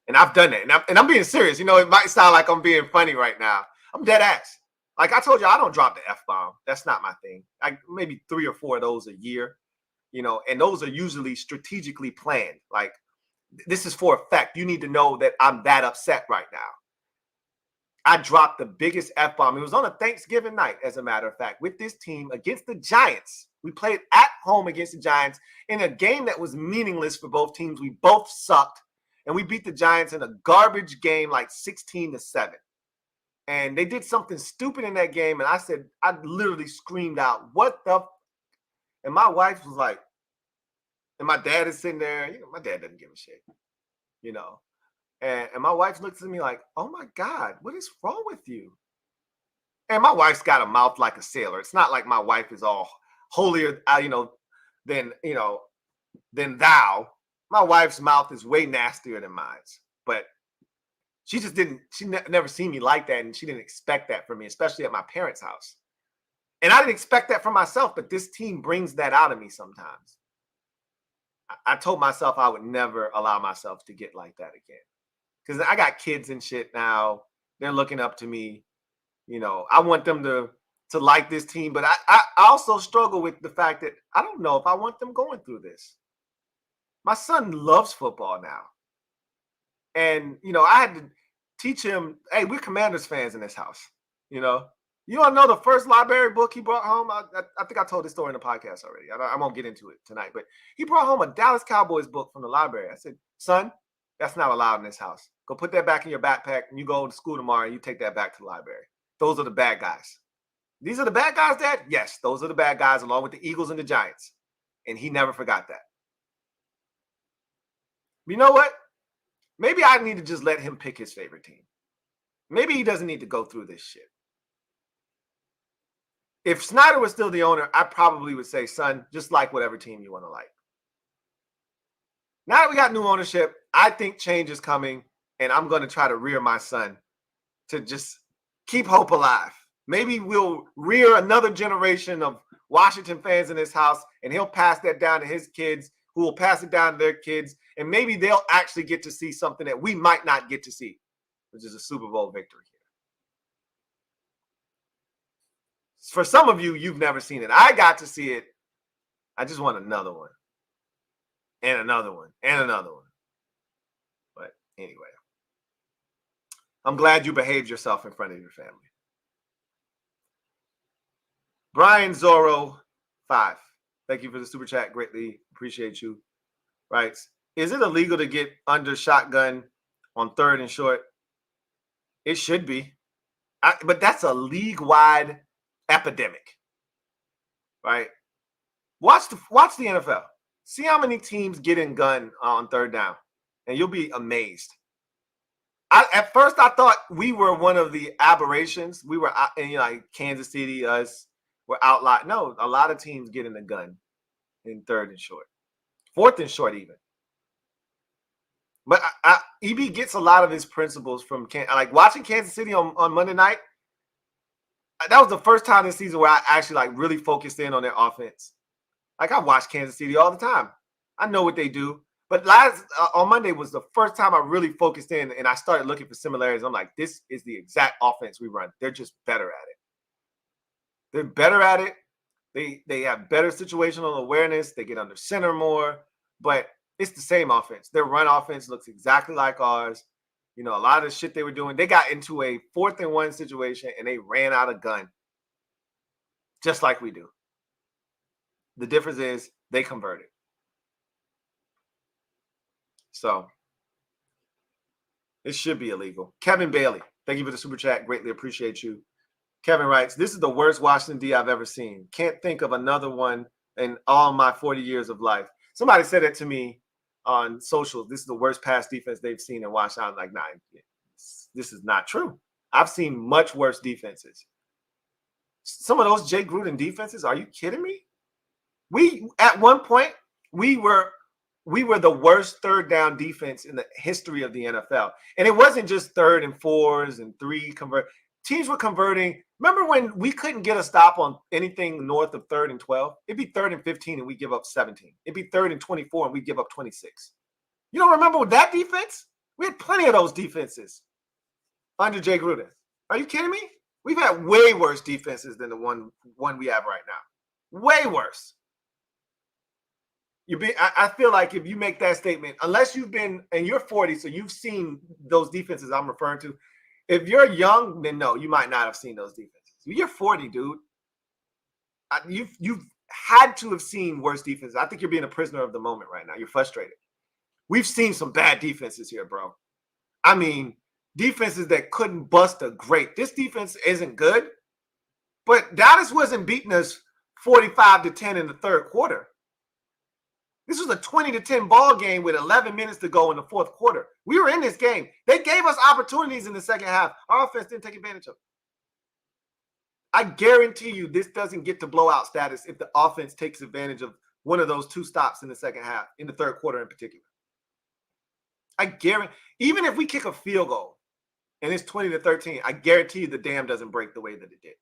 And I've done that. And I'm being serious. It might sound like I'm being funny right now. I'm dead ass. Like I told you, I don't drop the F-bomb. That's not my thing. Maybe 3 or 4 of those a year, and those are usually strategically planned. Like, this is for effect. You need to know that I'm that upset right now. I dropped the biggest F-bomb. It was on a Thanksgiving night, as a matter of fact, with this team against the Giants. We played at home against the Giants in a game that was meaningless for both teams. We both sucked, and we beat the Giants in a garbage game like 16-7. And they did something stupid in that game, and I literally screamed out, what the? And my wife was like, and my dad is sitting there. My dad doesn't give a shit, And my wife looks at me like, oh, my God, what is wrong with you? And my wife's got a mouth like a sailor. It's not like my wife is all holier, than thou. My wife's mouth is way nastier than mine, but she just didn't, never seen me like that, and she didn't expect that from me, especially at my parents' house. And I didn't expect that from myself, but this team brings that out of me sometimes. I told myself I would never allow myself to get like that again. Because I got kids and shit now. They're looking up to me. You know, I want them to like this team, but I also struggle with the fact that I don't know if I want them going through this. My son loves football now. And, you know, I had to teach him, hey, we're Commanders fans in this house. You know, you don't know the first library book he brought home? I think I told this story in the podcast already. I won't get into it tonight, but he brought home a Dallas Cowboys book from the library. I said, son, that's not allowed in this house. Go put that back in your backpack, and you go to school tomorrow, and you take that back to the library. Those are the bad guys. These are the bad guys, Dad? Yes, those are the bad guys, along with the Eagles and the Giants. And he never forgot that. You know what? Maybe I need to just let him pick his favorite team. Maybe he doesn't need to go through this shit. If Snyder was still the owner, I probably would say, son, just like whatever team you want to like. Now that we got new ownership, I think change is coming, and I'm going to try to rear my son to just keep hope alive. Maybe we'll rear another generation of Washington fans in this house, and he'll pass that down to his kids, who will pass it down to their kids, and maybe they'll actually get to see something that we might not get to see, which is a Super Bowl victory here. For some of you, you've never seen it. I got to see it. I just want another one. And another one. And another one. But anyway. I'm glad you behaved yourself in front of your family. Brian Zorro 5. Thank you for the super chat. Greatly appreciate you. Right. Is it illegal to get under shotgun on 3rd and short? It should be. But that's a league-wide epidemic. Right? Watch the NFL. See how many teams get in gun on 3rd down, and you'll be amazed. At first, I thought we were one of the aberrations. We were, like Kansas City, us were outlied. No, a lot of teams get in the gun in 3rd and short, 4th and short even. But EB gets a lot of his principles from like watching Kansas City on Monday night. That was the first time this season where I actually like really focused in on their offense. Like I watch Kansas City all the time. I know what they do. But on Monday was the first time I really focused in, and I started looking for similarities. I'm like, this is the exact offense we run. They're just better at it. They're better at it. They have better situational awareness. They get under center more, but it's the same offense. Their run offense looks exactly like ours. You know, a lot of the shit they were doing, they got into a 4th and 1 situation, and they ran out of gun, just like we do. The difference is they converted. So it should be illegal. Kevin Bailey, thank you for the super chat. Greatly appreciate you. Kevin writes, this is the worst Washington D I've ever seen. Can't think of another one in all my 40 years of life. Somebody said it to me on social. This is the worst pass defense they've seen in Washington. I was like, nah, this is not true. I've seen much worse defenses. Some of those Jay Gruden defenses, are you kidding me? At one point, we were the worst 3rd down defense in the history of the NFL. And it wasn't just 3rd and 4s and 3 convert. Teams were converting. Remember when we couldn't get a stop on anything north of 3rd and 12? It'd be 3rd and 15 and we give up 17. It'd be 3rd and 24 and we give up 26. You don't remember with that defense? We had plenty of those defenses under Jay Gruden. Are you kidding me? We've had way worse defenses than the one we have right now. Way worse. I feel like if you make that statement, unless you've been, and you're 40, so you've seen those defenses I'm referring to. If you're young, then no, you might not have seen those defenses. You're 40, dude. You've had to have seen worse defenses. I think you're being a prisoner of the moment right now. You're frustrated. We've seen some bad defenses here, bro. I mean, defenses that couldn't bust a grape. This defense isn't good, but Dallas wasn't beating us 45-10 in the 3rd quarter. This was a 20-10 ball game with 11 minutes to go in the 4th quarter. We were in this game. They gave us opportunities in the second half. Our offense didn't take advantage of it. I guarantee you this doesn't get to blowout status if the offense takes advantage of one of those 2 stops in the second half, in the 3rd quarter in particular. I guarantee, even if we kick a field goal and it's 20-13, I guarantee you the dam doesn't break the way that it did.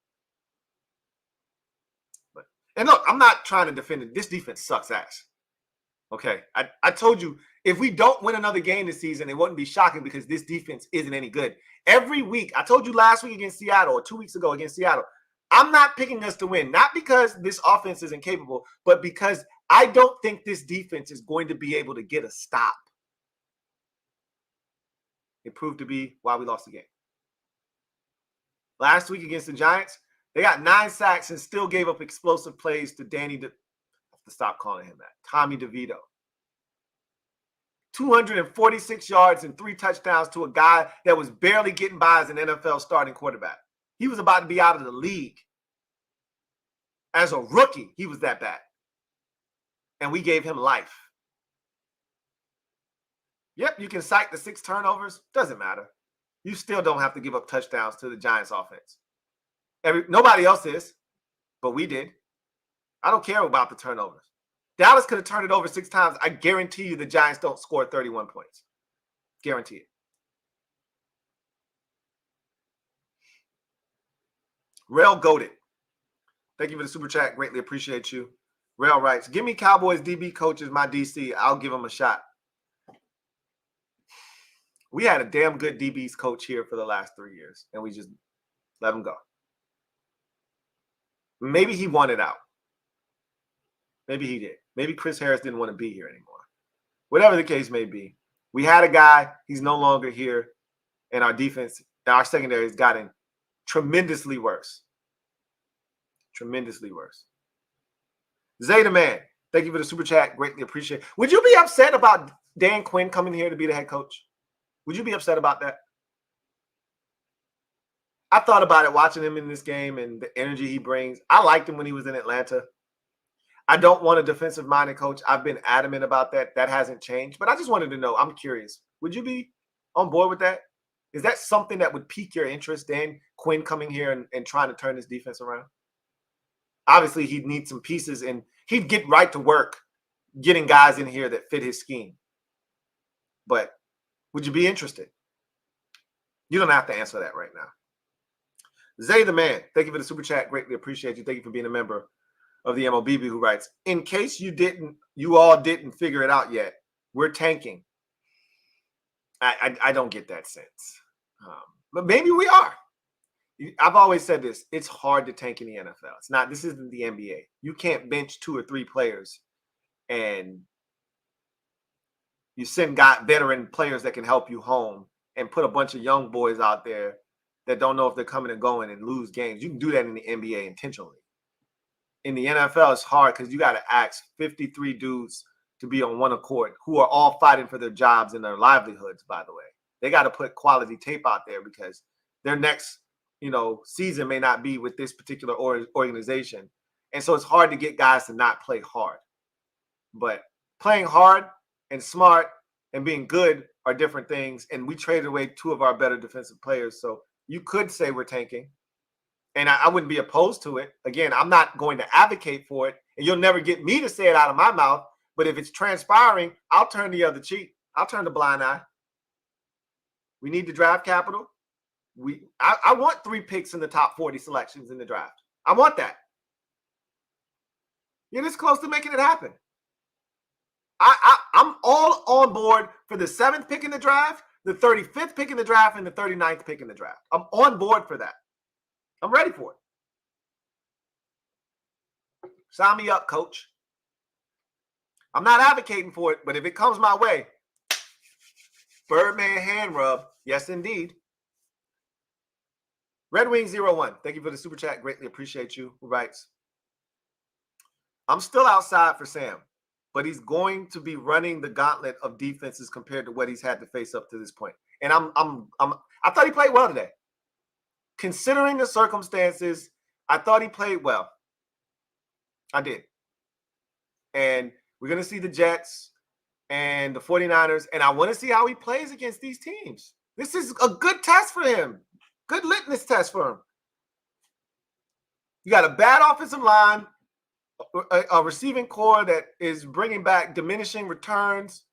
And look, I'm not trying to defend it. This defense sucks ass. Okay, I told you, if we don't win another game this season, it wouldn't be shocking because this defense isn't any good. Every week, I told you last week against Seattle or 2 weeks ago against Seattle, I'm not picking us to win, not because this offense isn't capable, but because I don't think this defense is going to be able to get a stop. It proved to be why we lost the game. Last week against the Giants, they got 9 sacks and still gave up explosive plays to stop calling him that, Tommy DeVito. 246 yards and 3 touchdowns to a guy that was barely getting by as an NFL starting quarterback. He was about to be out of the league. As a rookie, he was that bad. And we gave him life. Yep, you can cite the 6 turnovers. Doesn't matter. You still don't have to give up touchdowns to the Giants offense. Nobody else is, but we did. I don't care about the turnovers. Dallas could have turned it over 6 times. I guarantee you the Giants don't score 31 points. Guarantee it. Rail Goated. Thank you for the super chat. Greatly appreciate you. Rail writes, give me Cowboys DB coaches, my DC. I'll give them a shot. We had a damn good DBs coach here for the last 3 years, and we just let him go. Maybe he wanted out. Maybe he did. Maybe Chris Harris didn't want to be here anymore. Whatever the case may be, we had a guy. He's no longer here, and our defense, our secondary has gotten tremendously worse. Tremendously worse. Zeta Man, thank you for the super chat. Greatly appreciate it. Would you be upset about Dan Quinn coming here to be the head coach? Would you be upset about that? I thought about it watching him in this game and the energy he brings. I liked him when he was in Atlanta. I don't want a defensive-minded coach. I've been adamant about that. That hasn't changed. But I just wanted to know, I'm curious. Would you be on board with that? Is that something that would pique your interest, Dan Quinn coming here and trying to turn this defense around? Obviously, he'd need some pieces, and he'd get right to work getting guys in here that fit his scheme. But would you be interested? You don't have to answer that right now. Zay the Man, thank you for the super chat. Greatly appreciate you. Thank you for being a member of the MOBB, who writes, in case you all didn't figure it out yet, we're tanking. I don't get that sense. But maybe we are. I've always said this. It's hard to tank in the NFL. This isn't the NBA. You can't bench 2 or 3 players and you send veteran players that can help you home and put a bunch of young boys out there that don't know if they're coming and going and lose games. You can do that in the NBA intentionally. In the NFL, it's hard because you got to ask 53 dudes to be on one accord who are all fighting for their jobs and their livelihoods, by the way. They got to put quality tape out there because their next, season may not be with this particular organization. And so it's hard to get guys to not play hard. But playing hard and smart and being good are different things. And we traded away 2 of our better defensive players. So you could say we're tanking. And I wouldn't be opposed to it. Again, I'm not going to advocate for it. And you'll never get me to say it out of my mouth. But if it's transpiring, I'll turn the other cheek. I'll turn the blind eye. We need to draft capital. I want 3 picks in the top 40 selections in the draft. I want that. You're this close to making it happen. I'm all on board for the 7th pick in the draft, the 35th pick in the draft, and the 39th pick in the draft. I'm on board for that. I'm ready for it. Sign me up, coach. I'm not advocating for it, but if it comes my way, Birdman hand rub. Yes, indeed. Red Wing 01, thank you for the super chat. Greatly appreciate you. Who writes, I'm still outside for Sam, but he's going to be running the gauntlet of defenses compared to what he's had to face up to this point. And I thought he played well today. Considering the circumstances, I thought he played well. I did. And we're going to see the Jets and the 49ers, and I want to see how he plays against these teams. This is a good test for him. Good litmus test for him. You got a bad offensive line, a receiving core that is bringing back diminishing returns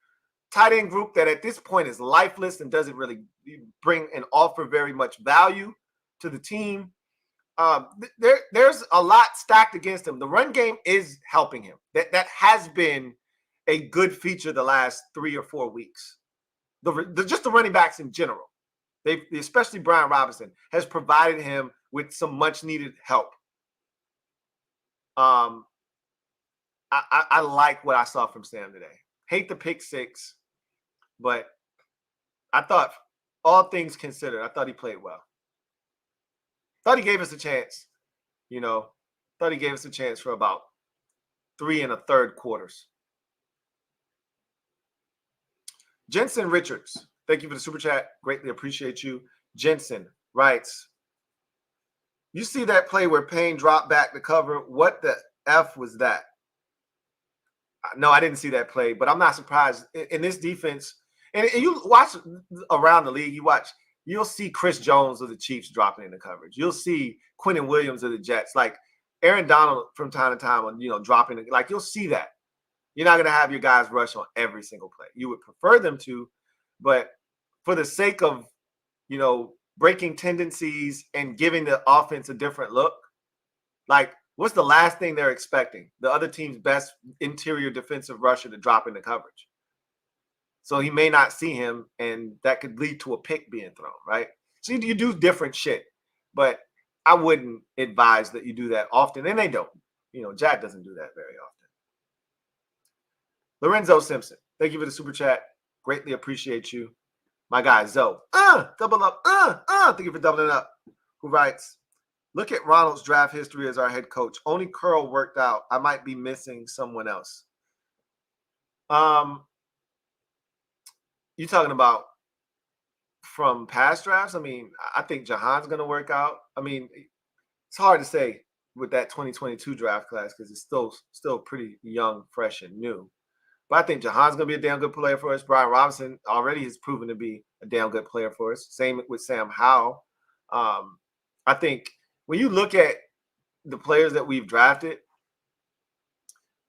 tight end group that at this point is lifeless and doesn't really bring and offer very much value to the team. There's a lot stacked against him. The run game is helping him. That has been a good feature the last 3 or 4 weeks. Just the running backs in general. Especially Brian Robinson, has provided him with some much needed help. I like what I saw from Sam today. Hate the pick six, but I thought, all things considered, I thought he played well. Thought he gave us a chance, Thought he gave us a chance for about 3 1/3 quarters. Jensen Richards, thank you for the super chat. Greatly appreciate you. Jensen writes, you see that play where Payne dropped back to cover? What the F was that? No, I didn't see that play, but I'm not surprised. In this defense, and you watch around the league, you'll see Chris Jones of the Chiefs dropping into coverage. You'll see Quentin Williams of the Jets, like Aaron Donald from time to time, dropping. Like, you'll see that. You're not going to have your guys rush on every single play. You would prefer them to, but for the sake of, breaking tendencies and giving the offense a different look, like, what's the last thing they're expecting? The other team's best interior defensive rusher to drop into coverage. So he may not see him, and that could lead to a pick being thrown, right? So you do different shit, but I wouldn't advise that you do that often, and they don't. Jack doesn't do that very often. Lorenzo Simpson, thank you for the super chat. Greatly appreciate you. My guy, Zoe, double up, thank you for doubling up, who writes, look at Ronald's draft history as our head coach. Only Curl worked out. I might be missing someone else. You talking about from past drafts? I mean, I think Jahan's going to work out. I mean, it's hard to say with that 2022 draft class because it's still pretty young, fresh, and new. But I think Jahan's going to be a damn good player for us. Brian Robinson already has proven to be a damn good player for us. Same with Sam Howell. I think when you look at the players that we've drafted,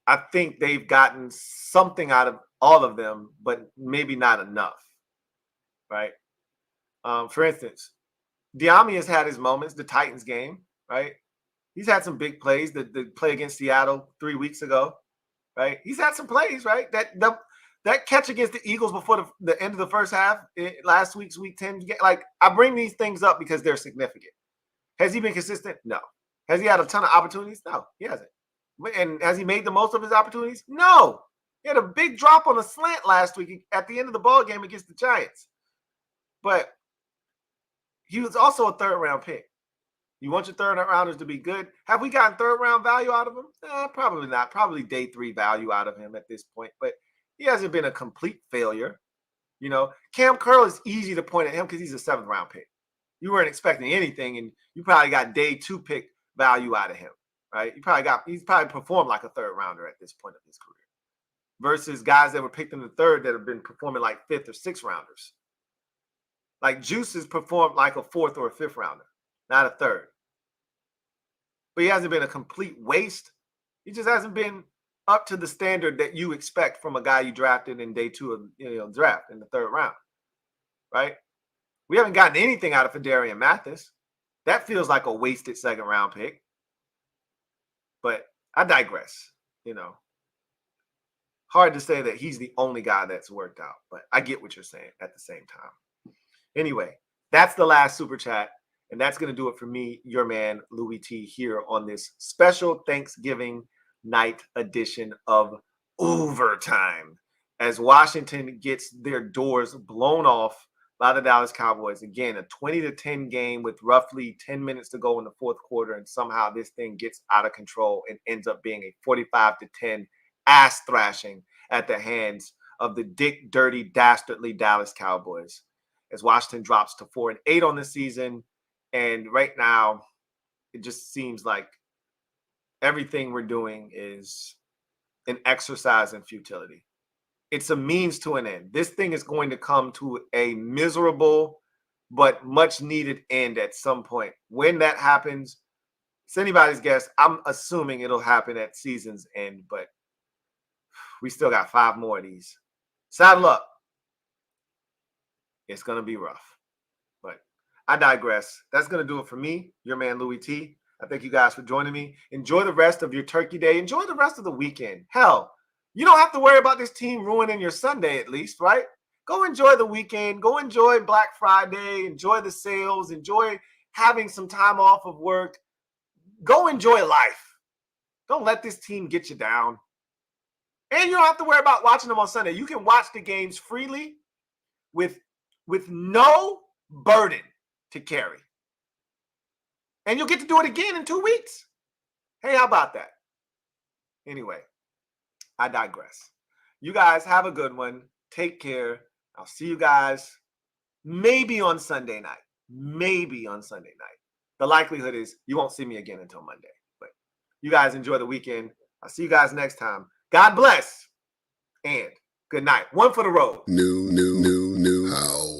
I think they've gotten something out of all of them, but maybe not enough, right? For instance, Diami has had his moments, the Titans game, right? He's had some big plays, the play against Seattle 3 weeks ago, right? He's had some plays, right? That catch against the Eagles before the end of the first half, last week's week 10, like, I bring these things up because they're significant. Has he been consistent? No. Has he had a ton of opportunities? No, he hasn't. And has he made the most of his opportunities? No. He had a big drop on a slant last week at the end of the ball game against the Giants. But he was also a third-round pick. You want your third-rounders to be good. Have we gotten third-round value out of him? Probably not. Probably day 3 value out of him at this point. But he hasn't been a complete failure. Cam Curl is easy to point at him because he's a 7th-round pick. You weren't expecting anything, and you probably got day 2 pick value out of him, right? He's probably performed like a 3rd-rounder at this point of his career versus guys that were picked in the 3rd that have been performing like 5th or 6th-rounders. Like Juice has performed like a 4th or a 5th-rounder, not a 3rd. But he hasn't been a complete waste. He just hasn't been up to the standard that you expect from a guy you drafted in day 2 of draft in the 3rd round, right? We haven't gotten anything out of Fedarian Mathis. That feels like a wasted 2nd-round pick. But I digress, Hard to say that he's the only guy that's worked out, but I get what you're saying at the same time. Anyway, that's the last super chat, and that's going to do it for me, your man, Louie T, here on this special Thanksgiving night edition of Overtime as Washington gets their doors blown off by the Dallas Cowboys. Again, a 20-10 game with roughly 10 minutes to go in the 4th quarter, and somehow this thing gets out of control and ends up being a 45-10 ass thrashing at the hands of the dick, dirty, dastardly Dallas Cowboys as Washington drops to 4-8 on the season. And right now, it just seems like everything we're doing is an exercise in futility. It's a means to an end. This thing is going to come to a miserable but much needed end at some point. When that happens, it's anybody's guess. I'm assuming it'll happen at season's end, but we still got 5 more of these. Saddle up. It's going to be rough. But I digress. That's going to do it for me, your man Louie T. I thank you guys for joining me. Enjoy the rest of your turkey day. Enjoy the rest of the weekend. Hell, you don't have to worry about this team ruining your Sunday at least, right? Go enjoy the weekend. Go enjoy Black Friday. Enjoy the sales. Enjoy having some time off of work. Go enjoy life. Don't let this team get you down. And you don't have to worry about watching them on Sunday. You can watch the games freely with no burden to carry. And you'll get to do it again in 2 weeks. Hey, how about that? Anyway, I digress. You guys have a good one. Take care. I'll see you guys maybe on Sunday night. Maybe on Sunday night. The likelihood is you won't see me again until Monday. But you guys enjoy the weekend. I'll see you guys next time. God bless and good night. One for the road. New. How